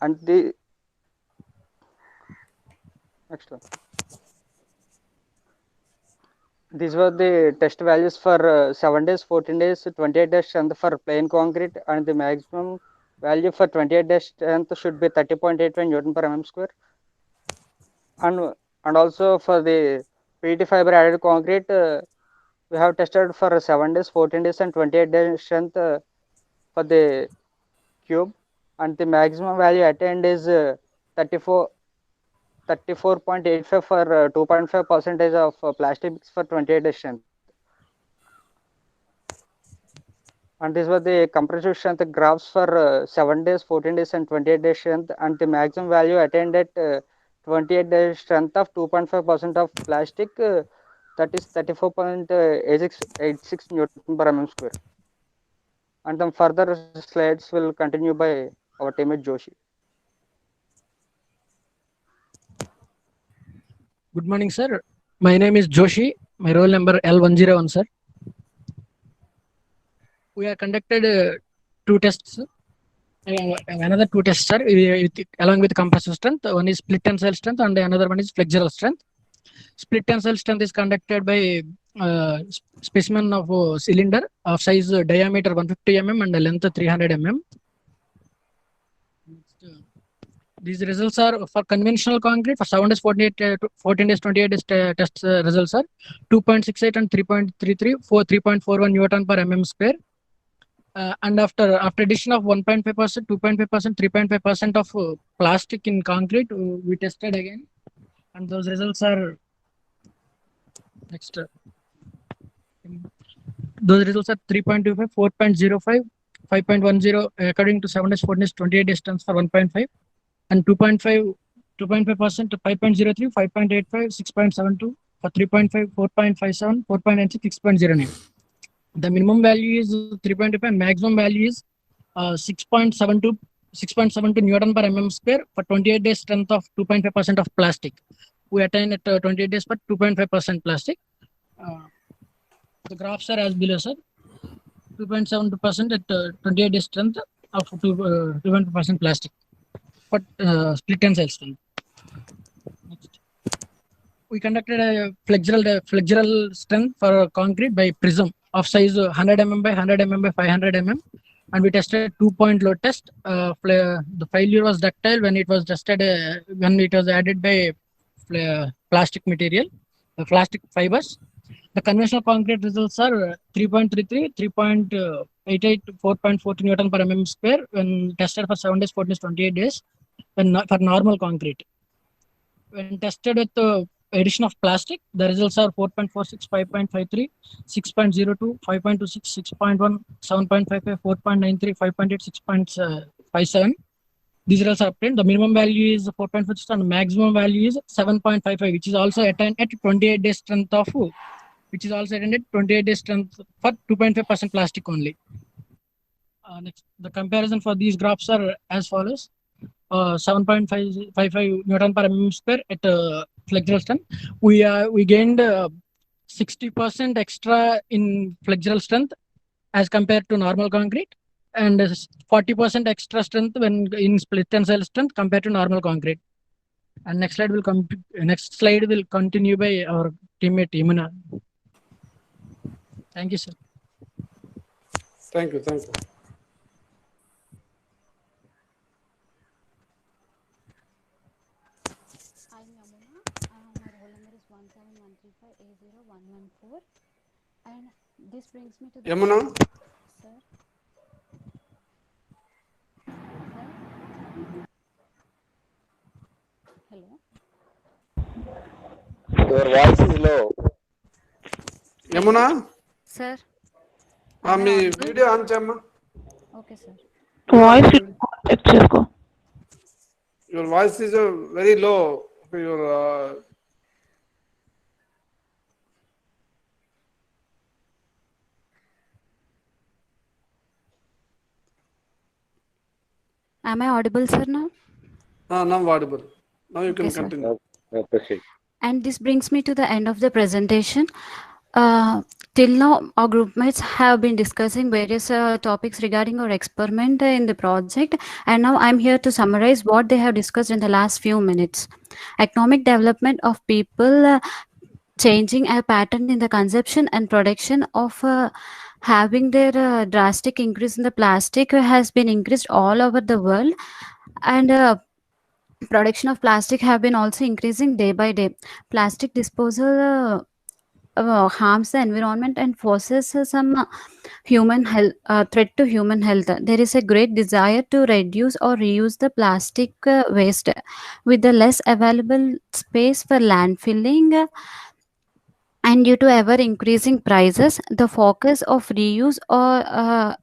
And the next one, these were the test values for 7 days, 14 days, 28 days strength for plain concrete, and the maximum value for 28 days strength should be 30.81 Newton per mm square. And also for the PET fiber added concrete, We have tested for 7 days, 14 days, and 28 days strength for the cube, and the maximum value attained is 34.85 for 2.5% of plastic mix for 28 days strength. And these were the compressive strength graphs for 7 days, 14 days, and 28 days strength, and the maximum value attained at 28 days strength of 2.5% of plastic, that is 34.86 Newton per mm square. And then further slides will continue by our teammate Joshi. Good morning, sir. My name is Joshi. My roll number L101, sir. We have conducted 2 tests. Another 2 tests, sir, along with compressive strength. One is split tensile strength, and another one is flexural strength. Split tensile strength is conducted by specimen of cylinder of size diameter 150 mm and length 300 mm. These results are for conventional concrete for 7 days, 14 days, 28 days test results are 2.68 and 3.33 for 3.41 Newton per mm square. And after addition of 1.5%, 2.5%, 3.5% of plastic in concrete, we tested again, and those results are next. Those results are 3.25, 4.05, 5.10 according to 7 days, 14 days, 28 days tons for 1.5, and 2.5% to 5.03, 5.85, 6.72 for 3.5, 4.57, 4.96, 6.09. The minimum value is 3.5, maximum value is 6.72 Newton per mm square for 28 days strength of 2.5% of plastic. We attain at 28 days for 2.5% plastic. The graphs are as below, sir. 2.72% at 28 days strength of 2.5% plastic for split tensile strength. Next. We conducted a flexural strength for concrete by prism of size 100 mm by 100 mm by 500 mm, and we tested 2-point load test. The failure was ductile when it was tested when it was added by plastic material, plastic fibers. The conventional concrete results are 3.33, 3.88, 4.40 Newton per mm square when tested for 7 days, 14 days, 28 days for normal concrete. When tested with addition of plastic, the results are 4.46, 5.53, 6.02, 5.26, 6.1, 7.55, 4.93, 5.8, 6.57. These results are obtained. The minimum value is 4.56 and the maximum value is 7.55, which is also attained at 28 days strength of, which is also attained at 28 days strength for 2.5% plastic only. Next, the comparison for these graphs are as follows. 7.55 Newton per mm square at flexural strength. We gained 60% extra in flexural strength as compared to normal concrete, and 40% extra strength when in split tensile strength compared to normal concrete. And next slide will continue by our teammate Yamuna. Thank you, sir. Thank you. And this brings me to the Yamuna? Sir. Hello. Your voice is low. Yamuna? Sir. మీ video on చేయమ్మా. Okay, sir. Voice check చేసుకో. Your voice is very low. Your Am I audible, sir, now? Now audible. Now you can Okay, sir. continue. Proceed. And this brings me to the end of the presentation. Till now, our group mates have been discussing various topics regarding our experiment in the project, and now I'm here to summarize what they have discussed in the last few minutes. Economic development of people changing a pattern in the consumption and production of having their drastic increase in the plastic has been increased all over the world, and production of plastic have been also increasing day by day. Plastic disposal harms the environment and poses some human health threat to human health. There is a great desire to reduce or reuse the plastic waste with the less available space for landfilling. And due to ever increasing prices, the focus of reuse or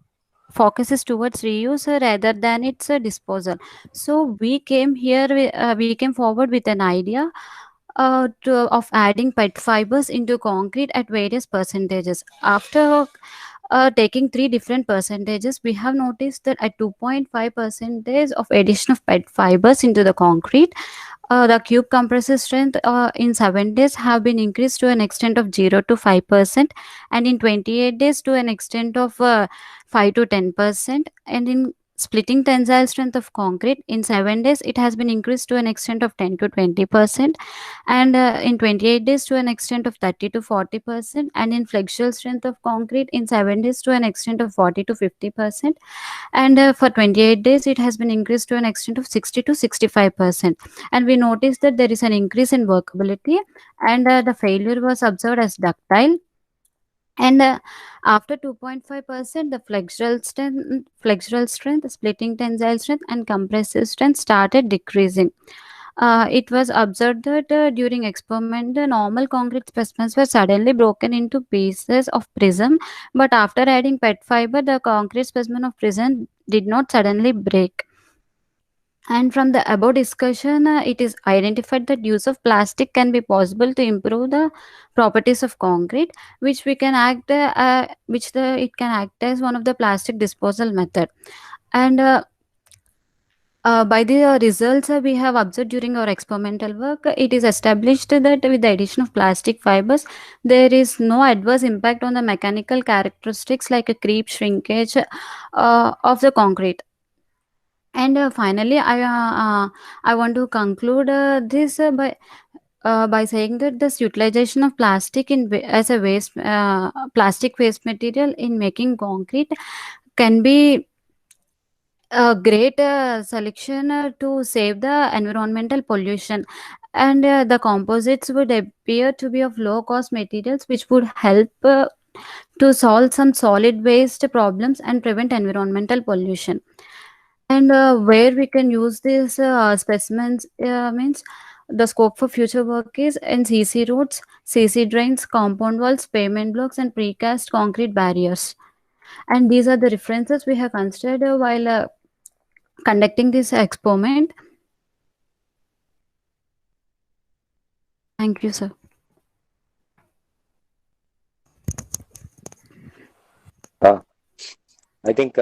focuses towards reuse rather than its disposal. So we came here, we came forward with an idea of adding PET fibers into concrete at various percentages. After taking three different percentages, we have noticed that at 2.5 percentage of addition of PET fibers into the concrete, the cube compressive strength in 7 days have been increased to an extent of 0 to 5%, and in 28 days to an extent of 5 to 10%, and in splitting tensile strength of concrete in 7 days it has been increased to an extent of 10 to 20%, and in 28 days to an extent of 30 to 40%, and in flexural strength of concrete in 7 days to an extent of 40 to 50%, and for 28 days it has been increased to an extent of 60 to 65%. And we noticed that there is an increase in workability, and the failure was observed as ductile. And after 2.5%, the flexural strength, splitting tensile strength, and compressive strength started decreasing. It was observed that during experiment, the normal concrete specimens were suddenly broken into pieces of prism, but after adding PET fiber, the concrete specimen of prism did not suddenly break. And from the above discussion, it is identified that use of plastic can be possible to improve the properties of concrete, which we can act, it can act as one of the plastic disposal method. And by the results we have observed during our experimental work, it is established that with the addition of plastic fibers, there is no adverse impact on the mechanical characteristics like a creep, shrinkage of the concrete. And finally, I want to conclude this by saying that this utilization of plastic as a waste plastic waste material in making concrete can be a great selection to save the environmental pollution, and the composites would appear to be of low cost materials which would help to solve some solid waste problems and prevent environmental pollution. And where we can use these specimens means the scope for future work is in CC roads, CC drains, compound walls, pavement blocks, and precast concrete barriers. And these are the references we have considered while conducting this experiment. Thank you, sir. I think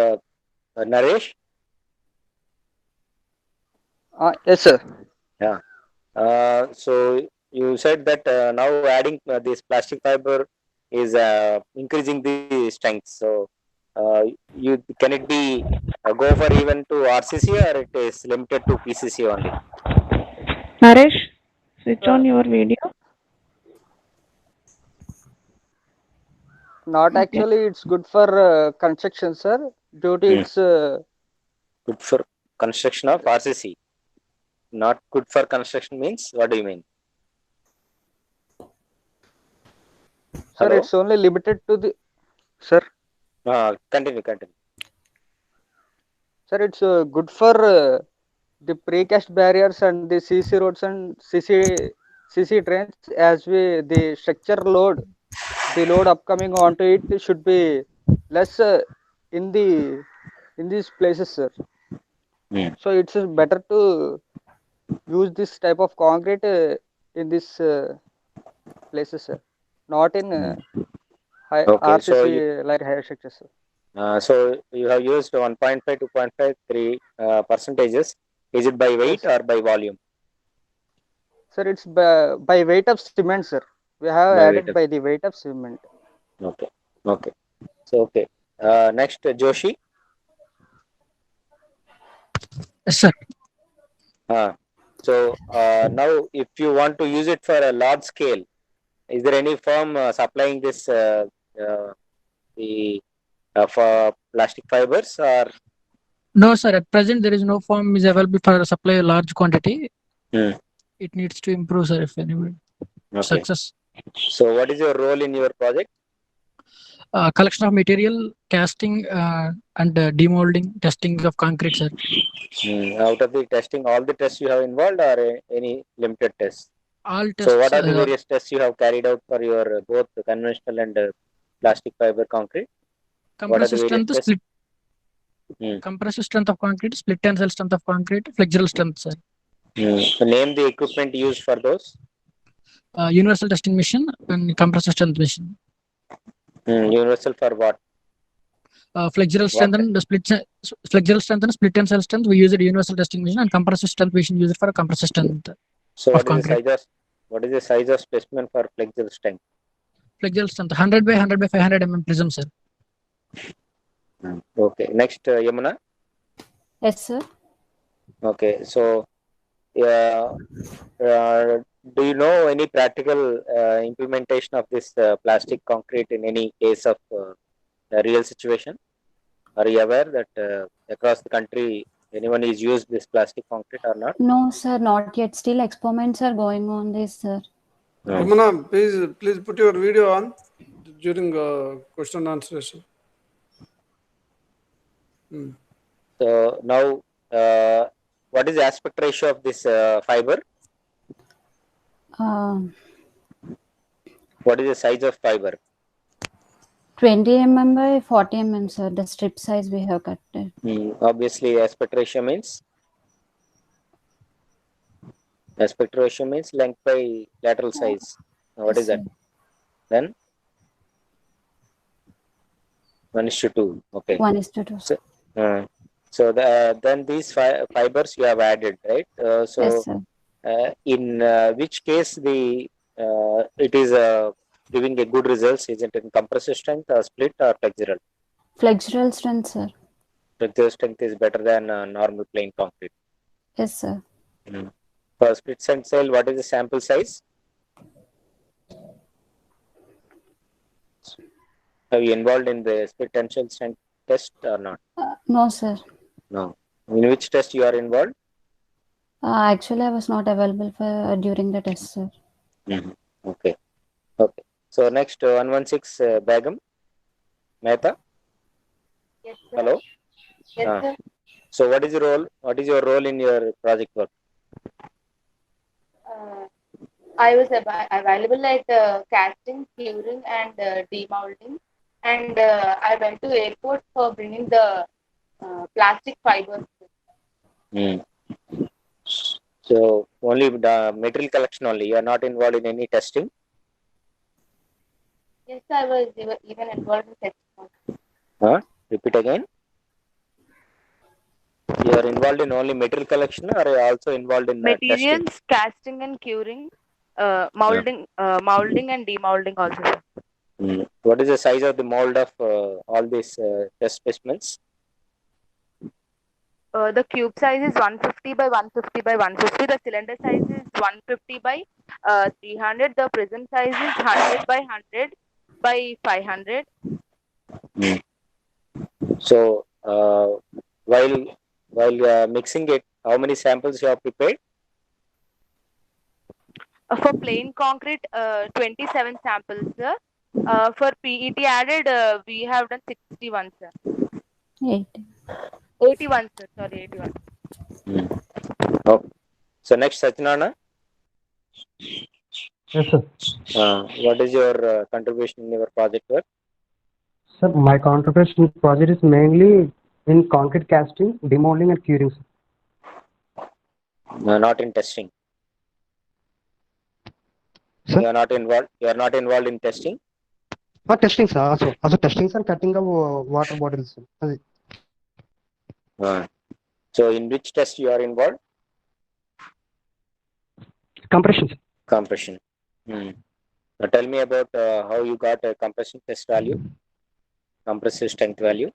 Naresh. Yes, sir. Yeah. So you said that now adding this plastic fiber is increasing the strength. So you can it be go for even to RCC, or it is limited to PCC only? Naresh, switch on your video. Not actually, it's good for construction, sir. Due to its good for construction of RCC. Not good for construction means, what do you mean? Sir, it's only limited to the sir. Continue. Sir, it's good for the precast barriers and the CC roads and CC drains, as the structure load, the load upcoming onto it should be less in these places, sir. So it's better to use this type of concrete in these places, sir. Not in RCC, so like higher structures, sir. So you have used 1.5, 2.5, 3 percentages. Is it by weight or by volume? Sir, it's by weight of cement, sir. We have added by the weight of cement. Okay. So next, Joshi. Yes, sir. So now, if you want to use it for a large scale, is there any firm supplying this for plastic fibers, or? No, sir. At present, there is no firm is available for supply a large quantity. It needs to improve, sir. If anybody success. So what is your role in your project? Collection of material, casting, and demolding, testing of concrete, sir. Out of the testing, all the tests you have involved, or any limited tests? All tests. So what are the various tests you have carried out for your both conventional and plastic fiber concrete? Compressive strength, split. Compressive strength of concrete, split tensile strength of concrete, flexural strength, sir. So name the equipment used for those. Universal testing machine and compressive strength machine. Universal for what? Flexural strength and flexural strength and split tensile strength. We use a universal testing machine, and compressive strength machine used for a compressive strength. So what is the size of specimen for flexural strength? Flexural strength 100 by 100 by 500 mm prism, sir. Okay. Next, Yamuna. Yes, sir. Okay. So, do you know any practical implementation of this plastic concrete in any case of a real situation? Are you aware that across the country anyone is used this plastic concrete or not? No, sir, not yet. Still experiments are going on this, sir. Yamuna, please put your video on during question and answer session. So now, what is the aspect ratio of this fiber? What is the size of fiber? 20 mm by 40 mm, sir. The strip size we have cut. Obviously, aspect ratio means length by lateral size. What is that? Then 1:2. Okay. 1:2. Then these fibers you have added, right? Yes, sir. In which case it is giving a good results? Is it in compressive strength or split or flexural? Flexural strength, sir. Flexural strength is better than normal plain concrete. Yes, sir. For split tensile, what is the sample size? Have you involved in the split tensile strength test or not? No, sir. No. In which test you are involved? Actually, I was not available for during the test, sir. Okay. Okay. So next 116 Begum Mehta. Yes, sir. Hello. Yes, sir. So what is your role? What is your role in your project work? I was available at casting, curing, and demolding, and I went to airport for bringing the plastic fibers. So only the material collection only. You are not involved in any testing. Yes, I was even involved in testing. Repeat again. You are involved in only material collection, or are you also involved in Materials, testing? casting and curing, molding and demolding also. What is the size of the mold of all these test specimens? The cube size is 150 by 150 by 150. The cylinder size is 150 by 300. The prism size is 100 by 100 by 500. So while mixing it, how many samples you have prepared? For plain concrete, 27 samples, sir. For PET added, we have done 61, sir. 81, sir. Sorry, 81. Okay. So next, Satyanarayana. Yes, sir. What is your contribution in your project work? Sir, my contribution project is mainly in concrete casting, demolding, and curing, sir. Not in testing. Sir? You are not involved. You are not involved in testing. Testing, sir. Also testing and cutting of water bottles, sir. So in which test you are involved? Compression, sir. Compression. Now tell me about how you got a compression test value, compressive strength value.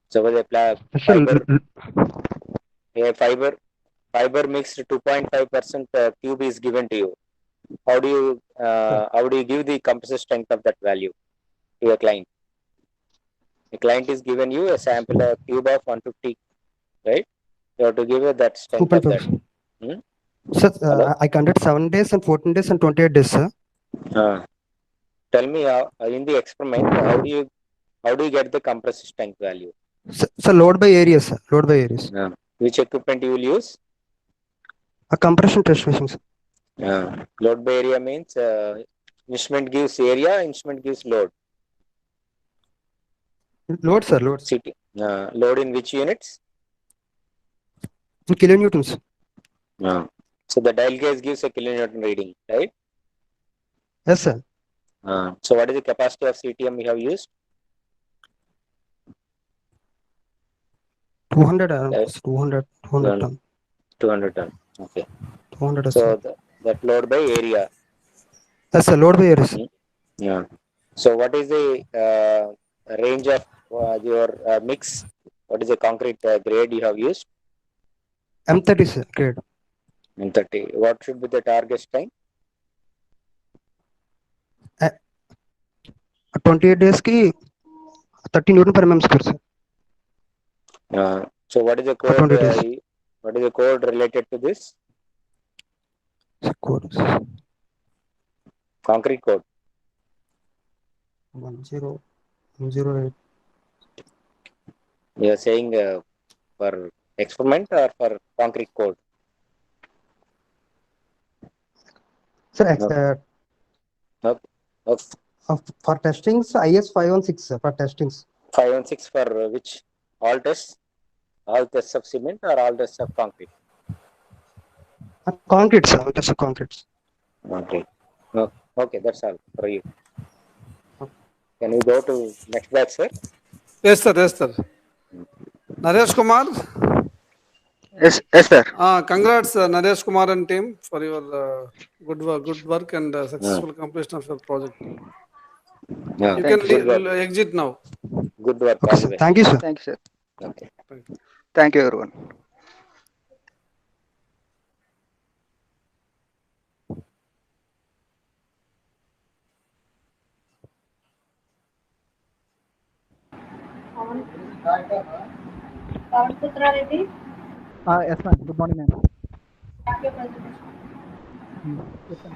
So with a fiber mixed 2.5% cube is given to you. How do you give the compressive strength of that value to your client? The client is given you a sample, a cube of 150, right? You have to give it that strength of that. Sir, Hello? I conduct 7 days and 14 days and 28 days, sir. Tell me in the experiment, how do you get the compressive strength value? So load by areas, sir. Load by areas. Which equipment you will use? A compression test machine, sir. Load by area means instrument gives area, instrument gives load. Load, sir, load. CT. Load in which units? In kilonewtons. So the dial gauge gives a kilonewton reading, right? Yes, sir. So what is the capacity of CTM we have used? 200 ton. 200 ton. Okay. 200. So that load by area. Yes, sir. Load by areas. Yeah. So what is the range of your mix? What is the concrete grade you have used? M30, sir, grade. M30. What should be the target time? 28 days ki 30 Newton per mm square, sir. So what is the code? What is the code related to this? Code. Concrete code. 10108. You are saying for experiment or for concrete code? Sir, for testings, IS 516, sir, for testings. 516 for which? All tests? All tests of cement or all tests of concrete? Concrete, sir. Tests of concrete. Concrete. Okay, that's all for you. Can we go to next batch, sir? Yes, sir. Yes, sir. Naresh Kumar. Yes, sir. Congrats, Naresh Kumar and team, for your good work and successful completion of your project. Yeah. You can exit now. Good work. Okay, sir. Thank you, sir. Thank you, sir. Okay. Thank you, everyone. Pawan Putra Reddy. Yes, ma'am. Good morning, ma'am. Have your presentation. Yes, ma'am.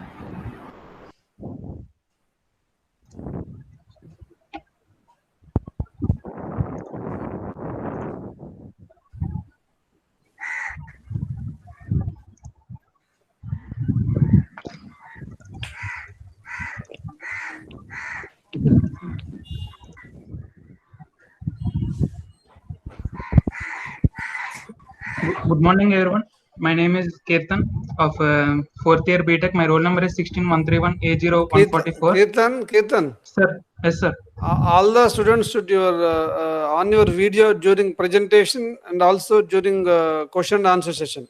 Good morning, everyone. My name is Ketan of 4th year BTech. My roll number is 16113A0144. Ketan. Sir, yes, sir. All the students should on your video during presentation and also during question and answer session.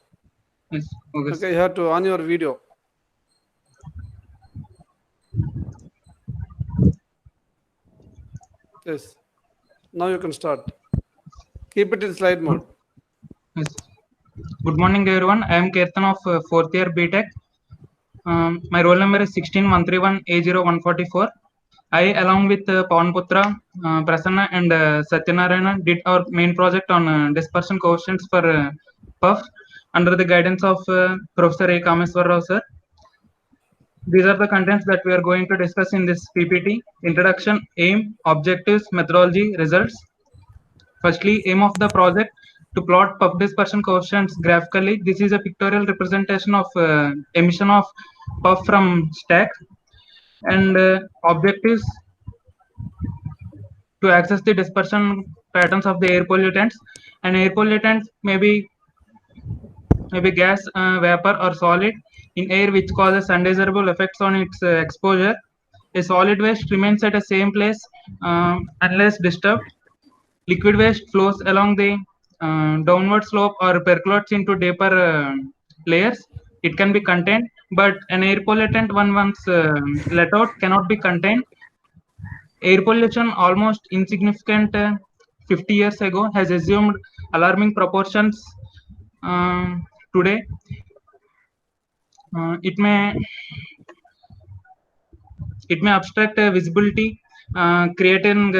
Yes. Okay, you have to on your video. Yes. Now you can start. Keep it in slide mode. Yes. Good morning, everyone. I am Ketan of 4th year BTech. My roll number is 16113A0144. I, along with Pawan Putra, Prasanna, and Satyanarayana, did our main project on dispersion coefficients for PUF under the guidance of Professor A. Kameswar Rao, sir. These are the contents that we are going to discuss in this PPT. Introduction, aim, objectives, methodology, results. Firstly, aim of the project: to plot puff dispersion coefficients graphically. This is a pictorial representation of emission of puff from stack. And objectives: to access the dispersion patterns of the air pollutants. And air pollutants may be gas, vapor, or solid in air, which causes undesirable effects on its exposure. A solid waste remains at the same place unless disturbed. Liquid waste flows along the downward slope or percolates into deeper layers. It can be contained, but an air pollutant once let out cannot be contained. Air pollution, almost insignificant 50 years ago, has assumed alarming proportions today. It may obstruct visibility, creating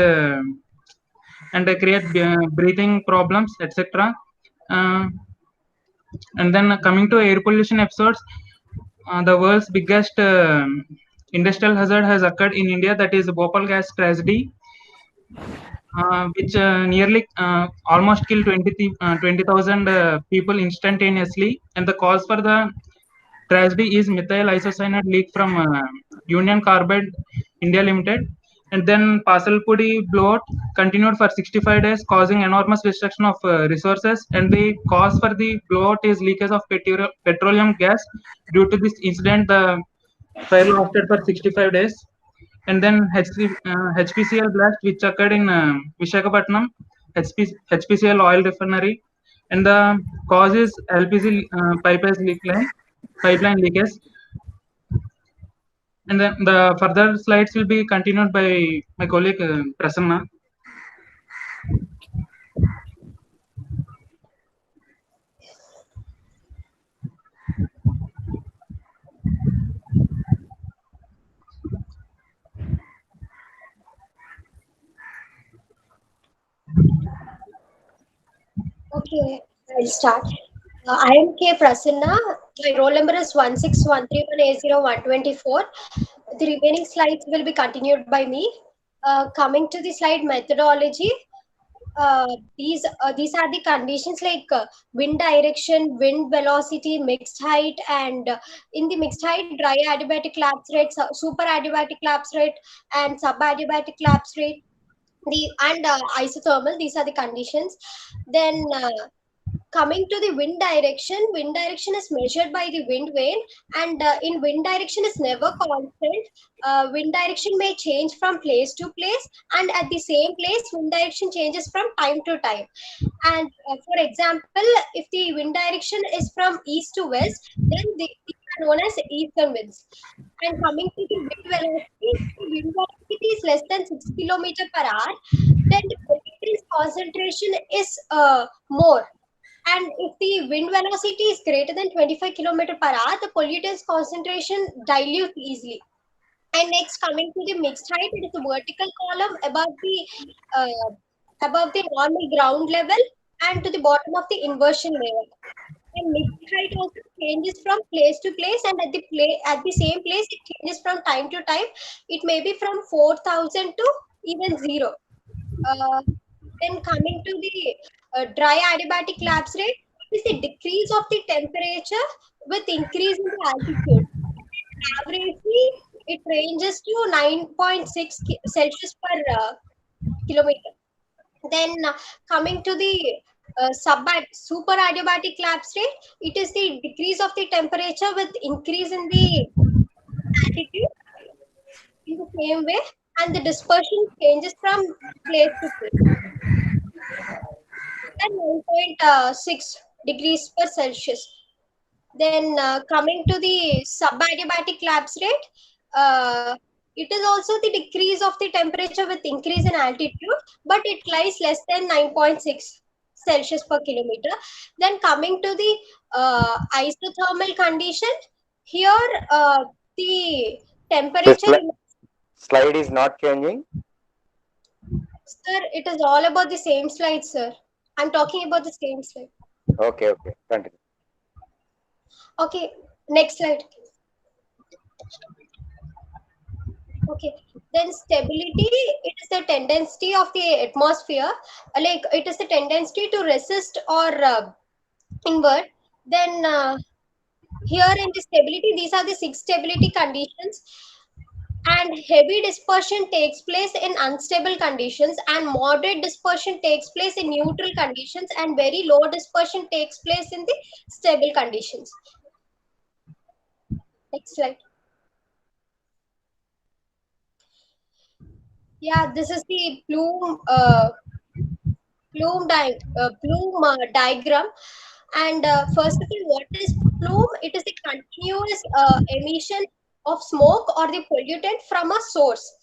and create breathing problems, etc. And then coming to air pollution episodes, the world's biggest industrial hazard has occurred in India, that is Bhopal gas tragedy, which nearly almost killed 20,000 people instantaneously. And the cause for the tragedy is methyl isocyanate leak from Union Carbide India Limited. And then Pasalpudi blowout continued for 65 days, causing enormous destruction of resources. And the cause for the blowout is leakage of petroleum gas. Due to this incident, the fire lasted for 65 days. And then HPCL blast, which occurred in Visakhapatnam, HPCL oil refinery. And the cause is LPG pipeline leakage. And then the further slides will be continued by my colleague Prasanna. Okay, I'll start. I am K. Prasanna. My roll number is 1613180-124. The remaining slides will be continued by me. Coming to the slide methodology, these are the conditions like wind direction, wind velocity, mixed height, and in the mixed height, dry adiabatic collapse rate, super adiabatic collapse rate, and subadiabatic collapse rate. Isothermal, these are the conditions. Then coming to the wind direction is measured by the wind vane, and in wind direction is never constant. Wind direction may change from place to place, and at the same place wind direction changes from time to time. And for example, if the wind direction is from east to west, then these are known as eastern winds. And coming to the wind velocity, if the wind velocity is less than 6 km/h, then the pollutant's concentration is more. And if the wind velocity is greater than 25 km/h, the pollutant's concentration dilutes easily. And next, coming to the mixed height, it is a vertical column above the normal ground level and to the bottom of the inversion layer. And mixed height also changes from place to place, and at the same place it changes from time to time. It may be from 4,000 to even 0. Then coming to the dry adiabatic collapse rate, is the decrease of the temperature with increase in the altitude. Averagely, it ranges to 9.6 Celsius per kilometer. Then coming to the super adiabatic collapse rate, it is the decrease of the temperature with increase in the altitude in the same way, and the dispersion changes from place to place. And 9.6 degrees per Celsius. Then coming to the subadiabatic collapse rate, it is also the decrease of the temperature with increase in altitude, but it lies less than 9.6 Celsius per kilometer. Then coming to the isothermal condition, here the temperature... Slide is not changing? Sir, it is all about the same slide, sir. I'm talking about the same slide. Okay, continue. Okay, next slide. Okay, then stability, it is the tendency of the atmosphere, like it is the tendency to resist or invert. Then here in the stability, these are the 6 stability conditions. And heavy dispersion takes place in unstable conditions, and moderate dispersion takes place in neutral conditions, and very low dispersion takes place in the stable conditions. Next slide. Yeah, this is the plume diagram. And first of all, what is plume? It is the continuous emission of smoke or the pollutant from a source.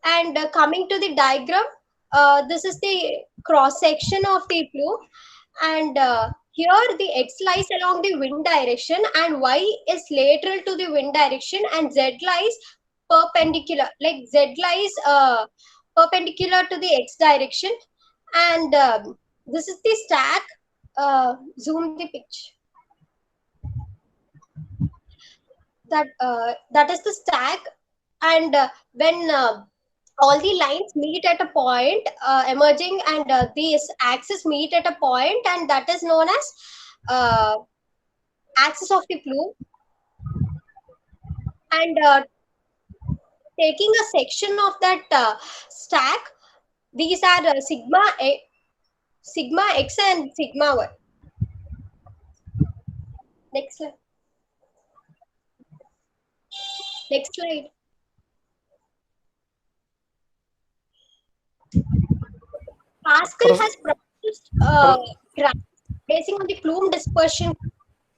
And coming to the diagram, this is the cross section of the plume, and here the x lies along the wind direction, and y is lateral to the wind direction, and z lies perpendicular, like z lies perpendicular to the x direction. And this is the stack. Zoom the picture. that is the stack, and when all the lines meet at a point emerging, and these axes meet at a point, and that is known as axis of the plume. And taking a section of that stack, these are sigma x and sigma y. Next slide. Next slide. Pascal has produced graphs based on the plume dispersion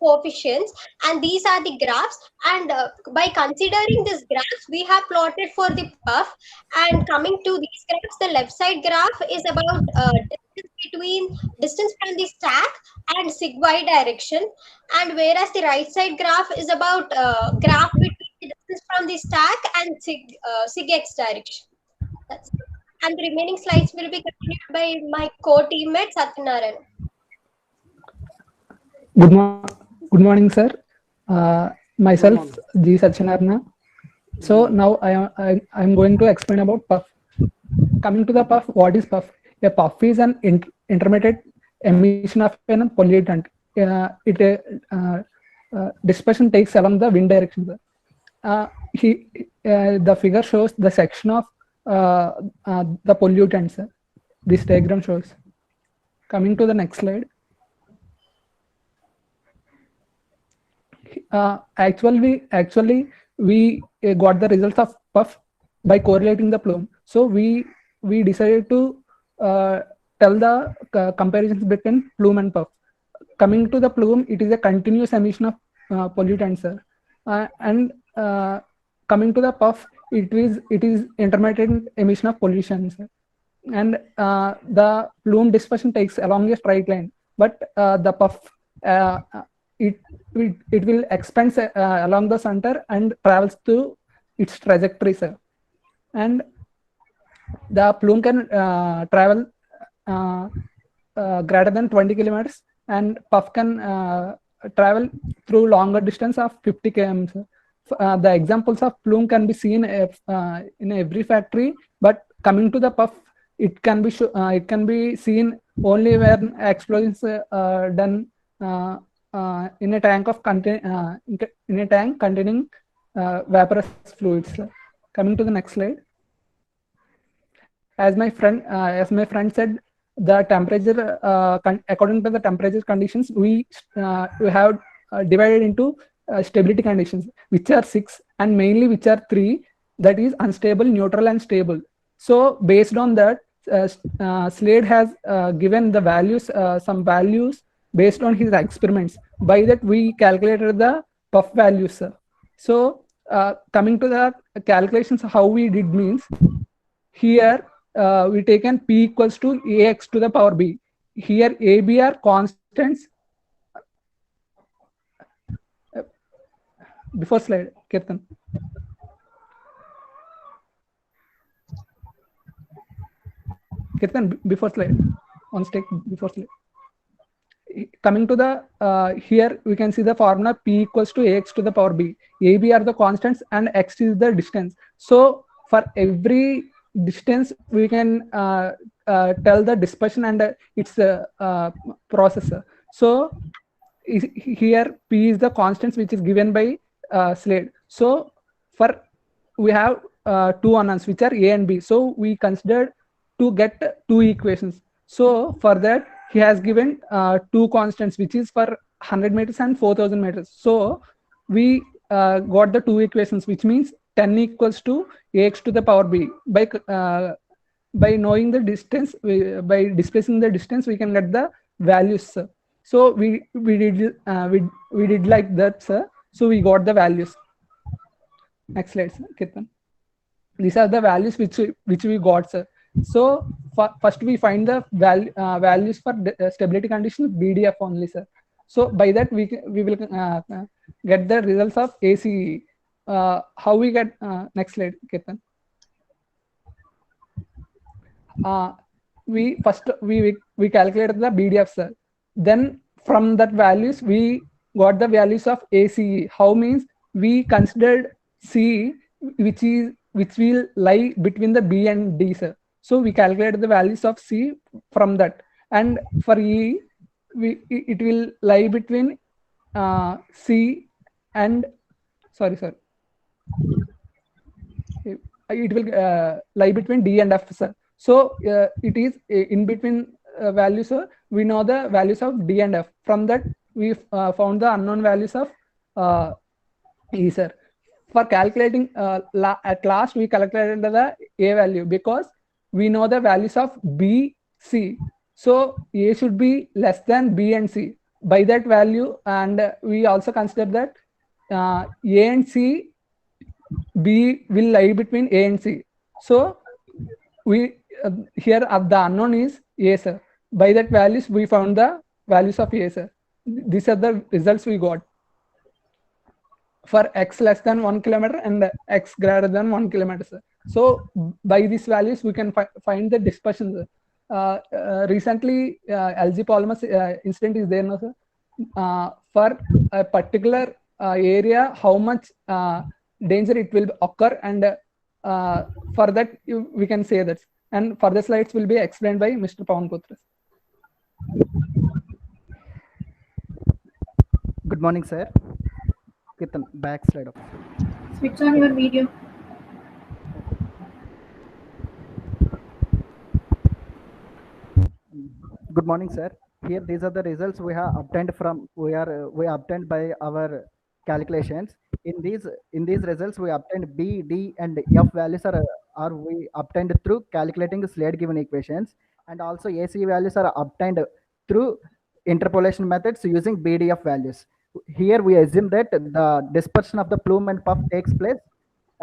coefficients, and these are the graphs. And by considering these graphs, we have plotted for the puff. And coming to these graphs, the left side graph is about distance from the stack and sig y direction, and whereas the right side graph is about graph between the distance from the stack and sig x direction. That's it. And the remaining slides will be continued by my co-teammate Satyanarayan. Good morning, sir. Myself, G. Satyanarayana. So now I am going to explain about puff. Coming to the puff, what is puff? A puff is an intermittent emission of a pollutant. Dispersion takes along the wind direction. The figure shows the section of the pollutants. This diagram shows. Coming to the next slide. Actually, we got the results of puff by correlating the plume. So we decided to tell the comparisons between plume and puff. Coming to the plume, it is a continuous emission of pollutants, and coming to the puff, it is intermittent emission of pollution, and the plume dispersion takes along a straight line, but the puff it will expand along the center and travels to its trajectory, sir. And the plume can travel greater than 20 kilometers, and puff can travel through longer distance of 50 km. The examples of plume can be seen in every factory, but coming to the puff, it can be seen only when explosions done in a tank containing vaporous fluids. Coming to the next slide. As my friend said, the temperature according to the temperature conditions, we have divided into stability conditions, which are 6, and mainly which are 3, that is unstable, neutral, and stable. So based on that, Slade has given the values, some values based on his experiments. By that we calculated the puff values. So coming to the calculations, how we did means, here we taken P equals to AX to the power B. Here AB are constants. Before slide, Kirtan. Kirtan, before slide, on stake, before slide. Coming to the, here we can see the formula P equals to AX to the power B. AB are the constants and X is the distance. So for every distance, we can tell the dispersion and its process. So here P is the constants which is given by Slade. So we have two unknowns which are A and B. So we considered to get two equations. So for that he has given two constants which is for 100 meters and 4000 meters. So we got the two equations, which means 10 equals to AX to the power B. By knowing the distance, by displacing the distance, we can get the values, sir. So we did like that, sir. So we got the values. Next slide, sir. Kirtan. These are the values which we got, sir. So first we find the values for stability conditions BDF only, sir. So by that we will get the results of ACE. How we get next slide, Kirtan. We calculated the BDF, sir. Then from that values we got the values of ACE. How means we considered C, which will lie between the B and D, sir. So we calculated the values of C from that, and for E, it will lie between C and it will lie between D and F, sir. So it is in between values. So we know the values of D and F. From that, we found the unknown values of E, sir. For calculating at last, we calculated the A value because we know the values of B, C. So A should be less than B and C by that value, and we also consider that A and C, B will lie between A and C. So we here the unknown is A, sir. By that values, we found the values of A, sir. These are the results we got for x less than 1 kilometer and x greater than 1 kilometer, sir. So by these values, we can find the dispersion, sir. Recently, LG polymers incident is there now, sir. For a particular area, how much danger it will occur, and for that we can say that. And further slides will be explained by Mr. Pawan Putra. Good morning, sir. Get the back slide up. Switch on your video. Good morning, sir. Here, these are the results we have obtained from we obtained by our calculations. In these results, we obtained B, D, and F values are we obtained through calculating the slide given equations, and also AC values are obtained through interpolation methods using BDF values. Here we assume that the dispersion of the plume and puff takes place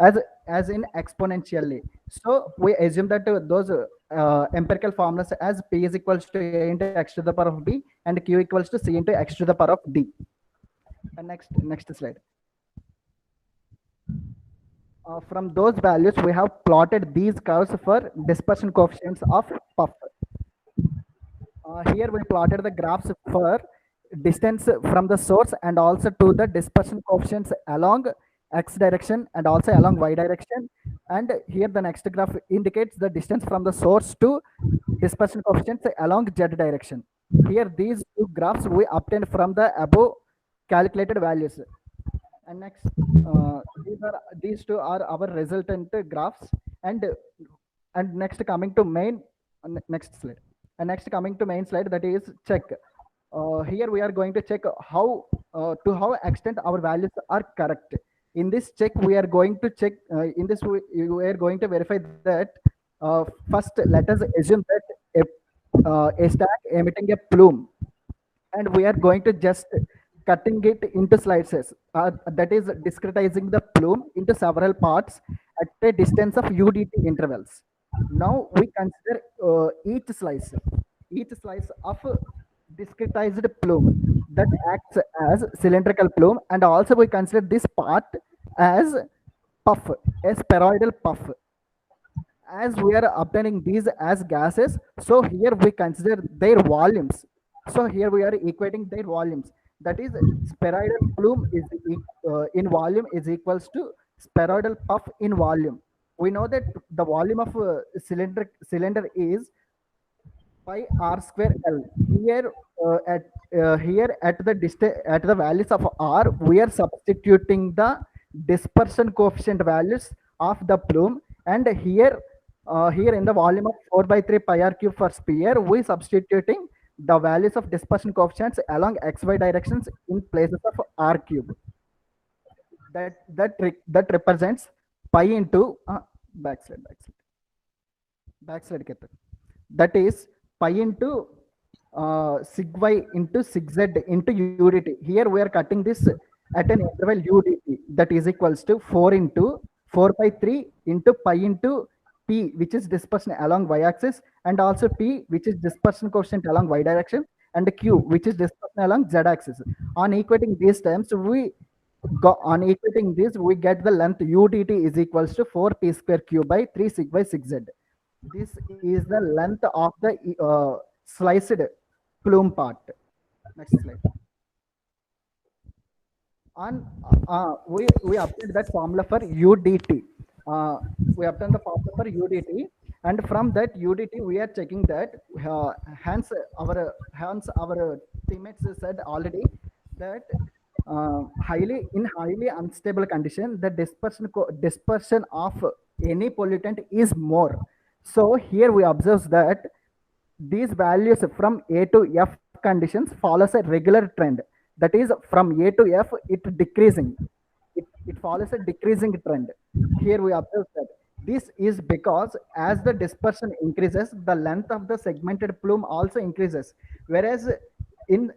as in exponentially. So we assume that those empirical formulas as P is equals to A into x to the power of B and Q equals to C into x to the power of D. And next slide. From those values, we have plotted these curves for dispersion coefficients of puff. Here we plotted the graphs for distance from the source and also to the dispersion coefficients along x direction and also along y direction. And here the next graph indicates the distance from the source to dispersion coefficients along z direction. Here these two graphs we obtained from the above calculated values. And next, these two are our resultant graphs. And next coming to main next slide. And next coming to main slide, that is check. Here we are going to check how to how extent our values are correct. In this check, we are going to check. In this, we are going to verify that. First, let us assume that a stack emitting a plume, and we are going to just cutting it into slices. That is discretizing the plume into several parts at a distance of UDT intervals. Now we consider each slice of discretized plume that acts as cylindrical plume, and also we consider this part as puff, a spheroidal puff. As we are obtaining these as gases, so here we consider their volumes. So here we are equating their volumes. That is, spheroidal plume is in volume is equals to spheroidal puff in volume. We know that the volume of cylinder is pi r square L. Here at the values of R, we are substituting the dispersion coefficient values of the plume, and here in the volume of 4/3 pi r cube for sphere, we substituting the values of dispersion coefficients along xy directions in places of r cube. That represents pi into backslide. That is pi into sig y into sig z into UDT. Here we are cutting this at an interval UDT, that is equals to 4 into 4/3 into pi into P, which is dispersion along y-axis, and also P, which is dispersion coefficient along y direction, and Q, which is dispersion along z-axis. On equating these terms, we get the length UDT is equals to 4p square q by 3 sig by 6z. This is the length of the sliced plume part. Next slide. we obtained that formula for UDT. We obtained the formula for UDT, and from that UDT we are checking that hence our teammates said already that highly unstable condition, the dispersion of any pollutant is more. So here we observe that these values from A to F conditions follows a regular trend. That is, from A to F, it decreasing. It follows a decreasing trend. Here we observe that this is because as the dispersion increases, the length of the segmented plume also increases. Whereas in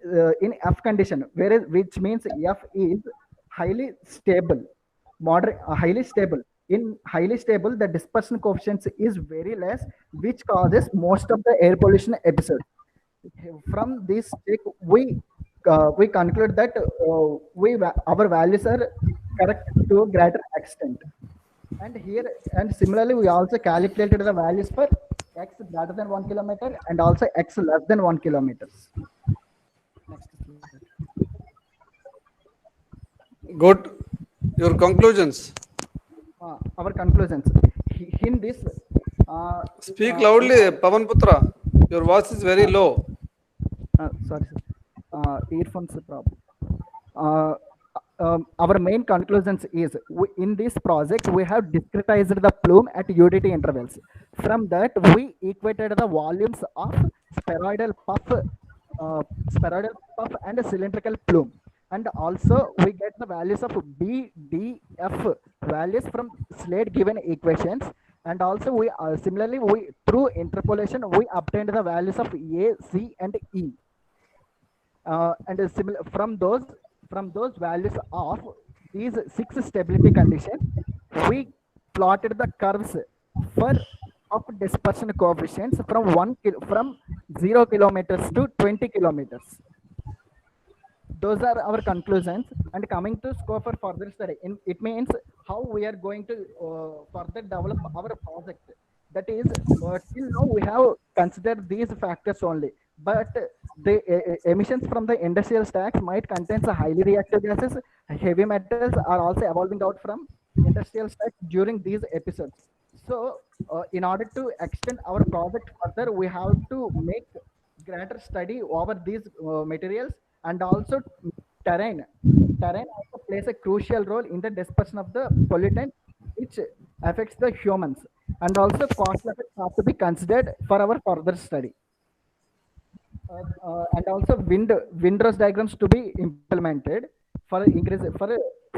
F condition, which means F is highly stable, highly stable. In highly stable, the dispersion coefficient is very less, which causes most of the air pollution episodes. From this check, we conclude that our values are correct to a greater extent. And similarly, we also calculated the values for x greater than 1 kilometer and also x less than 1 kilometers. Good. Your conclusions. Our conclusions. In this, speak loudly, Pavan Putra. Your voice is very low. Sorry, sir. Earphones problem. Our main conclusions is in this project we have discretized the plume at UDT intervals. From that we equated the volumes of spheroidal puff and cylindrical plume, and also we get the values of B, D, F values from Slade given equations, and also we similarly through interpolation we obtained the values of A, C, and E. And from those values of these 6 stability conditions, we plotted the curves of dispersion coefficients from 0 kilometers to 20 kilometers. Those are our conclusions. And coming to scope for further study, it means how we are going to further develop our project. That is, till now we have considered these factors only, but the emissions from the industrial stacks might contain highly reactive gases. Heavy metals are also evolving out from industrial stacks during these episodes. So in order to extend our project further, we have to make greater study over these materials, and also terrain also plays a crucial role in the dispersion of the pollutant which affects the humans, and also cost effects have to be considered for our further study. And also windrows diagrams to be implemented for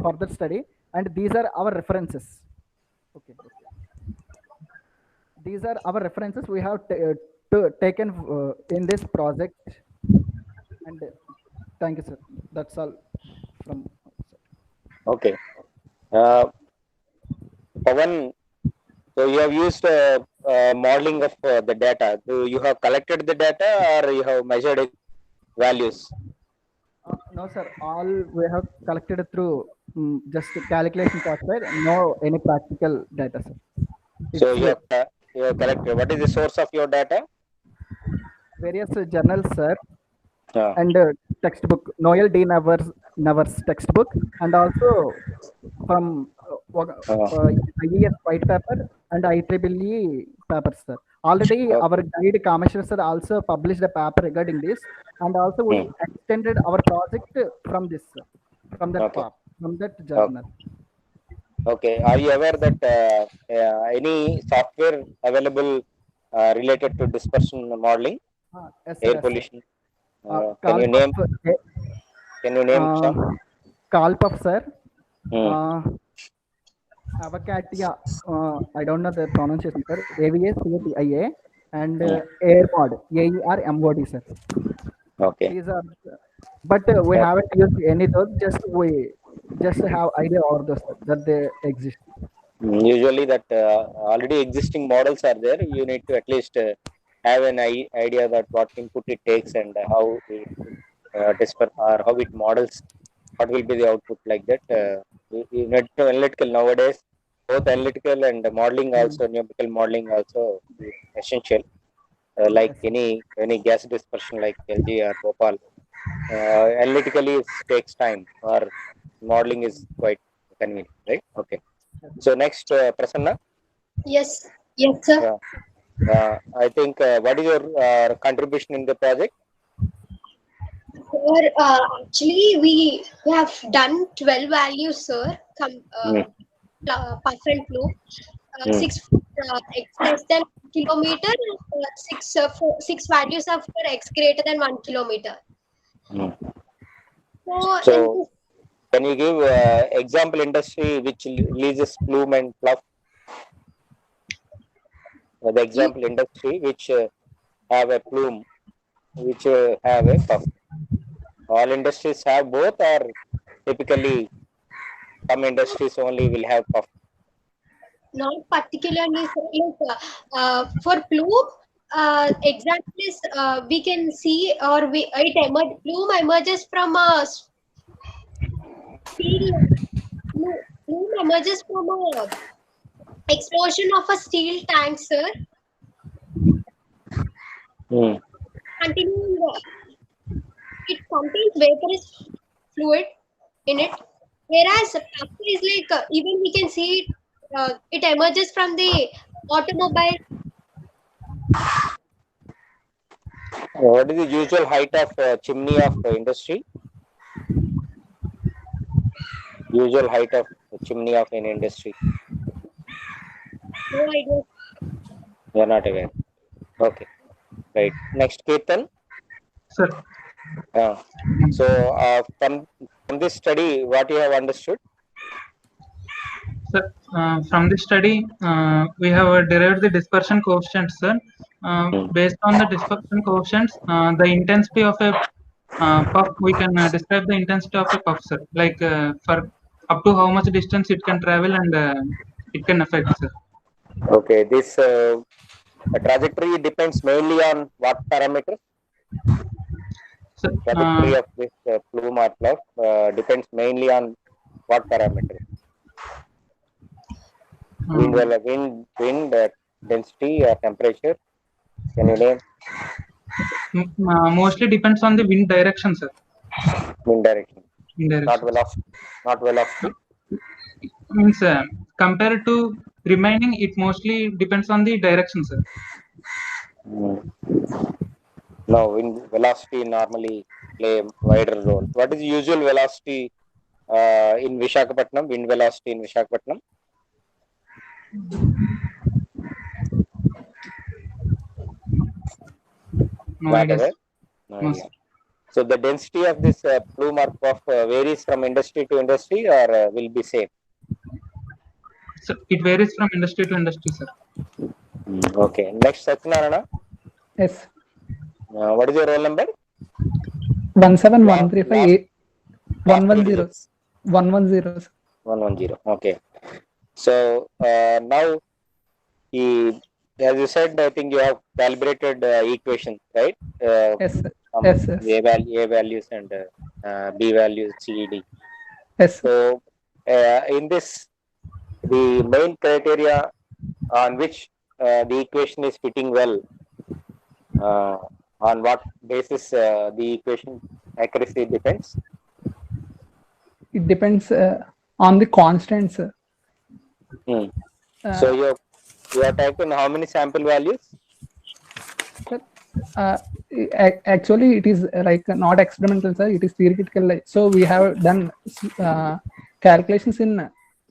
further study, and these are our references. Okay. These are our references we have taken in this project. And thank you, sir. That's all from. Okay. Pavan, so you have used modeling of the data. Do you have collected the data or you have measured values? No, sir. All we have collected through just calculation software. No any practical data, sir. So you have collected. What is the source of your data? Various journals, sir. And textbook, Noel D. Nevers textbook, and also from IES white paper and IEEE papers, sir. Already our guide Kameshwar sir also published a paper regarding this, and also we extended our project from this, from that journal. Okay. Are you aware that any software available related to dispersion modeling, yes, air pollution? Can you name some? Kalpaf, sir. Avacatia, I don't know the pronunciation, sir. AVACATIA, and AirMod, AERMOD, sir. Okay. These are, but we haven't used any of those. We just have idea over those that they exist. Usually, that already existing models are there. You need to at least have an idea that what input it takes and how it disperse or how it models. What will be the output like that? You need to analytical nowadays. Both analytical and modeling also, numerical modeling also is essential. Like any gas dispersion like LG or Bhopal, analytically it takes time, or modeling is quite convenient, right? Okay. So next, Prasanna. Yes, yes, sir. I think what is your contribution in the project? Sir, actually, we have done 12 values, sir. Puff and flow. 6 x less than 1 kilometer, six values of for x greater than 1 kilometer. So can you give example industry which releases plume and fluff? The example industry which have a plume, which have a puff. All industries have both, or typically some industries only will have puff? Not particularly, sir. Like, for plume, example is we can see, or plume emerges from a steel. Plume emerges from a explosion of a steel tank, sir. Continuing, it contains vaporous fluid in it, whereas puff is like even we can see it emerges from the automobile. What is the usual height of chimney of industry? Usual height of chimney of an industry? No idea. You are not aware. Okay. Right. Next, Ketan. Sir. So from this study, what you have understood? Sir, from this study, we have derived the dispersion coefficient, sir. Based on the dispersion coefficients, the intensity of a puff, we can describe the intensity of a puff, sir. Like for up to how much distance it can travel and it can affect, sir. Okay, this trajectory depends mainly on what parameters? So, trajectory of this plume or fluff depends mainly on what parameters? Wind, density, or temperature? Can you name? Mostly depends on the wind direction, sir. Wind direction. Not velocity. Means compared to remaining, it mostly depends on the direction, sir. No, wind velocity normally play a wider role. What is the usual velocity in Visakhapatnam? Wind velocity in Visakhapatnam? No idea. No idea. So the density of this plume or puff varies from industry to industry, or will be same? So it varies from industry to industry, sir. Okay. Next, Satyanarayana. Yes. What is your roll number? 17135 110. 110. 110. Okay. So now, as you said, I think you have calibrated equations, right? Yes, sir. Yes, yes. A values and B values, CED. Yes. So in this, the main criteria on which the equation is fitting well, on what basis the equation accuracy depends? It depends on the constants. So you have taken how many sample values? Actually, it is like not experimental, sir. It is theoretical. So we have done calculations in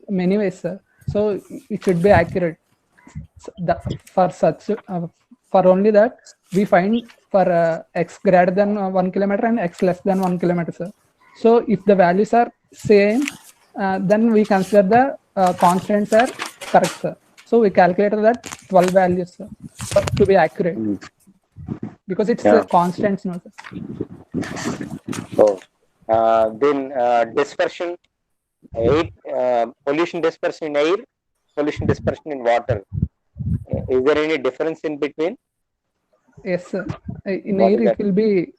many ways, sir. So it should be accurate. So for only that, we find for x greater than 1 kilometer and x less than 1 kilometer, sir. So if the values are same, then we consider the constants are correct, sir. So we calculated that 12 values, sir, to be accurate, because it's constants, no, sir. So then dispersion, pollution dispersion in air, pollution dispersion in water. Is there any difference in between? Yes, sir. In air, it will be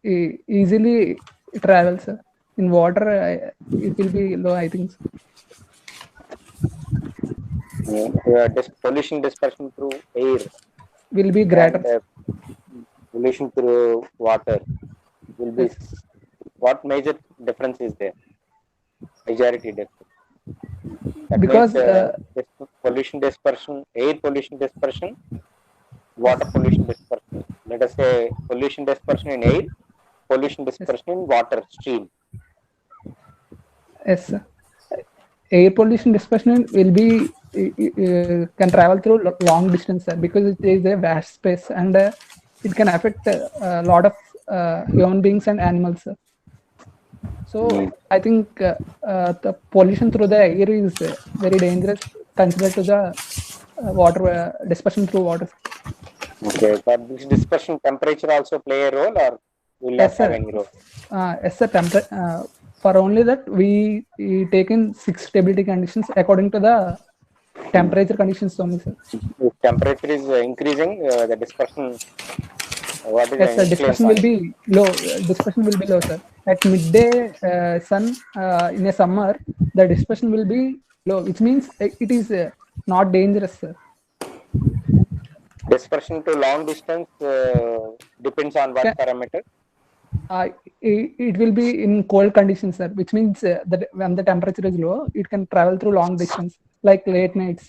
easily travel, sir. In water, it will be low, I think. Pollution dispersion through air will be greater. And, pollution through water will be. What major difference is there? Majority dispersion. That Because means, pollution dispersion, air pollution dispersion, water pollution dispersion. Let us say pollution dispersion in air, pollution dispersion in water stream. yes, sir. Air pollution dispersion will be can travel through long distance, sir, because it is a vast space and it can affect a lot of human beings and animals, sir. So I think the pollution through the air is very dangerous considered to the water dispersion through water. Okay, but this dispersion temperature also play a role, or will not Yes, have sir. any role? Yes, sir. For only that we take in 6 stability conditions according to the temperature conditions only, sir. If temperature is increasing, the dispersion. What is Yes, the sir. Dispersion will be low. Dispersion will be low, sir. At midday sun in a summer, the dispersion will be low, which means it is not dangerous, sir. Dispersion to long distance depends on what parameter? It will be in cold conditions, sir, which means that when the temperature is low, it can travel through long distance, like late nights.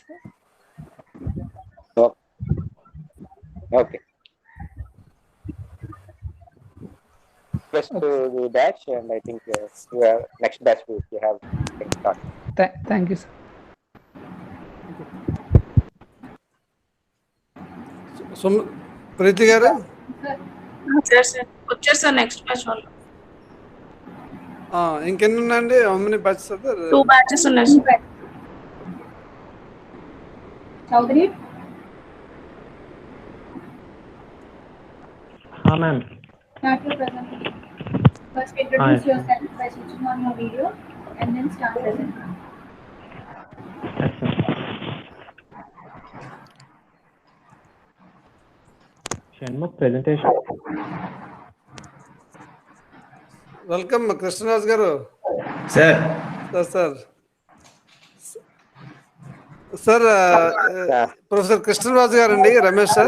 Okay. Just to the batch, and I think you have next batch you have can start. Thank you, sir. So, Preeti garu? Sir, వచ్చారు sir next batch వాళ్ళు ఇంకెన్ని ఉన్నాయండి? How many batches are there? 2 batches ఉన్నాయి సార్. Chaudhary? Ma'am. Start your presentation. First introduce yourself by switching on your video and then start presenting. Yes, sir. Shanmugh presentation. Welcome, Krishnaraj garu. Sir. Sir, Professor Krishnaraj garandi, Ramesh sir.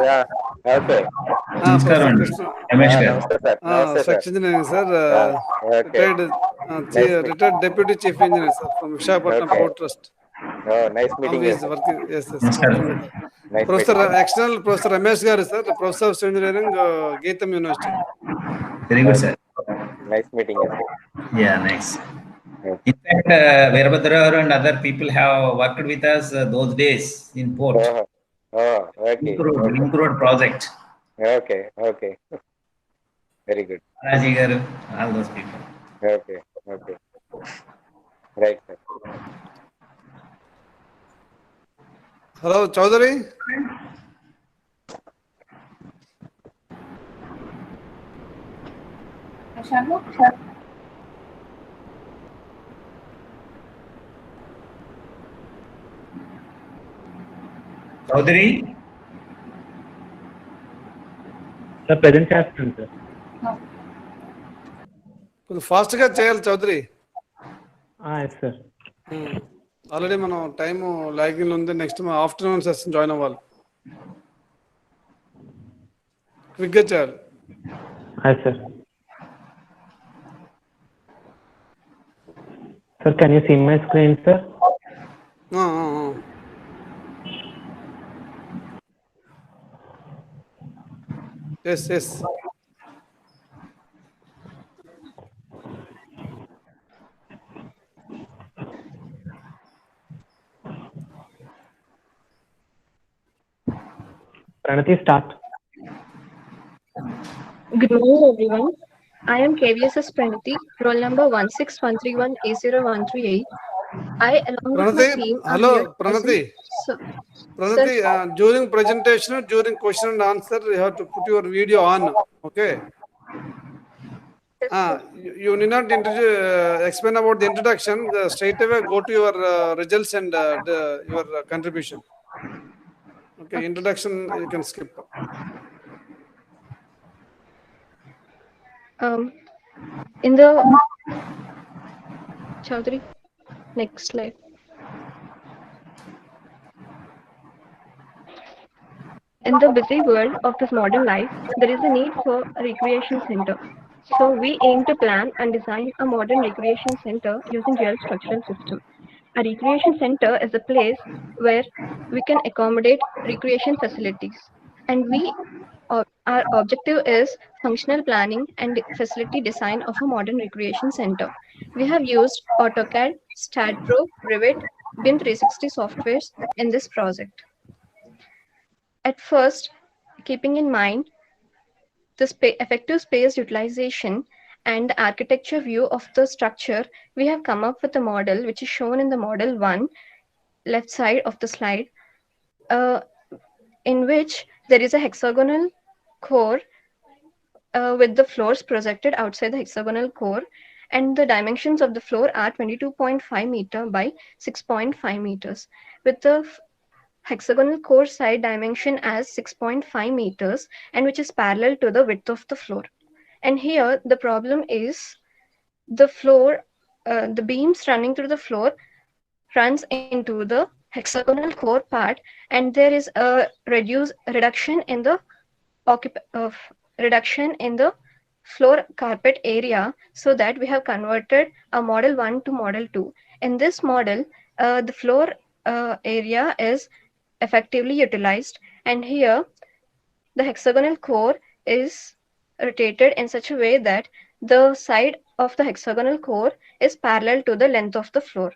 Okay. Namaskaram. Ramesh garu. Structural engineering, sir. Retired deputy chief engineer, sir, from Visakhapatnam Port Trust. Oh, nice meeting you. Working, yes. Nice Professor, meeting. external Professor Ramesh garu, sir, Professor of Civil Engineering, Geetham University. Very good, sir. Nice meeting you. Yeah, nice. In fact, Veerabhadra and other people have worked with us those days in port. Okay. Link road project. Okay. Very good. Raji garu, all those people. Okay. Right, sir. Hello, Chaudhary. Shanmugh? Chaudhary. The present చేస్తాను sir. కొంచెం fast గా చేయాలి Chaudhary. Yes sir. Already మనం time lagging ఉంది. Next afternoon session join అవ్వాలి. Quick గా చేయాలి. Yes sir. Sir can you see my screen sir? Yes. Pranati, start. Good morning, everyone. I am KVSS Pranati, roll number 16131A0138. I, along with my team, hello, Pranati. Pranati, during presentation, during question and answer, you have to put your video on. Okay. You need not explain about the introduction. Straight away go to your results and your contribution. Okay, introduction you can skip. In the Chaudhary, next slide. In the busy world of this modern life, there is a need for a recreation center. So we aim to plan and design a modern recreation center using dual structural system. A recreation center is a place where we can accommodate recreation facilities, and our objective is functional planning and facility design of a modern recreation center. We have used AutoCAD, StatPro, Revit, BIM 360 softwares in this project. At first, keeping in mind the effective space utilization and the architecture view of the structure, we have come up with a model which is shown in the model 1, left side of the slide, in which there is a hexagonal core with the floors projected outside the hexagonal core, and the dimensions of the floor are 22.5 meter by 6.5 meters, with the hexagonal core side dimension as 6.5 meters, and which is parallel to the width of the floor. And here the problem is the floor, the beams running through the floor runs into the hexagonal core part, and there is a reduction in the floor carpet area, so that we have converted a model 1 to model 2. In this model, the floor area is effectively utilized, and here the hexagonal core is rotated in such a way that the side of the hexagonal core is parallel to the length of the floor,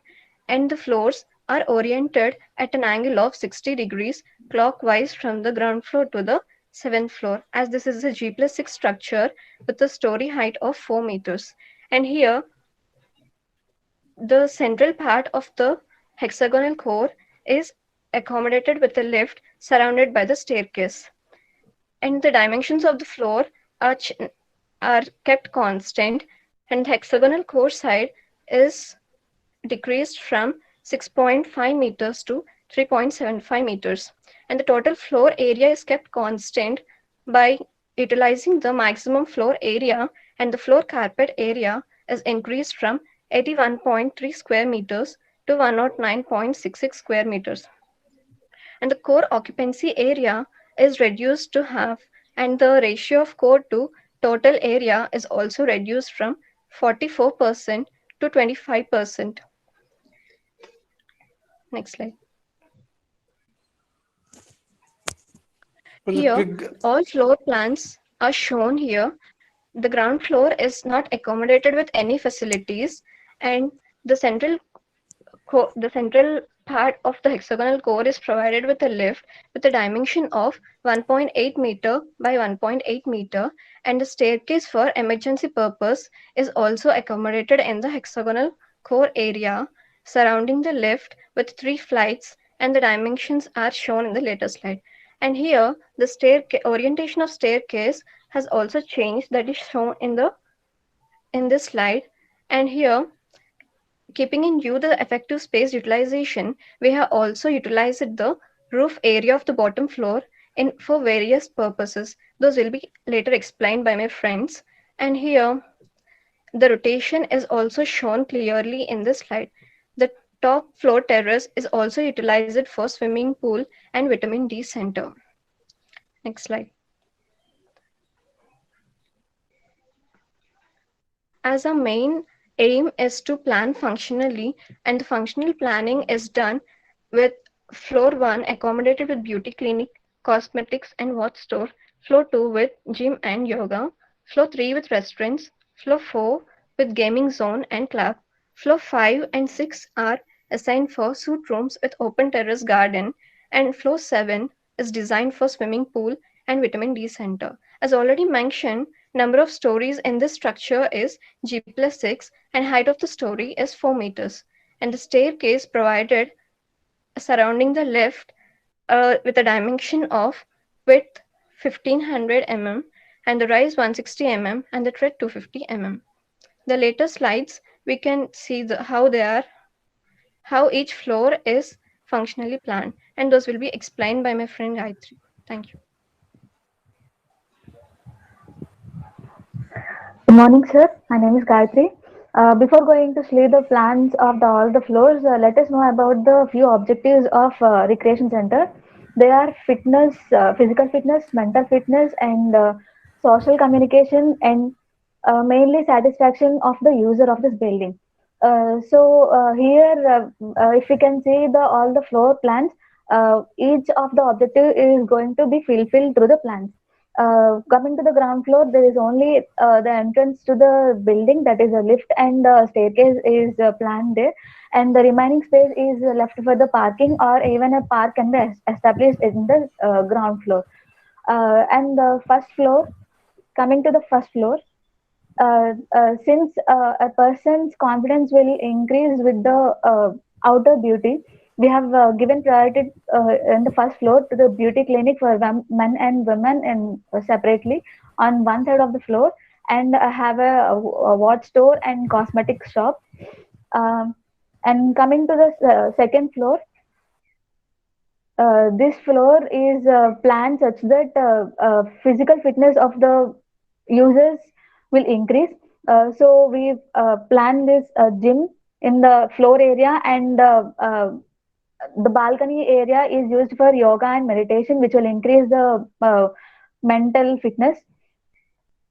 and the floors are oriented at an angle of 60 degrees clockwise from the ground floor to the 7th floor, as this is a G+6 structure with a story height of 4 meters. And here the central part of the hexagonal core is accommodated with a lift surrounded by the staircase, and the dimensions of the floor are kept constant, and the hexagonal core side is decreased from 6.5 meters to 3.75 meters, and the total floor area is kept constant by utilizing the maximum floor area, and the floor carpet area is increased from 81.3 square meters to 109.66 square meters. And the core occupancy area is reduced to half, and the ratio of core to total area is also reduced from 44% to 25%. Next slide. Here, all floor plans are shown here. The ground floor is not accommodated with any facilities, and the central part of the hexagonal core is provided with a lift with a dimension of 1.8 meter by 1.8 meter, and the staircase for emergency purpose is also accommodated in the hexagonal core area surrounding the lift with 3 flights, and the dimensions are shown in the later slide. And here the orientation of staircase has also changed, that is shown in this slide. And here, keeping in view the effective space utilization, we have also utilized the roof area of the bottom floor for various purposes. Those will be later explained by my friends. And here the rotation is also shown clearly in this slide. The top floor terrace is also utilized for swimming pool and vitamin D center. Next slide. As a main aim is to plan functionally, and the functional planning is done with floor 1 accommodated with beauty clinic, cosmetics and watch store, floor 2 with gym and yoga, floor 3 with restaurants, floor 4 with gaming zone and club, floor 5 and 6 are assigned for suite rooms with open terrace garden, and floor 7 is designed for swimming pool and vitamin D center. As already mentioned, number of stories in this structure is G+6, and height of the story is 4 meters. And the staircase provided surrounding the lift with a dimension of width 1500 mm, and the rise 160 mm, and the tread 250 mm. The later slides we can see how each floor is functionally planned, and those will be explained by my friend Gayatri. Thank you. Good morning, sir. My name is Gayatri. Before going to see the plans of all the floors, let us know about the few objectives of recreation center. They are fitness, physical fitness, mental fitness, and social communication and mainly satisfaction of the user of this building. Here, if you can see all the floor plans, each of the objective is going to be fulfilled through the plans. Coming to the ground floor, there is only the entrance to the building, that is a lift and staircase is planned there, and the remaining space is left for the parking, or even a park can be established in the ground floor. And the first floor, coming to the first floor, since a person's confidence will increase with the outer beauty, we have given priority in the first floor to the beauty clinic for men and women and separately on one side of the floor, and have a watch store and cosmetic shop. And coming to the second floor, this floor is planned such that physical fitness of the users will increase. So we plan this gym in the floor area, and the balcony area is used for yoga and meditation, which will increase the mental fitness.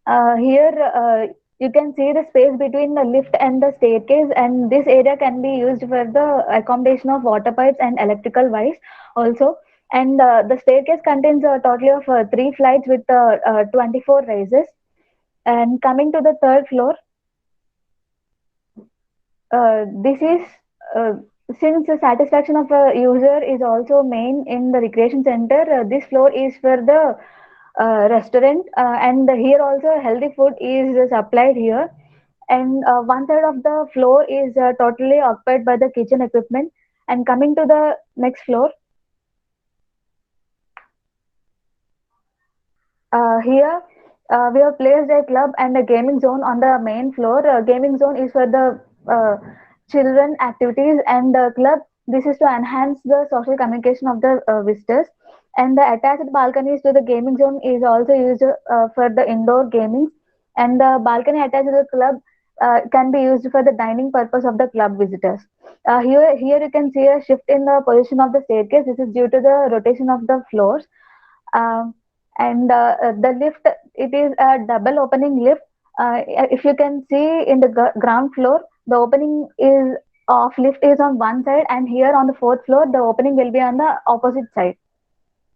Here you can see the space between the lift and the staircase, and this area can be used for the accommodation of water pipes and electrical wires also. And the staircase contains a total of 3 flights with 24 raises. And coming to the third floor, this is since the satisfaction of a user is also main in the recreation center, this floor is for the restaurant, and here also healthy food is supplied here. And one side of the floor is totally occupied by the kitchen equipment. And coming to the next floor, here we have placed a club and a gaming zone on the main floor. Gaming zone is for the children activities, and the club, this is to enhance the social communication of the visitors. And the attached balconies to the gaming zone is also used for the indoor gaming, and the balcony attached to the club can be used for the dining purpose of the club visitors. Here you can see a shift in the position of the staircase. This is due to the rotation of the floors. And the lift, it is a double opening lift. If you can see in the ground floor, the opening is of lift is on one side, and here on the fourth floor, the opening will be on the opposite side.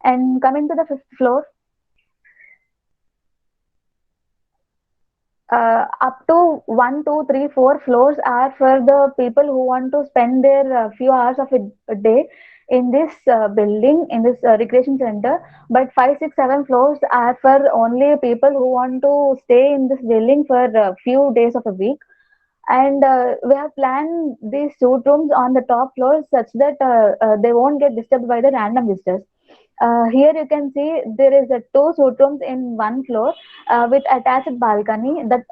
And coming to the fifth floor, up to 1, 2, 3, 4 floors are for the people who want to spend their few hours of a day in this building, in this recreation center. But 5, 6, 7 floors are for only people who want to stay in this building for a few days of a week. And we have planned these suite rooms on the top floors such that they won't get disturbed by the random visitors. Here you can see there is 2 suite rooms in one floor with attached balcony. The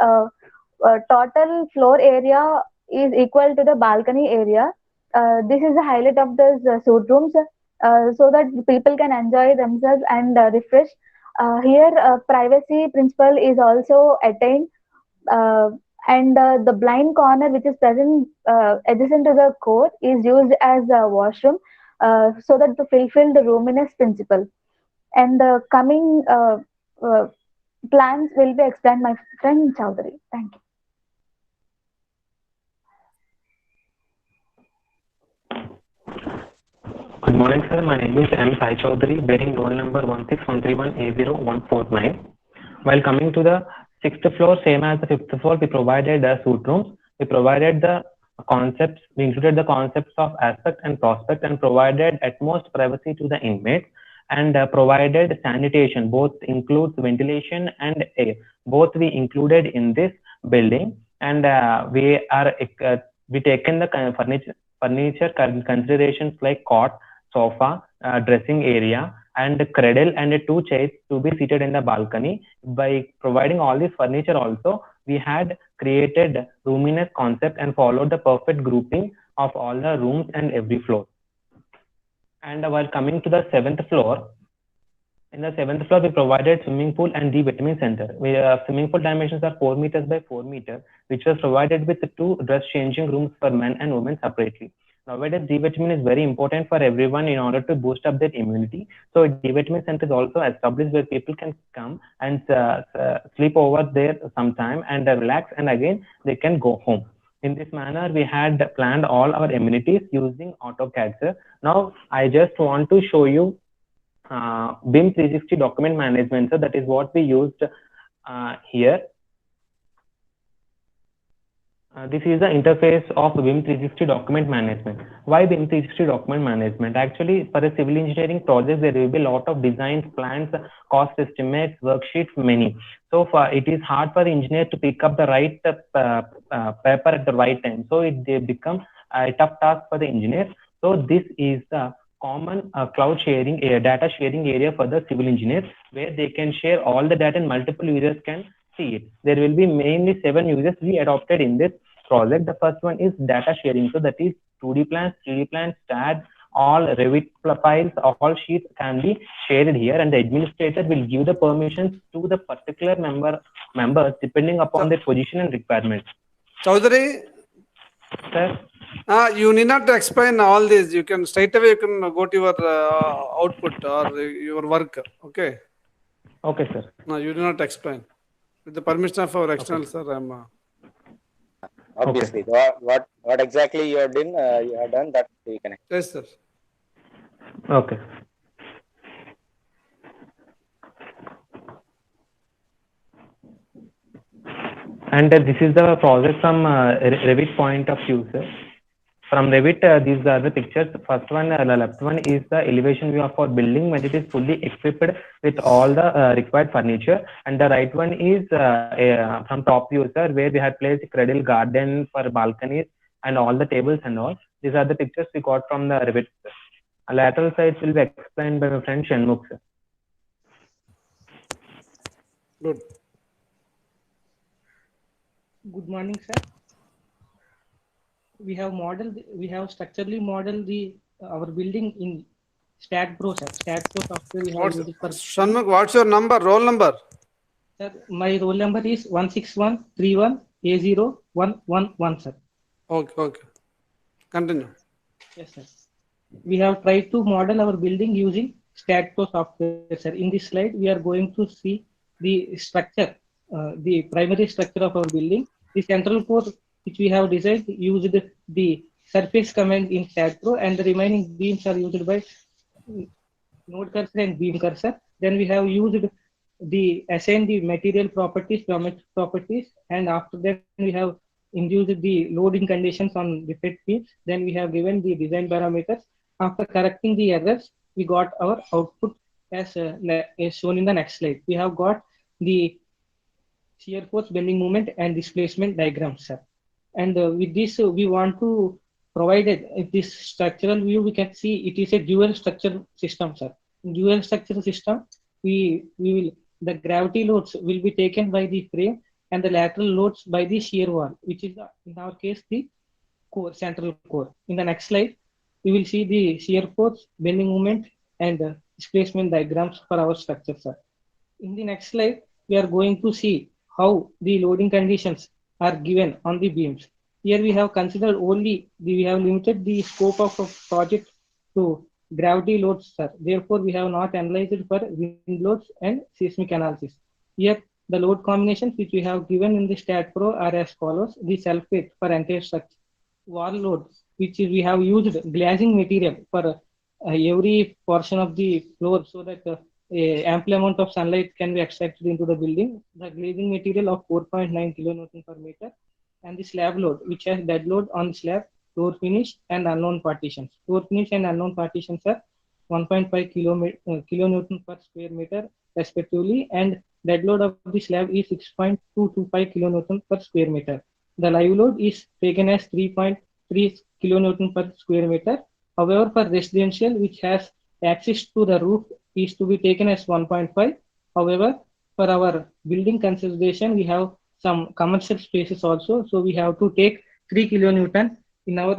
total floor area is equal to the balcony area. This is the highlight of these suite rooms, so that people can enjoy themselves and refresh. Here privacy principle is also attained. And the blind corner which is present adjacent to the court is used as a washroom, so that to fulfill the roominess principle. And the coming plans will be explained by my friend Chowdhury. Thank you. Good morning, sir. My name is M. Sai Chowdhury, bearing roll number 16131A0149. While coming to the 6th floor, same as the 5th floor, we provided suite rooms. We provided the concepts, we included the concepts of aspect and prospect, and provided utmost privacy to the inmates, and provided sanitation, both includes ventilation and air. Both we included in this building, and we taken the furniture considerations like cot, sofa, dressing area, and cradle, and 2 chairs to be seated in the balcony. By providing all this furniture also, we had created roominess concept and followed the perfect grouping of all the rooms and every floor. And while coming to the 7th floor, in the 7th floor, we provided swimming pool and de-vitamin center. Swimming pool dimensions are 4 meters by 4 meters, which was provided with 2 dress changing rooms for men and women separately. Nowadays, D vitamin is very important for everyone in order to boost up their immunity. So D vitamin center is also established where people can come and sleep over there sometime and relax, and again they can go home. In this manner, we had planned all our amenities using AutoCAD, sir. Now, I just want to show you BIM 360 document management, so that is what we used here. This is the interface of BIM 360 document management. Why BIM 360 document management? Actually, for a civil engineering project, there will be a lot of designs, plans, cost estimates, worksheets, many. So it is hard for the engineer to pick up the right paper at the right time. So it becomes a tough task for the engineer. So this is the common cloud sharing, data sharing area for the civil engineers, where they can share all the data and multiple users can see it. There will be mainly 7 users we adopted in this project. The first one is data sharing. So that is 2D plans, 3D plans, STAD, all Revit files, all sheets can be shared here, and the administrator will give the permissions to the particular members depending upon their position and requirements. Chaudhary, sir, you need not explain all this. You can straight away go to your output or your work. Okay. Okay, sir. No, you do not explain. With the permission of our external, okay, sir, obviously, okay. What exactly you have done, that we can. Yes, sir. Okay. And this is the project from Revit point of view, sir. From Revit, these are the pictures. First one, the left one is the elevation view of our building when it is fully equipped with all the required furniture. And the right one is from top view, sir, where we have placed cradle garden for balconies and all the tables and all. These are the pictures we got from the Revit, sir. Lateral sides will be explained by my friend Shanmukh, sir. Good. Good morning, sir. We have structurally modeled our building in StatPro, sir. StatPro software we have used for. Shanmukh, what's your number, roll number? Sir, my roll number is 16131A0111, sir. Okay. Continue. Yes, sir. We have tried to model our building using StatPro software, sir. In this slide, we are going to see the structure, the primary structure of our building. The central core which we have designed used the surface command in StatPro, and the remaining beams are used by node cursor and beam cursor. Then we have used assigned the material properties, geometric properties, and after that we have induced the loading conditions on different beams. Then we have given the design parameters. After correcting the errors, we got our output as shown in the next slide. We have got the shear force, bending moment, and displacement diagrams, sir. And with this, we want to provide this structural view. We can see it is a dual structure system, sir. In dual structure system, the gravity loads will be taken by the frame, and the lateral loads by the shear wall, which is in our case the core, central core. In the next slide, we will see the shear force, bending moment, and displacement diagrams for our structure, sir. In the next slide, we are going to see how the loading conditions are given on the beams. Here we have considered only we have limited the scope of a project to gravity loads, sir. Therefore, we have not analyzed for wind loads and seismic analysis. Here, the load combinations which we have given in the StatPro are as follows: the self-weight for entire structure, wall load, which is we have used glazing material for every portion of the floor, so that ample amount of sunlight can be extracted into the building. The glazing material of 4.9 kilonewton per meter, and the slab load, which has dead load on the slab, floor finish, and unknown partitions. Floor finish and unknown partitions are 1.5 kilonewton per square meter respectively, and dead load of the slab is 6.225 kilonewton per square meter. The live load is taken as 3.3 kilonewton per square meter. However, for residential, which has access to the roof, is to be taken as 1.5. However, for our building consideration, we have some commercial spaces also, so we have to take 3 kilonewton in our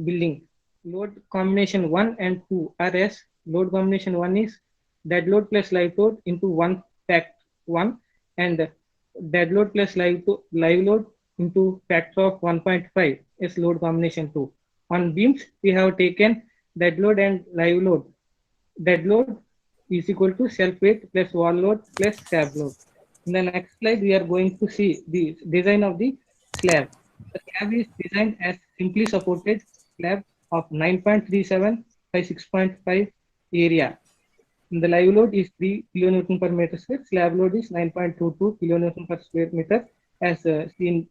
building. Load combination 1 and 2 are as load combination 1 is dead load plus live load into 1 factor 1, and dead load plus live load into factor of 1.5 is load combination 2. on beams, we have taken dead load and live load. Dead load is equal to self weight plus wall load plus slab load. In the next slide, we are going to see the design of the slab. The slab is designed as simply supported slab of 9.37 by 6.5 area. The live load is 3 kilonewton per meter square. Slab load is 9.22 kilonewton per square meter, as seen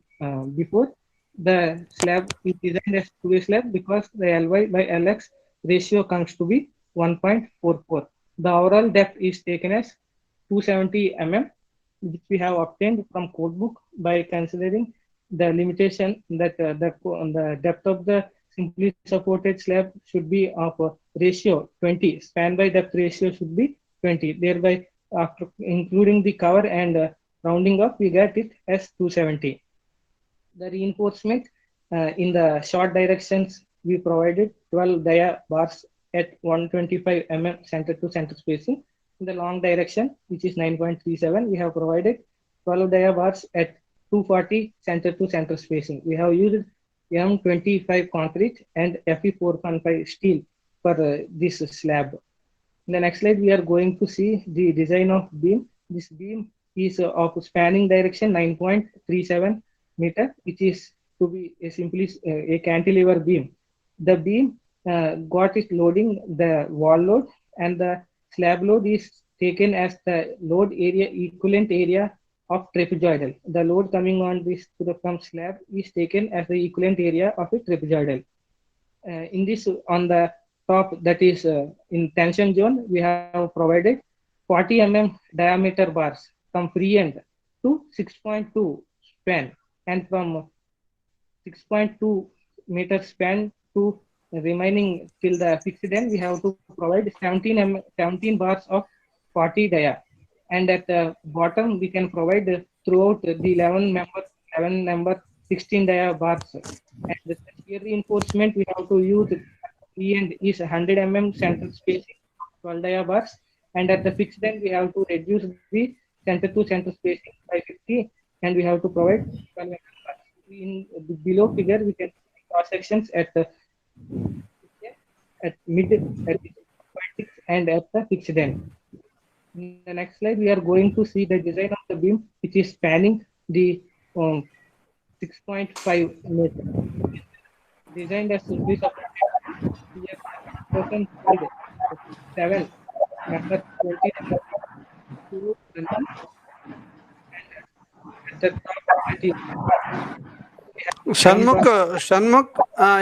before. The slab is designed as two-way slab because the Ly by Lx ratio comes to be 1.44. The overall depth is taken as 270 mm, which we have obtained from code book by considering the limitation that the depth of the simply supported slab should be of ratio 20. Span by depth ratio should be 20. Thereby, after including the cover and rounding up, we get it as 270. The reinforcement in the short directions, we provided 12 dia bars at 125 mm center to center spacing. In the long direction, which is 9.37, we have provided 12 dia bars at 240 center to center spacing. We have used M25 concrete and Fe4.5 steel for this slab. In the next slide, we are going to see the design of beam. This beam is of spanning direction 9.37 meter, which is to be simply a cantilever beam. The beam got its loading, the wall load, and the slab load is taken as the load area equivalent area of trapezoidal. The load coming on this from slab is taken as the equivalent area of a trapezoidal. In this, on the top, that is in tension zone, we have provided 40 mm diameter bars from free end to 6.2 span, and from 6.2 meter span to remaining till the fixed end, we have to provide 17 bars of 40 dia. And at the bottom, we can provide throughout the 11 number 16 dia bars. And the shear reinforcement, we have to use free end is 100 mm center spacing, 12 dia bars. And at the fixed end, we have to reduce the center to center spacing by 50, and we have to provide 12 mm bars. In the below figure, we can see cross sections at the mid and at the fixed end. In the next slide, we are going to see the design of the beam, which is spanning the 6.5 meter. Designed as simply supported 7 number 20 number 2 and at the top Shanmukh,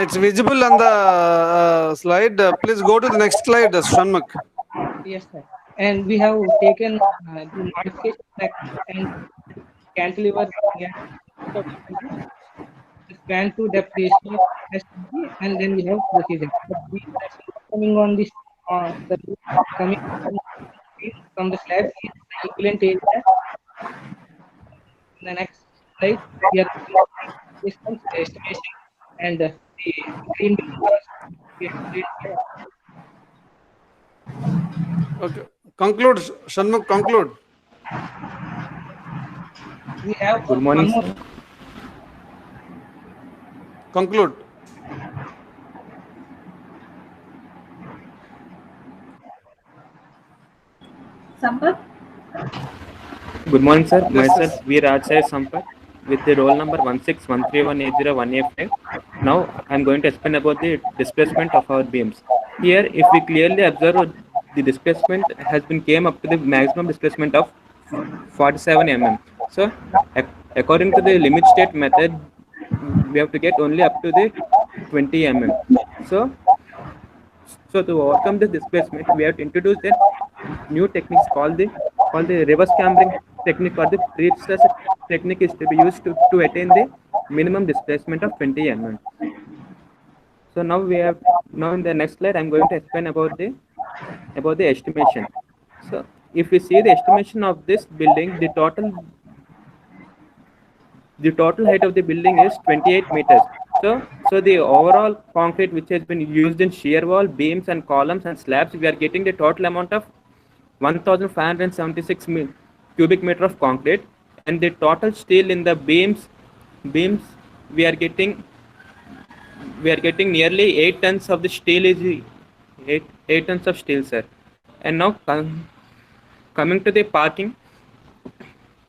it's visible on the slide. Please go to the next slide, Shanmukh. Yes, sir. And we have taken the modification and cantilever span to depth ratio, and then we have procedure. Coming on this, coming from the slab is the equivalent area. In the next slide, we are distance estimation and the green. Okay. Conclude, Shanmukh, conclude. We have Good morning, sir. Conclude. Sampath? Good morning, sir. Myself, V. Rajsai Sampath, with the roll number 1613801A5. Now, I am going to explain about the displacement of our beams. Here, if we clearly observe, the displacement has been came up to the maximum displacement of 47 mm. So, according to the limit state method, we have to get only up to the 20 mm. So to overcome this displacement, we have to introduce the new techniques called the reverse cambering technique, or the pre-stress technique is to be used to attain the minimum displacement of 20 mm. So now in the next slide, I'm going to explain about the estimation. So if we see the estimation of this building, the total height of the building is 28 meters. So the overall concrete which has been used in shear wall, beams and columns and slabs, we are getting the total amount of 1,576 cubic meter of concrete, and the total steel in the beams we are getting we are getting nearly 8 tons of the steel is 8 tons of steel, sir. And now coming to the parking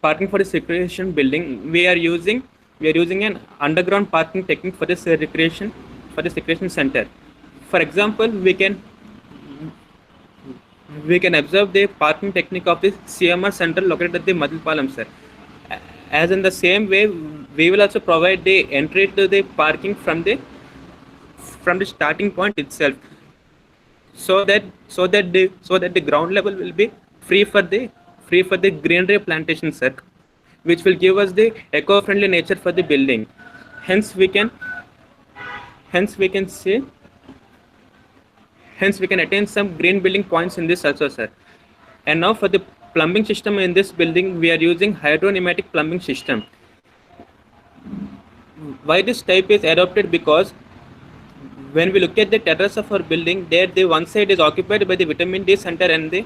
for this recreation building, we are using an underground parking technique for this recreation center. For example, we can observe the parking technique of the CMR center located at the Madilpalam, sir. As in the same way, we will also provide the entry to the parking from the starting point itself, so that the ground level will be free for the greenery plantation, sir, which will give us the eco-friendly nature for the building. Hence we can attain some green building points in this also, sir. And now for the plumbing system in this building, we are using hydro-pneumatic plumbing system. Why this type is adopted? Because when we look at the terrace of our building, there the one side is occupied by the vitamin D center and the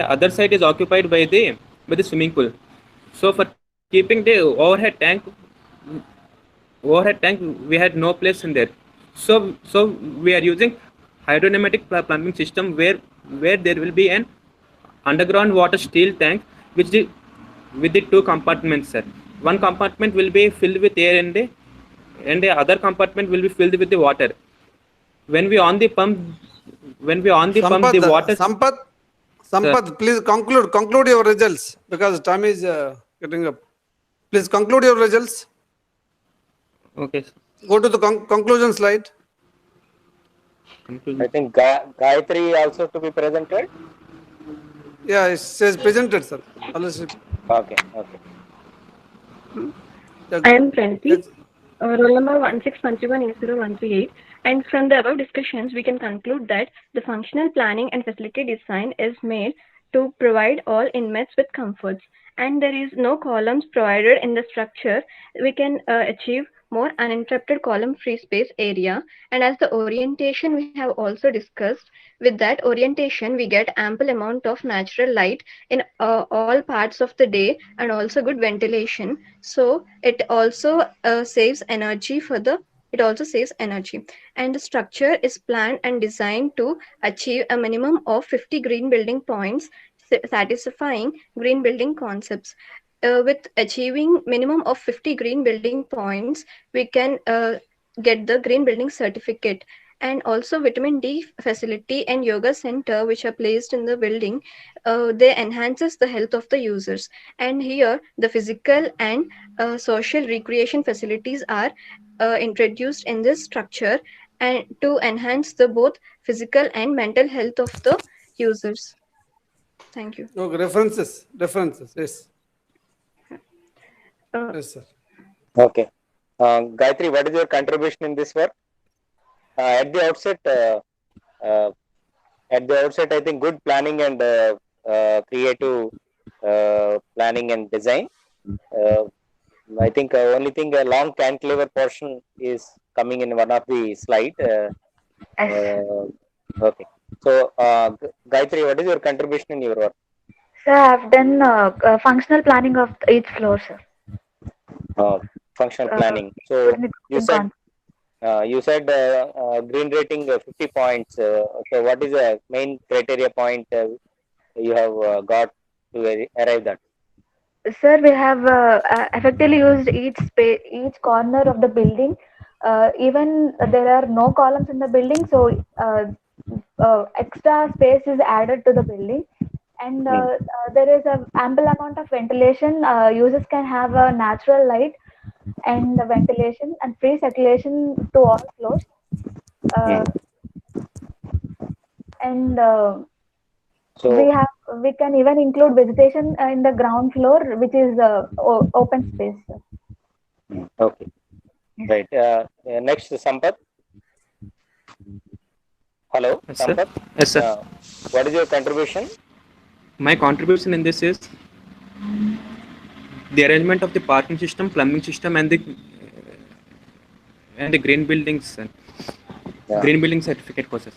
other side is occupied by the swimming pool. So for keeping the overhead tank, we had no place in there. So we are using hydro-pneumatic plumbing system where there will be an underground water steel tank with the 2 compartments, sir. One compartment will be filled with air and the other compartment will be filled with the water. When we on the pump, the water. Sampath, please conclude your results, because time is getting up. Please conclude your results. Okay. Go to the conclusion slide. I think Gayatri also to be presented. Yeah, it says presented, sir. Okay. I am Pranati, roll number 16218038, and from the above discussions, we can conclude that the functional planning and facility design is made to provide all inmates with comforts, and there is no columns provided in the structure. We can achieve more uninterrupted column-free space area, and as the orientation we have also discussed, with that orientation we get ample amount of natural light in all parts of the day, and also good ventilation. So it also saves energy and the structure is planned and designed to achieve a minimum of 50 green building points, satisfying green building concepts. With achieving minimum of 50 green building points, we can get the green building certificate. And also vitamin D facility and yoga center which are placed in the building, they enhances the health of the users. And here the physical and social recreation facilities are introduced in this structure, and to enhance the both physical and mental health of the users. Thank you. Okay, references, yes. Yes, sir. Okay. Gayatri, what is your contribution in this work? At the outset, I think good planning and creative planning and design. I think only thing a long cantilever portion is coming in one of the slide. Okay. So, Gayatri, what is your contribution in your work? Sir, I've done functional planning of each floor, sir. Functional planning. So you said green rating 50 points. So what is the main criteria point you have got to arrive that? Sir, we have effectively used each corner of the building. Even there are no columns in the building, so extra space is added to the building. And there is an ample amount of ventilation. Users can have a natural light and ventilation and free circulation to all floors. We can even include vegetation in the ground floor, which is open space. Okay. Right. Next, Sampath. Hello, Yes, Sampath. sir. Yes, sir. What is your contribution? My contribution in this is the arrangement of the parking system, plumbing system, and the green buildings, green building certificate process.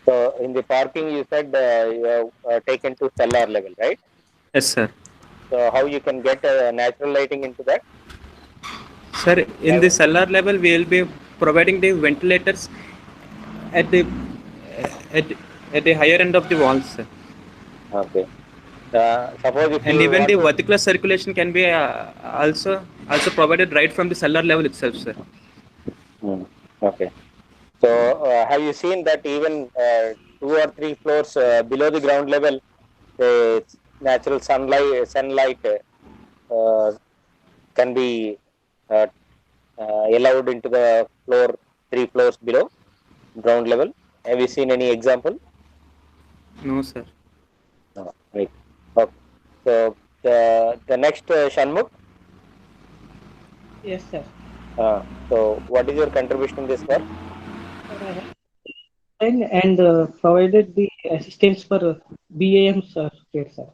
So in the parking, you said you have taken to cellar level, right? Yes, sir. So how you can get natural lighting into that? Sir, in the cellar level, we will be providing the ventilators at the at the higher end of the walls, sir. Okay. Suppose if And you even want the to- vertical circulation can be also provided right from the cellar level itself, sir. Okay. So have you seen that even 2 or 3 floors below the ground level, the natural sunlight can be allowed into the floor 3 floors below ground level? Have you seen any example? No, sir. No. Right. Okay. So the next Shanmukh. Yes, sir. So what is your contribution in this work? And provided the assistance for BAM software, sir.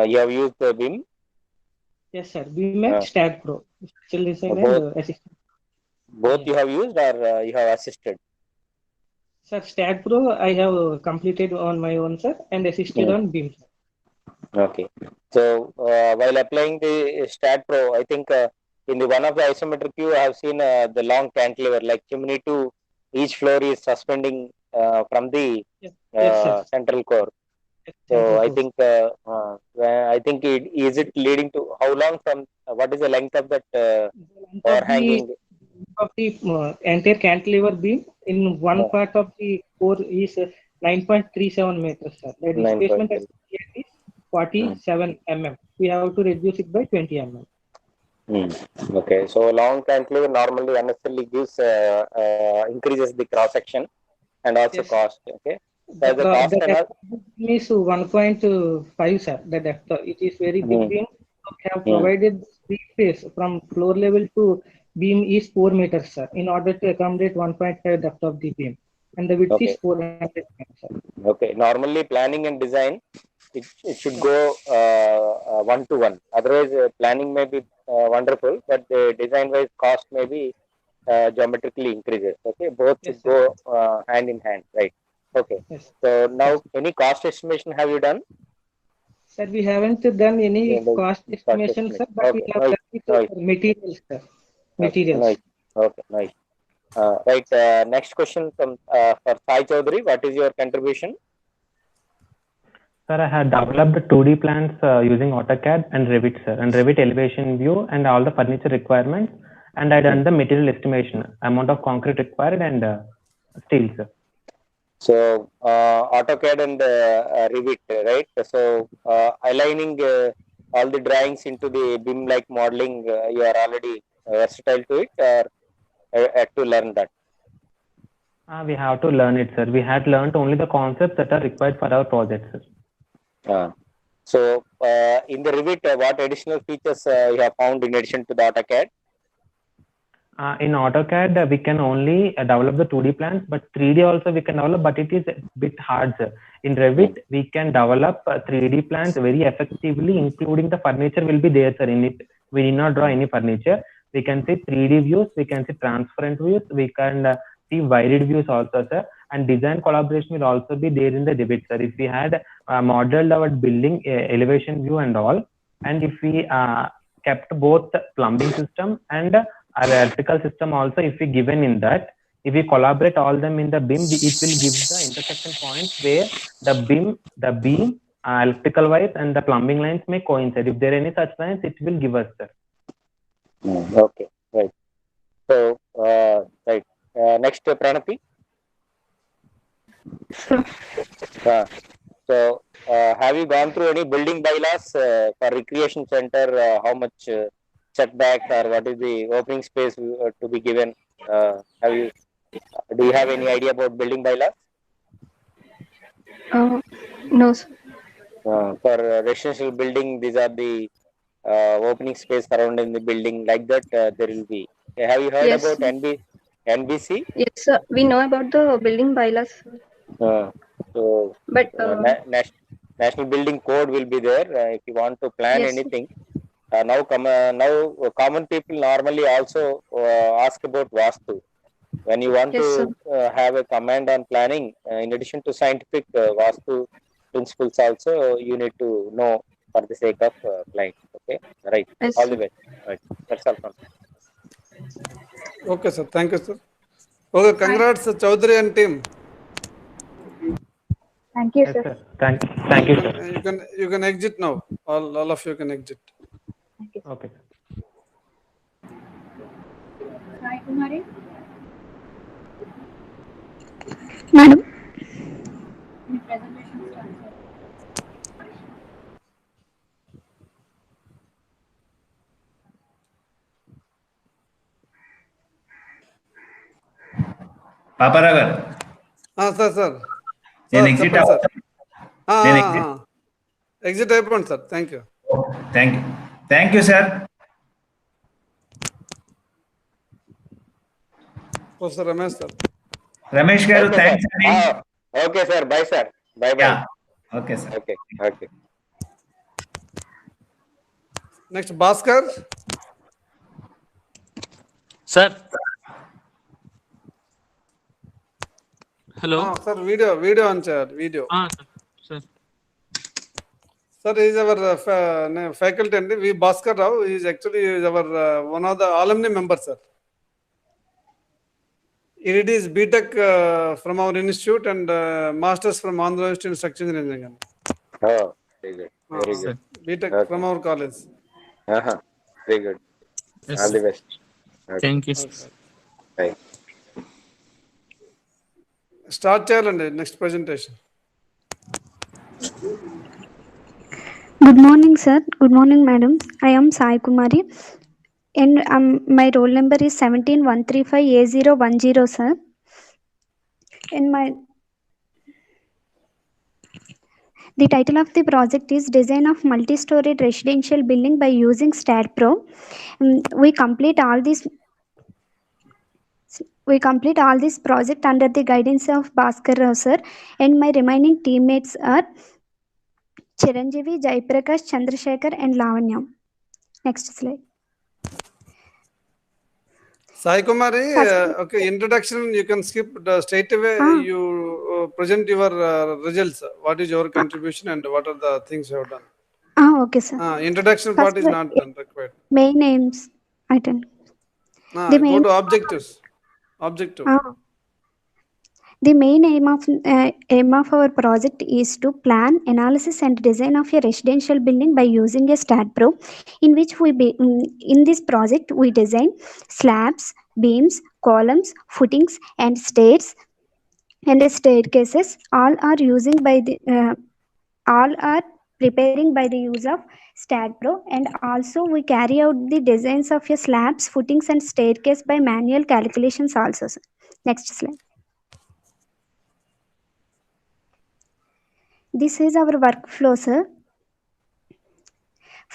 You have used the BIM? Yes, sir. BIM and STAD Pro. Structural design both, and assistance. Both you have used or you have assisted? Sir, STAD Pro I have completed on my own, sir, and assisted on BIM. Okay. So while applying the STAD Pro, I think in the one of the isometric view, I have seen the long cantilever, like chimney to each floor is suspending from the central core. So I think is it leading to how long from what is the length of that or hanging? Of the entire cantilever beam in one part of the core is 9.37 meters, sir. The displacement is 47 mm. We have to reduce it by 20 mm. Okay, so long cantilever normally unnecessarily gives increases the cross section and also cost. Okay, so the cost is 1.5, sir. The depth it is very big beam. We have provided free space from floor level to beam is 4 meters, sir, in order to accommodate 1.5 depth of the beam, and the width is 400 meters, sir. Okay, normally planning and design it should go 1-to-1. Otherwise, planning may be wonderful, but the design wise cost may be geometrically increases. Okay, both should go hand in hand, right? Okay. So now, any cost estimation have you done? Sir, we haven't done any cost estimation, sir, but we have done it for materials, sir. Materials. Nice. Okay, nice. Right. Next question from for Sai Chaudhary. What is your contribution? Sir, I had developed 2D plans using AutoCAD and Revit, sir, and Revit elevation view and all the furniture requirements, and I done the material estimation, amount of concrete required and steel, sir. So AutoCAD and Revit, right? So aligning all the drawings into the BIM-like modeling, you are already versatile to it, or had to learn that? We have to learn it, sir. We had learned only the concepts that are required for our project, sir. So in the Revit, what additional features you have found in addition to the AutoCAD? In AutoCAD, we can only develop the 2D plans, but 3D also we can develop, but it is a bit hard, sir. In Revit, we can develop 3D plans very effectively, including the furniture will be there, sir, in it. We need not draw any furniture. We can see 3D views, we can see transparent views, we can see wired views also, sir. And design collaboration will also be there in the Revit, sir. If we had modeled our building elevation view and all, and if we kept both plumbing system and our electrical system also, if we given in that, if we collaborate all them in the BIM, it will give the intersection points where the beam, electrical wires and the plumbing lines may coincide. If there are any such lines, it will give us, sir. Okay, right. So, right. Next, Pranathi. So, have you gone through any building bylaws for recreation center? How much setback or what is the opening space to be given? Do you have any idea about building bylaws? No, sir. For residential building, these are the opening space surrounding the building, like that there will be. Have you heard about NBC? Yes, sir. We know about the building bylaws. So, but National Building Code will be there if you want to plan anything. Now common people normally also ask about Vastu. When you want to have a command on planning, in addition to scientific Vastu principles also, you need to know for the sake of client. Okay, right. All the best. Right. That's all from me. Okay, sir. Thank you, sir. Okay, congrats, Chaudhary and team. Thank you, Yes, sir. sir. Thank you, sir. You can exit now. All of you can exit. Okay. Sai Kumari. Madam. The presentation starts. Paparagar. Sir. నేను exit చెప్పండి sir. నేను exit. Exit అయిపోండి sir. Thank you. Thank you, sir. Professor Ramesh sir. Ramesh garu, Okay, thanks. sir. Okay, sir. Bye, sir. Bye. Yeah. Okay, sir. Okay. Next Bhaskar. Sir hello sir video on చేయాలి. Video sir sir is our faculty అండి. V Bhaskar Rao is actually our one of the alumni member sir. He did his BTech from our institute and masters from Andhra University in Structural Engineering. Oh, very good. Very good. BTech from our college. Very good. Yes. All the best. Okay. Thank you Bye. Start చేయాలండి next presentation. Good morning, sir. Good morning, madam. I am Sai Kumari, and my roll number is 17135A010, sir. And the title of the project is Design of Multi-Storied Residential Building by Using StatPro. We complete all this project under the guidance of Bhaskar Rao, sir, and my remaining teammates are Chiranjeevi, Jaiprakash, Chandrasekhar, and Lavanya. Next slide. Sai Kumari, okay, introduction you can skip straight away. You present your results. What is your contribution and what are the things you have done? Okay, sir. Introduction part is not done required. Main names I done. Go to objectives. Objective. The main aim of our project is to plan, analysis, and design of a residential building by using a StatPro, in which in this project we design slabs, beams, columns, footings, and stairs and staircases. All are preparing by the use of StatPro, and also we carry out the designs of a slabs, footings, and staircase by manual calculations also, sir. Next slide. This is our workflow, sir.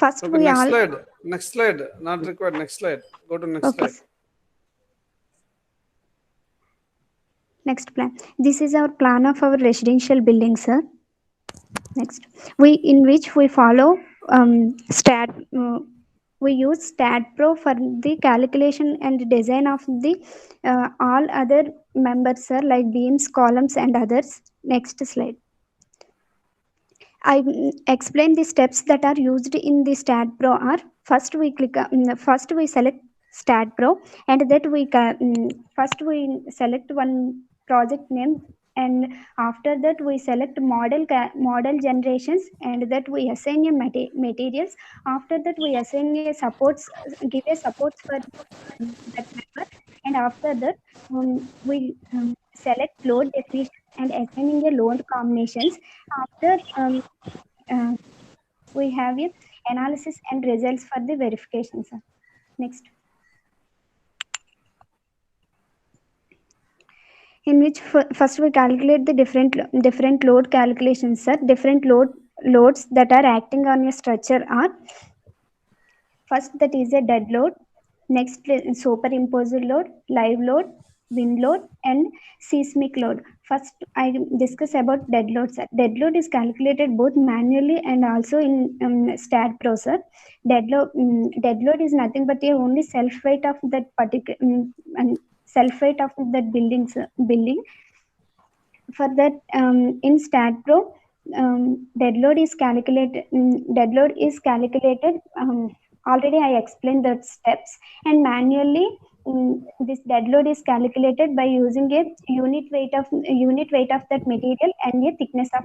First, okay, next slide. Not required. Next slide. Go to next slide. Next plan. This is our plan of our residential building, sir. Next, in which we follow we use StatPro for the calculation and design of the all other members, sir, like beams, columns, and others. Next slide. I explain the steps that are used in the StatPro are: first we select StatPro, and that first we select one project name, and after that we select model generations, and that we assign a materials. After that we assign a supports, give a supports for that member, and after that we select load definition and assigning a load combinations. After we have a analysis and results for the verification, sir. Next. In which first we calculate the different load calculations, sir. Different loads that are acting on a structure are: first, that is a dead load. Next, superimposed load, live load, wind load, and seismic load. First, I discuss about dead load, sir. Dead load is calculated both manually and also in StatPro, sir. Dead load is nothing but a only self weight of that particular self-weight of that building. For that, in StatPro, dead load is calculated. Already I explained the steps, and manually this dead load is calculated by using a unit weight of that material and a thickness of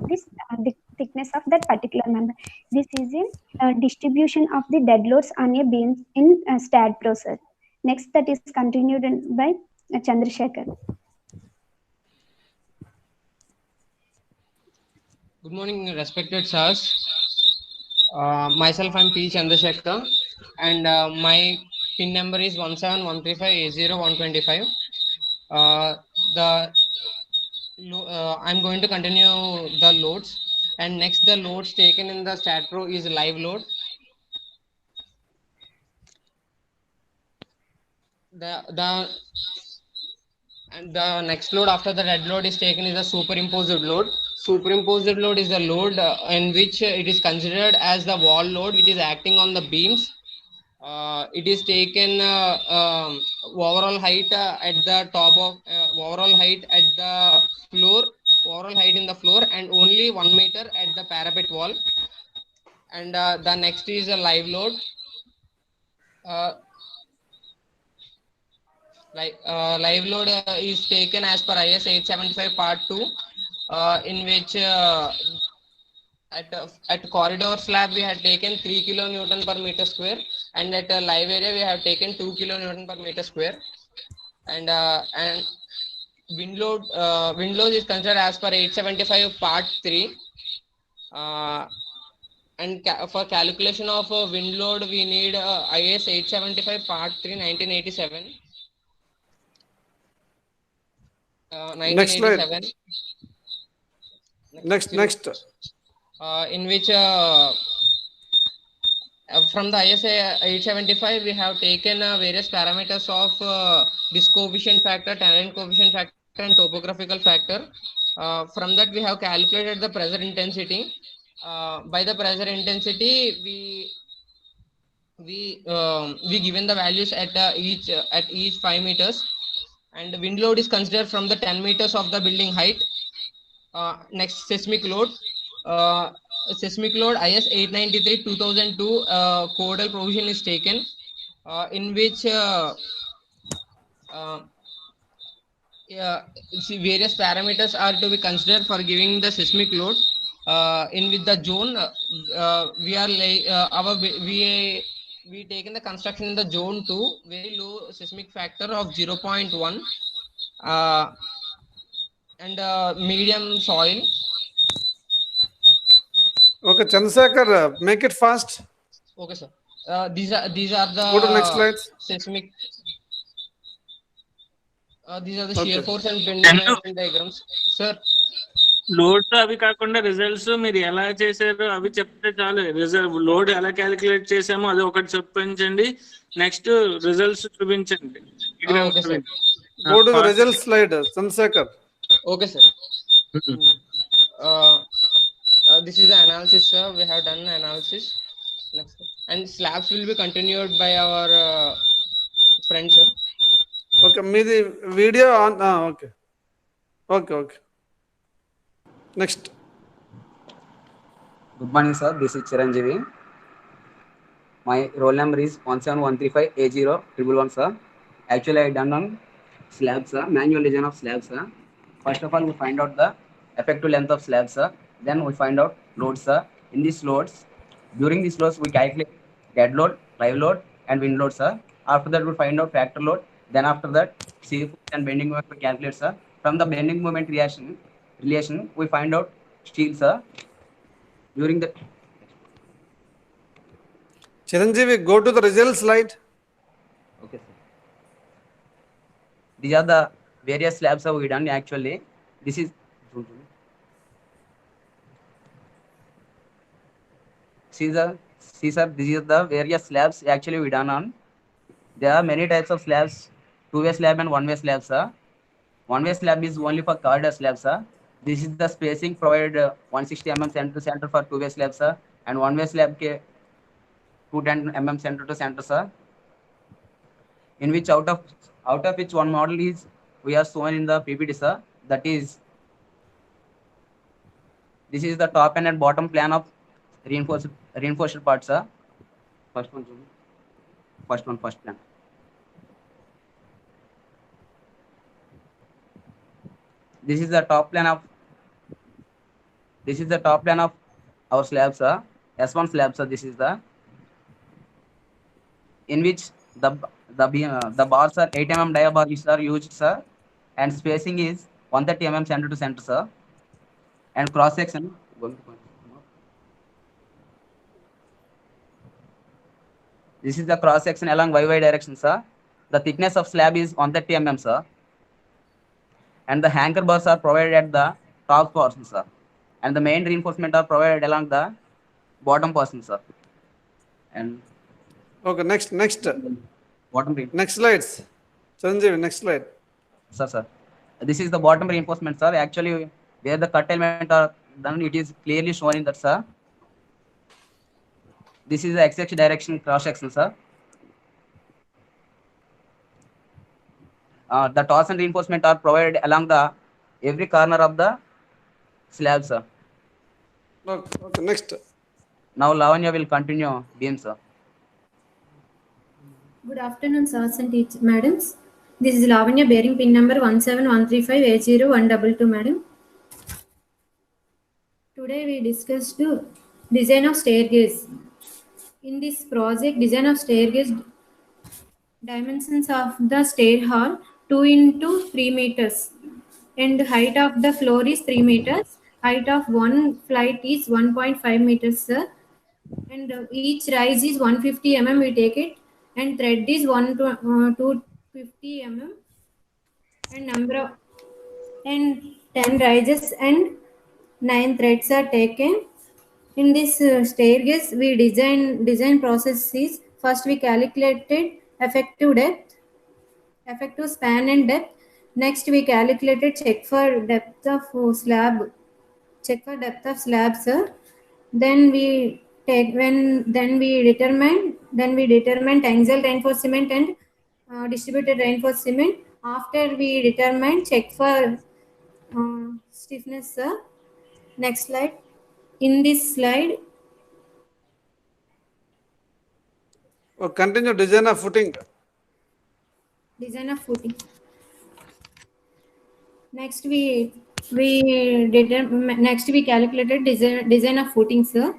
thickness of that particular member. This is a distribution of the dead loads on a beam in STAAD.Pro, sir. Next, that is continued by Chandrasekhar. Good morning, respected sirs. Myself, I'm P. Chandrasekhar, and my PIN number is 17135A0125. I'm going to continue the loads, and next the loads taken in the STAAD.Pro is live load. The next load after the dead load is taken is a superimposed load. Superimposed load is the load in which it is considered as the wall load which is acting on the beams. It is taken overall height at the top of overall height at the floor, overall height in the floor, and only 1 meter at the parapet wall. And the next is a live load. Live load is taken as per IS 875 part 2, in which at corridor slab we had taken 3 kilonewton per meter square, and at a live area we have taken 2 kilonewton per meter square. And wind load is considered as per 875 part 3. And for calculation of wind load we need IS 875 part 3 1987. 1987. Next. In which from the IS 875 we have taken various parameters of disk coefficient factor, terrain coefficient factor, and topographical factor. From that we have calculated the pressure intensity. By the pressure intensity we given the values at each 5 meters. And the wind load is considered from the 10 meters of the building height. Next, seismic load. Seismic load IS 893 2002 codal provision is taken, in which various parameters are to be considered for giving the seismic load. In with the zone, we taken the construction in the zone 2, very low seismic factor of 0.1, and medium soil. Okay, Chandrasekhar, make it fast. Okay, sir. These are the Go to next slides. Seismic. These are the shear force and bending diagrams, sir. Loads అవి కాకుండా results మీరు ఎలా చేశారో అవి చెప్తే చాలు. Load ఎలా calculate చేసామో అది ఒకటి చూపించండి, నెక్స్ట్ రిజల్ట్స్ చూపించండి. Go to the result slide, Chandrasekhar. Okay, sir. This is the analysis, sir. We have done analysis. Next, and slabs will be continued by our friend, sir. Okay, me the video on. Okay. Next. Good morning, sir. This is Chiranjeevi. My roll number is 17135A0111, sir. Actually, I done on slabs, sir. Manual design of slabs, sir. First of all, we find out the effective length of slabs, sir. Then we find out loads, sir. In these loads, during these loads, we calculate dead load, live load, and wind load, sir. After that, we find out factor load. Then after that, shear force and bending moment we calculate, sir. From the bending moment relation, we find out steel, sir. During the Chiranjeevi, go to the result slide. Okay, sir. These are the various slabs that we done actually. This is see sir, this is the various slabs actually we done on. There are many types of slabs, two-way slab and one-way slab, sir. One-way slab is only for corridor slab, sir. This is the spacing provided 160 mm center to center for two-way slab, sir, and one-way slab 210 mm center to center, sir. In which out of which one model is we are shown in the PPT, sir. That is, this is the top and bottom plan of reinforced part, sir. First plan. This is the top plan of our slab, sir. S1 slab, sir. This is the in which the bars are 8 mm dia bars are used, sir, and spacing is 130 mm center to center, sir, and cross section. This is the cross section along YY direction, sir. The thickness of slab is 130 mm, sir, and the anchor bars are provided at the top portion, sir, and the main reinforcement are provided along the bottom portion, sir. And okay, next bottom next slides. Sanjeev, next slide. Sir. This is the bottom reinforcement, sir. Actually, where the cut element are done, it is clearly shown in that, sir. This is the X direction cross section, sir. The torsion reinforcement are provided along the every corner of the slab, sir. Okay, next. Now Lavanya will continue beam, sir. Good afternoon, sirs and madams. This is Lavanya, bearing pin number 17135A0122, madam. Today we discussed design of staircase. In this project, design of staircase, dimensions of the stair hall 2 into 3 meters, and height of the floor is 3 meters. Height of one flight is 1.5 meters, sir. And each rise is 150 mm. We take it, and thread is 250 mm, and number of 10 rises and 9 threads are taken. In this staircase, we design process is first we calculated effective depth, effective span and depth. Next we calculated check for depth of slab, sir. Then we determine tensile reinforcement and distributed reinforcement. After we determine check for stiffness, sir. Next slide. In this slide, continue design of footing. Next we calculated design of footing, sir.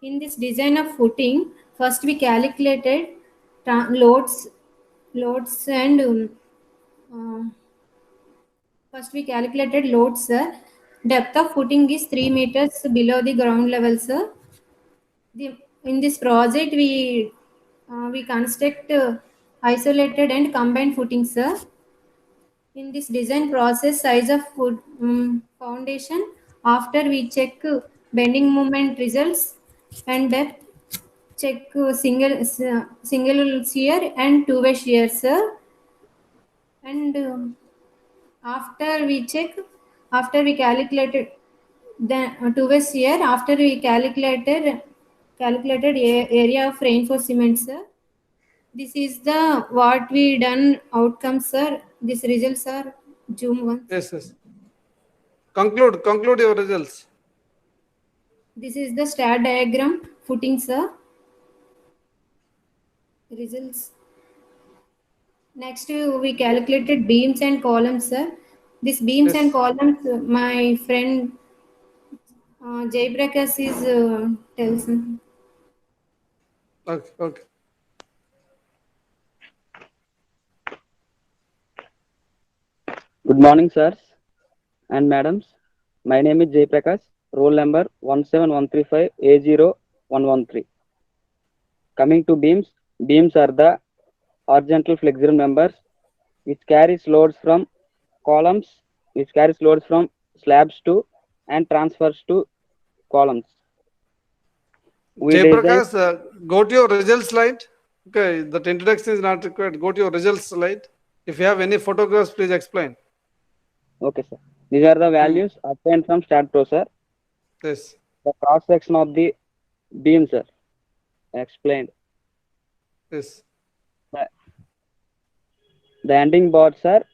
In this design of footing, first we calculated loads and sir. Depth of footing is 3 meters below the ground level, sir. In this project, we construct isolated and combined footing, sir. In this design process, size of foundation, after we check bending moment results and depth, check single shear and two-way shear, sir. And after we calculated the two-way shear, after we calculated area of reinforcement, sir. This is the what we done outcome, sir. These results are June 1. Yes. Conclude your results. This is the star diagram footing, sir. Results. Next, we calculated beams and columns, sir. These beams and columns, my friend Jay Prakash is tells me. Okay. Good morning, sirs and madams. My name is Jay Prakash, roll number 17135A0113. Coming to beams, beams are the horizontal flexure members which carries loads from columns, which carries loads from slabs to and transfers to columns. Jay Prakash, go to your results slide. Okay, that introduction is not required. Go to your results slide. If you have any photographs, please explain. Okay, sir. These are the values obtained from StatPro, sir. Yes. The cross section of the beam, sir. Explained. Yes. The ending bars are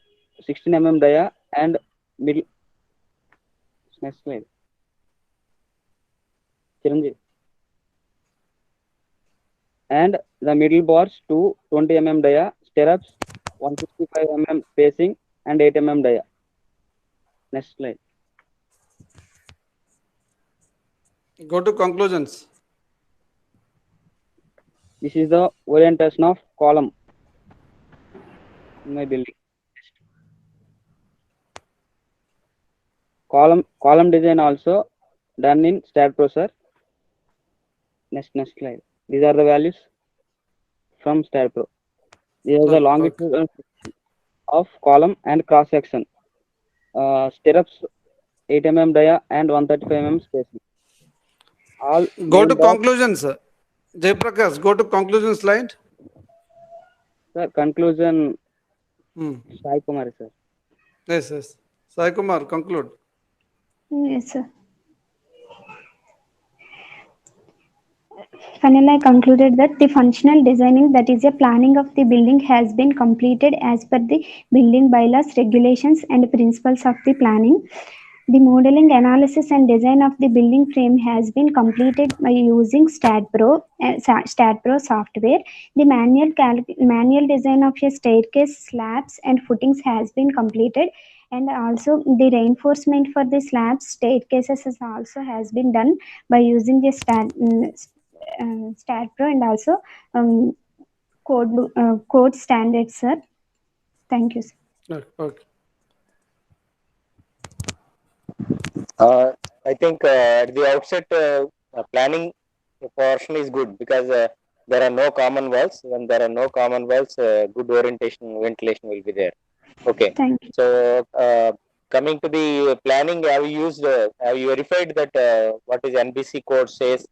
16 mm dia and middle. Next slide. Chiranjeev. And the middle bars to 20 mm dia, stirrups, 165 mm spacing and 8 mm dia. Next slide. Go to conclusions. This is the orientation of column in my building. Column design also done in StatPro, sir. Next slide. These are the values from StatPro. These are the longitudinal of column and cross section. Stirrups 8 mm dia and 135 mm spacing. All Go to named off- conclusions. Jaiprakash, go to conclusion slide. Sir, conclusion. Sai Kumar, sir. Yes. Sai Kumar, conclude. Yes, sir. Finally, I concluded that the functional designing, that is a planning of the building, has been completed as per the building bylaws, regulations and principles of the planning. The modeling, analysis and design of the building frame has been completed by using StatPro software. The manual design of a staircase, slabs and footings has been completed, and also the reinforcement for the slabs, staircases has been done by using the StatPro and also code standards, sir. Thank you, sir. Okay. I think at the outset, planning portion is good because there are no common walls. When there are no common walls, good orientation, ventilation will be there. Okay. Thank you. So coming to the planning, have you verified that what is NBC code says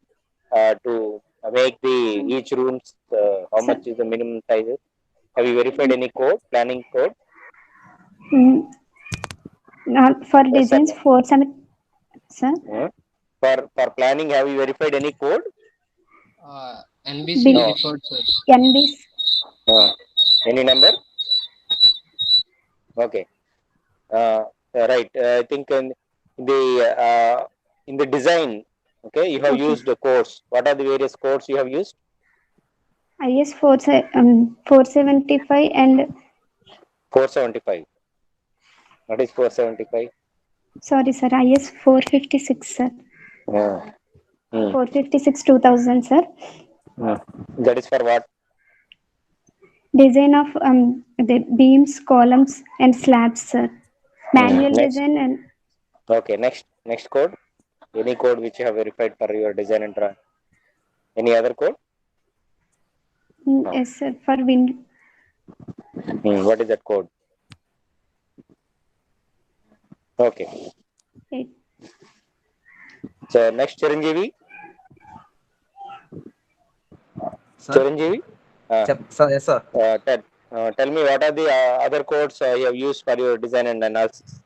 to make each rooms, how much is the minimum sizes? Have you verified any planning code? Not for designs 4-7, sir. For planning, have you verified any code? NBC report, sir. NBC. Any number? Okay. Right. I think in the design, okay, you have used the codes. What are the various codes you have used? IS 475 and 475. What is 475? sorry, sir. IS 456, sir. 456 2000, sir. That is for what? Design of the beams, columns, and slabs, sir. Manual design and. Okay. Next code. Any code which you have verified for your design and drawing? Any other code? Yes, sir. For wind. What is that code? Okay. So next, Chiranjeevi. Chiranjeevi. Yes, sir. Tell me what are the other codes you have used for your design and analysis?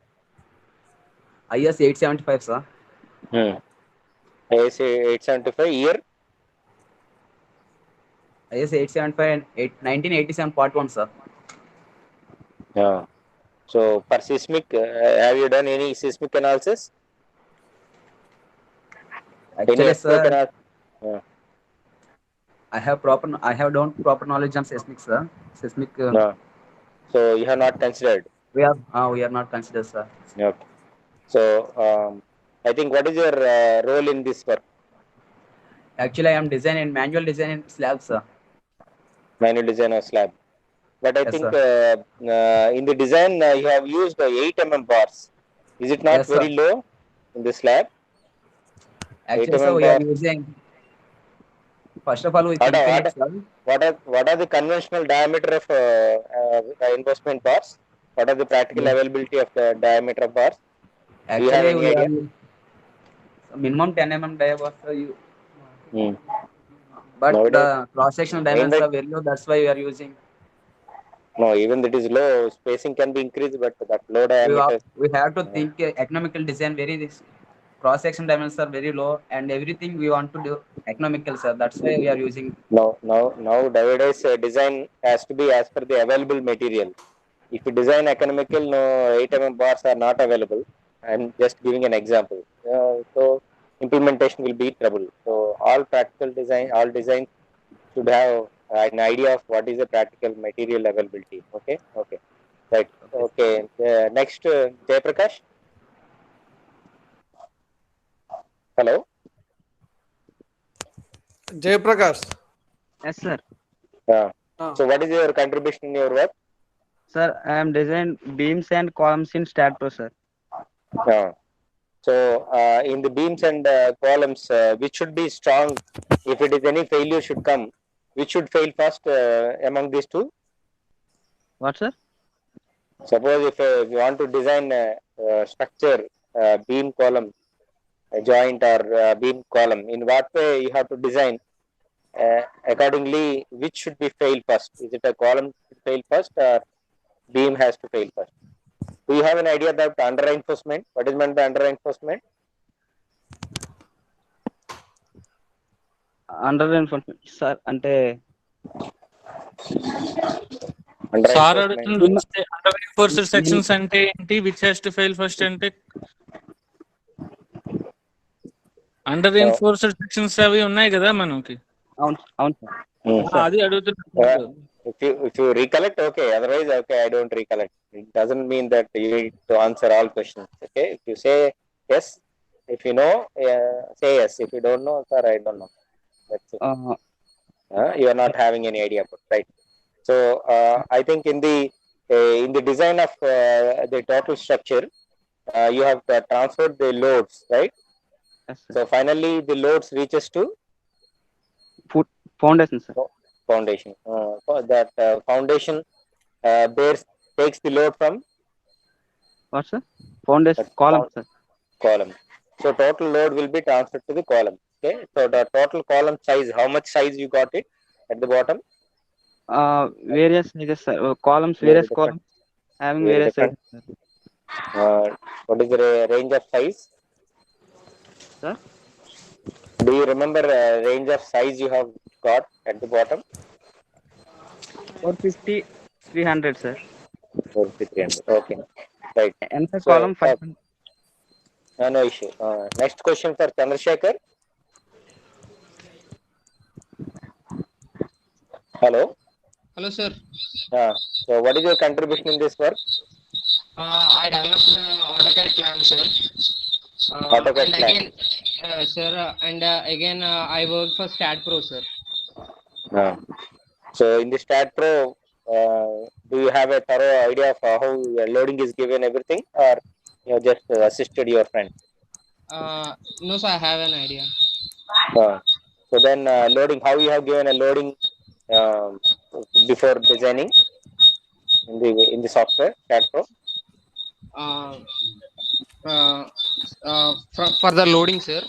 IS 875, sir. IS 875 year? IS 875 and 1987 part 1, sir. Yeah. So for seismic, have you done any seismic analysis? Actually, sir, I have done proper knowledge on seismic, sir. Seismic. No. So you have not considered. We are not considered, sir. Okay. So I think what is your role in this work? Actually, I am manual design in slabs, sir. Manual design of slab. But I Yes, think in the design you have used 8 mm bars. Is it not very low in the slab? Actually, sir, we are using. First of all, we what are the conventional diameter of reinforcement bars? What are the practical availability of the diameter of bars? Actually, we are minimum 10 mm dia bars, sir. But the cross-sectional dimensions are very low. That's why we are using. No, even that is low. Spacing can be increased, but that low diameter. We have to think economical design. Cross-section dimensions are very low, and everything we want to do economical, sir. That's why we are using. Now nowadays design has to be as per the available material. If you design economical, no 8 mm bars are not available. I'm just giving an example. So implementation will be trouble. So all practical design, all design should have an idea of what is the practical material availability. Okay. Right. Okay. Next, Jaiprakash. Hello. Jay Prakash. Yes, sir. So what is your contribution in your work? Sir, I am designed beams and columns in StatPro, sir. So in the beams and columns, which should be strong? If it is any failure should come, which should fail first among these two? What, sir? Suppose if you want to design a structure, beam column, a joint or beam column, in what way you have to design? Accordingly, which should be fail first? Is it a column should fail first or beam has to fail first? Do you have an idea about under reinforcement? What is meant by under reinforcement? Under reinforcement, sir, ante sir అడుగుతుంది under reinforced sections అంటే ఏంటి, which has to fail first అంటే under reinforced sections అవి ఉన్నాయి కదా మనకి. అవును అది అడుగుతున్నాను. If you recollect, okay. Otherwise, okay, I don't recollect. It doesn't mean that you need to answer all questions. Okay, if you say yes, if you know, say yes. If you don't know, sir, I don't know. That's it. You are not having any idea about, right? So I think in the design of the total structure, you have transferred the loads, right? Yes, so finally, the loads reaches to foundation, sir. Foundation. That foundation takes the load from what, sir? Foundation column, sir. Column. So total load will be transferred to the column. Okay. So the total column size, how much size you got it at the bottom? Various sizes, sir. Columns, various columns having various sizes, sir. What is the range of size? Sir? Do you remember range of size you have got at the bottom? 450, 300, sir. 450, 300. Okay. Right. And the column 500. No issue. Next question for Chandrasekhar. Hello. Hello, sir. So what is your contribution in this work? I developed AutoCAD plan, sir. AutoCAD and plan. again, sir, and again, I work for StatPro, sir. So in the StatPro, do you have a thorough idea of how loading is given, everything, or you have just assisted your friend? No, sir, I have an idea. So then loading, how you have given a loading before designing in the software StatPro? For the loading, sir.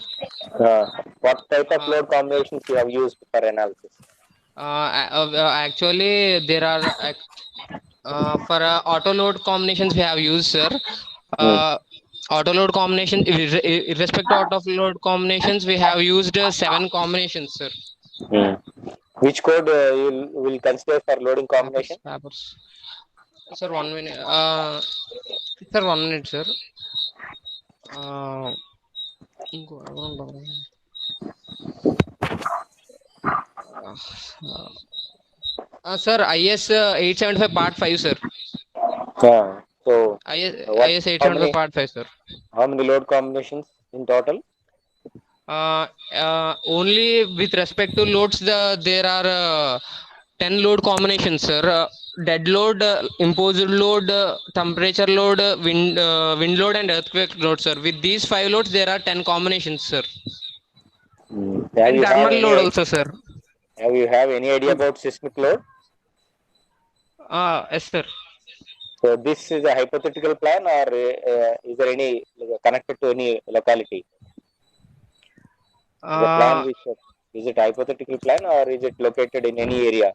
What type of load combinations you have used for analysis? Actually, there are for auto load combinations we have used, sir. Auto load combination, irrespective of auto load combinations, we have used 7 combinations, sir. Which code you will consider for loading combination? Sir, 1 minute. Sir, 1 minute, sir. Sir, IS 875 part 5, sir. So IS 875 part 5, sir. How many load combinations in total? Only with respect to loads, there are 10 load combinations, sir. Dead load, imposed load, temperature load, wind load, and earthquake load, sir. With these 5 loads, there are 10 combinations, sir. And thermal load also, sir. Have you have any idea about seismic load? Yes, sir. So this is a hypothetical plan, or is there any connected to any locality? The plan is it hypothetical plan, or is it located in any area?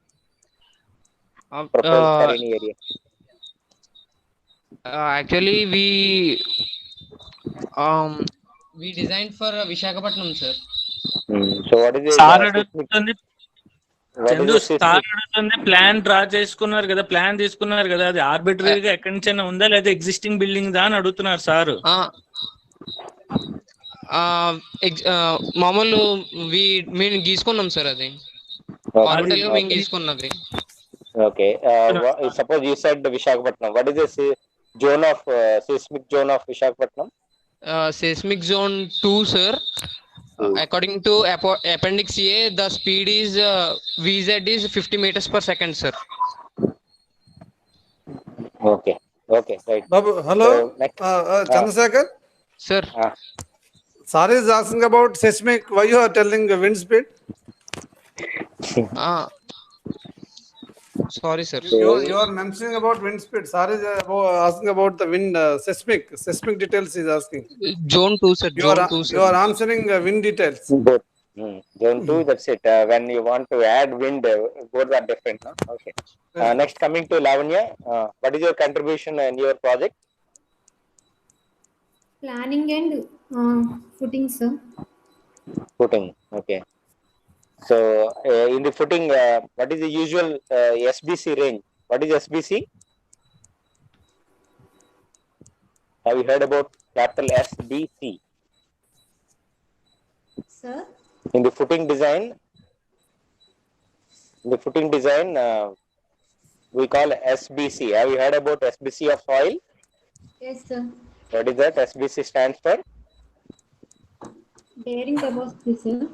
Proposed for any area? Actually, we designed for Visakhapatnam, sir. So what is the plan draw చేసుకున్నారు కదా, plan తీసుకున్నారు కదా, అది ఆర్బిటరీగా ఎక్కడి నుంచైనా ఉందా లేదా existing building దా అని అడుగుతున్నారు సార్. మామూలు మేము గీసుకున్నాం సార్, అది హాస్పిటల్ లో మేము గీసుకున్నది. Okay. Suppose you said Visakhapatnam. What is the zone of seismic zone of Visakhapatnam? Seismic zone 2, sir. According to Appendix A, the speed is VZ is 50 meters per second, sir. Okay. Okay. Right. Babu, hello. So, next. Chandrasekhar. Sir. Sari is asking about seismic. Why you are telling wind speed? Sorry, sir. You are mentioning about wind speed. Sari is asking about the wind seismic details. He is asking. Zone 2, sir. Zone 2, sir. You are answering wind details. Both. Zone 2, that's it. When you want to add wind, both are different. No? Okay. Next, coming to Lavanya, what is your contribution in your project? Planning and footing, sir. Footing. Okay. So, in the footing, what is the usual SBC range? What is SBC? Have you heard about capital SBC? Sir? In the footing design, we call SBC. Have you heard about SBC of soil? Yes, sir. What is that? SBC stands for? Bearing capacity, sir.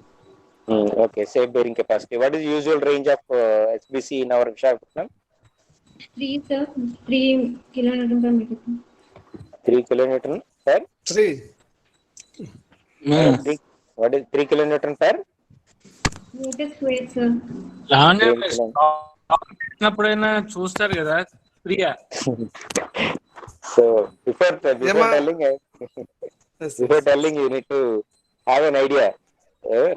Okay, safe bearing capacity. What is the usual range of SBC in our Visakhapatnam? 3, sir. 3 kilonewton per meter. 3 kilonewton per? 3. What is 3 kilonewton per? Meter square, sir. ఎప్పుడైనా చూస్తారు కదా Priya. So before telling, you need to have an idea,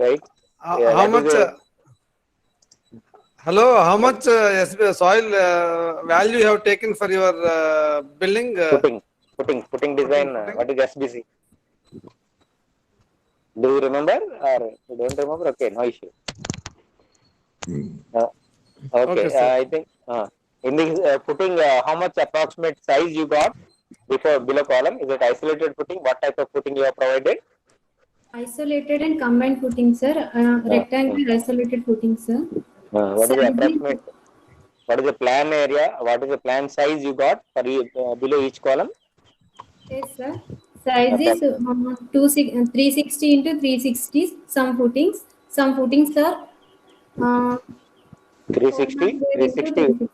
right? How much? Hello, how much soil value you have taken for your building? Footing design. What is SBC? Do you remember or you don't remember? Okay, no issue. Okay, I think in the footing, how much approximate size you got below column? Is it isolated footing? What type of footing you have provided? Isolated and combined footing, sir. Rectangular isolated footing, sir. What is the approximate? What is the plan area? What is the plan size you got for below each column? Yes, sir. Size is 360 into 360. Some footings are 360.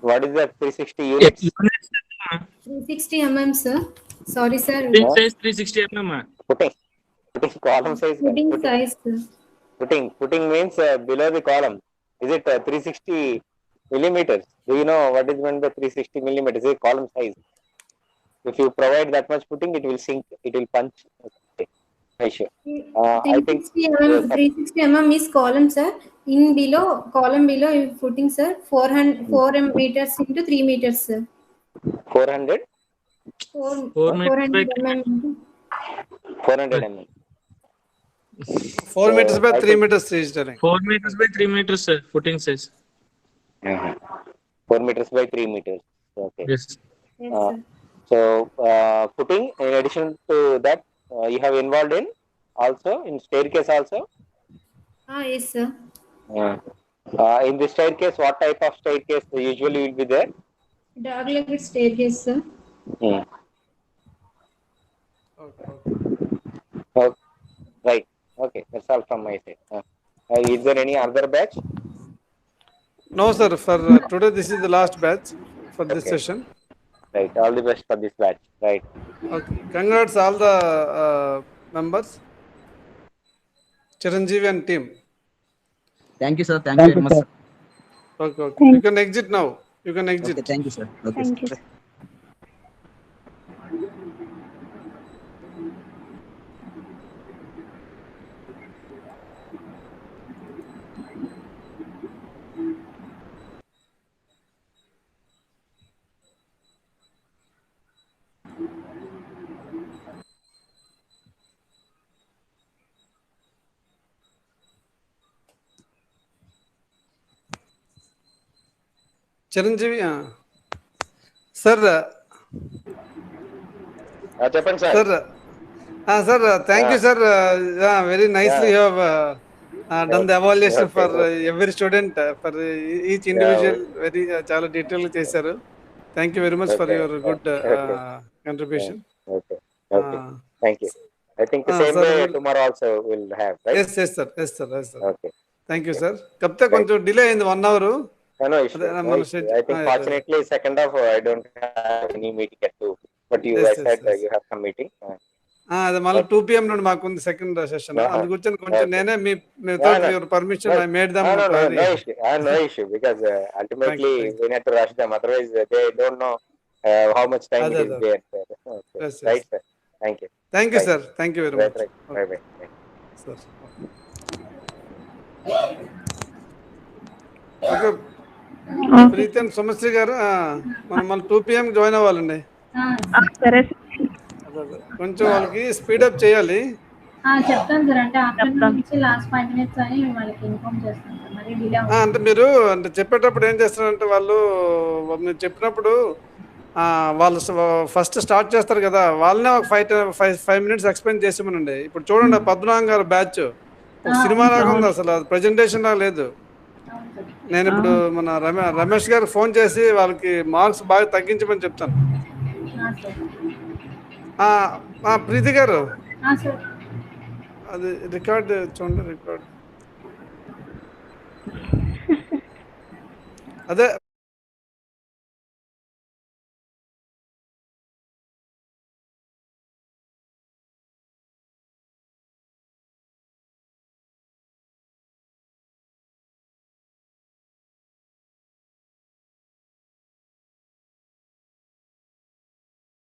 What is that 360 units? 360 mm, sir. Sorry, sir. Footing size 360 mm. Footing column size. Footing size, sir. Footing means below the column. Is it 360 millimeters? Do you know what is meant by 360 millimeters? Is it column size? If you provide that much footing, it will sink. It will punch. Okay. Sure. I think 360 mm is column, sir. In column below footing, sir. 4 meters into 3 meters, sir. 400. 400 mm. 400 mm. 4 meters by 3 meters is telling. 4 meters by 3 meters, sir. Footing size. 4 meters by 3 meters. Okay. Yes. Yes, sir. So footing, in addition to that, you have involved in also in staircase also. Yes, sir. In the staircase, what type of staircase usually will be there? Dog-legged staircase, sir. Okay. Right. Okay. That's all from my side. Is there any other batch? No, sir. For today, this is the last batch for this session. Right. All the best for this batch. Right. Okay. Congrats all the members, Chiranjeevi and team. Thank you, sir. Thank you very much, sir. Okay. You can exit now. You can exit. Okay, thank you, sir. Okay, Thank you. sir. Chiranjeevi, sir. Chappan, sir. Sir, thank you, sir. Very nicely you have done the evaluation for every student, for each individual. Very chala detail chesaru. Thank you very much for your good contribution. Okay. Thank you. I think the same sir, way we'll- tomorrow also we'll have, right? Yes, sir. Yes, sir. Okay. Thank you, sir. కాకపోతే కొంచెం delay అయింది 1 hour. No issue. No issue. I think fortunately second half I don't have any meeting at 2. But you guys said you have some meeting. అది మళ్ళీ 2 PM నుండి మాకుంది second session. అది గురించి కొంచెం నేనే me your permission I made dum. No issue because ultimately we need to rush them. Otherwise they don't know how much time it is there. Right, sir. Thank you. Thank you, sir. Thank you very much. Bye. Sir. Okay. Preeti and Sumasri garu మనం మళ్ళీ 2 PM join అవ్వాలండి. సరే కొంచెం వాళ్ళకి speedup చేయాలి. చెప్తాను sir. అంటే afternoon నుంచి లాస్ట్ 5 minutes అని వాళ్ళకి ఇన్ఫార్మ్ చేస్తాను సార్. మరి డిలే అంటే మీరు అంటే చెప్పేటప్పుడు ఏం చేస్తారంటే వాళ్ళు మీరు చెప్పినప్పుడు వాళ్ళు ఫస్ట్ స్టార్ట్ చేస్తారు కదా, వాళ్ళనే ఒక 5 minutes ఎక్స్ప్లెయిన్ చేసేమనండి. ఇప్పుడు చూడండి పద్మనాభం గారు బ్యాచ్ ఒక సినిమా లాగా ఉంది, అసలు ప్రెజెంటేషన్ లాగా లేదు. నేను ఇప్పుడు మన రమేష్ గారికి ఫోన్ చేసి వాళ్ళకి మార్క్స్ బాగా తగ్గించమని చెప్తాను. ప్రీతి గారు అది రికార్డ్ చూడండి, రికార్డ్ అదే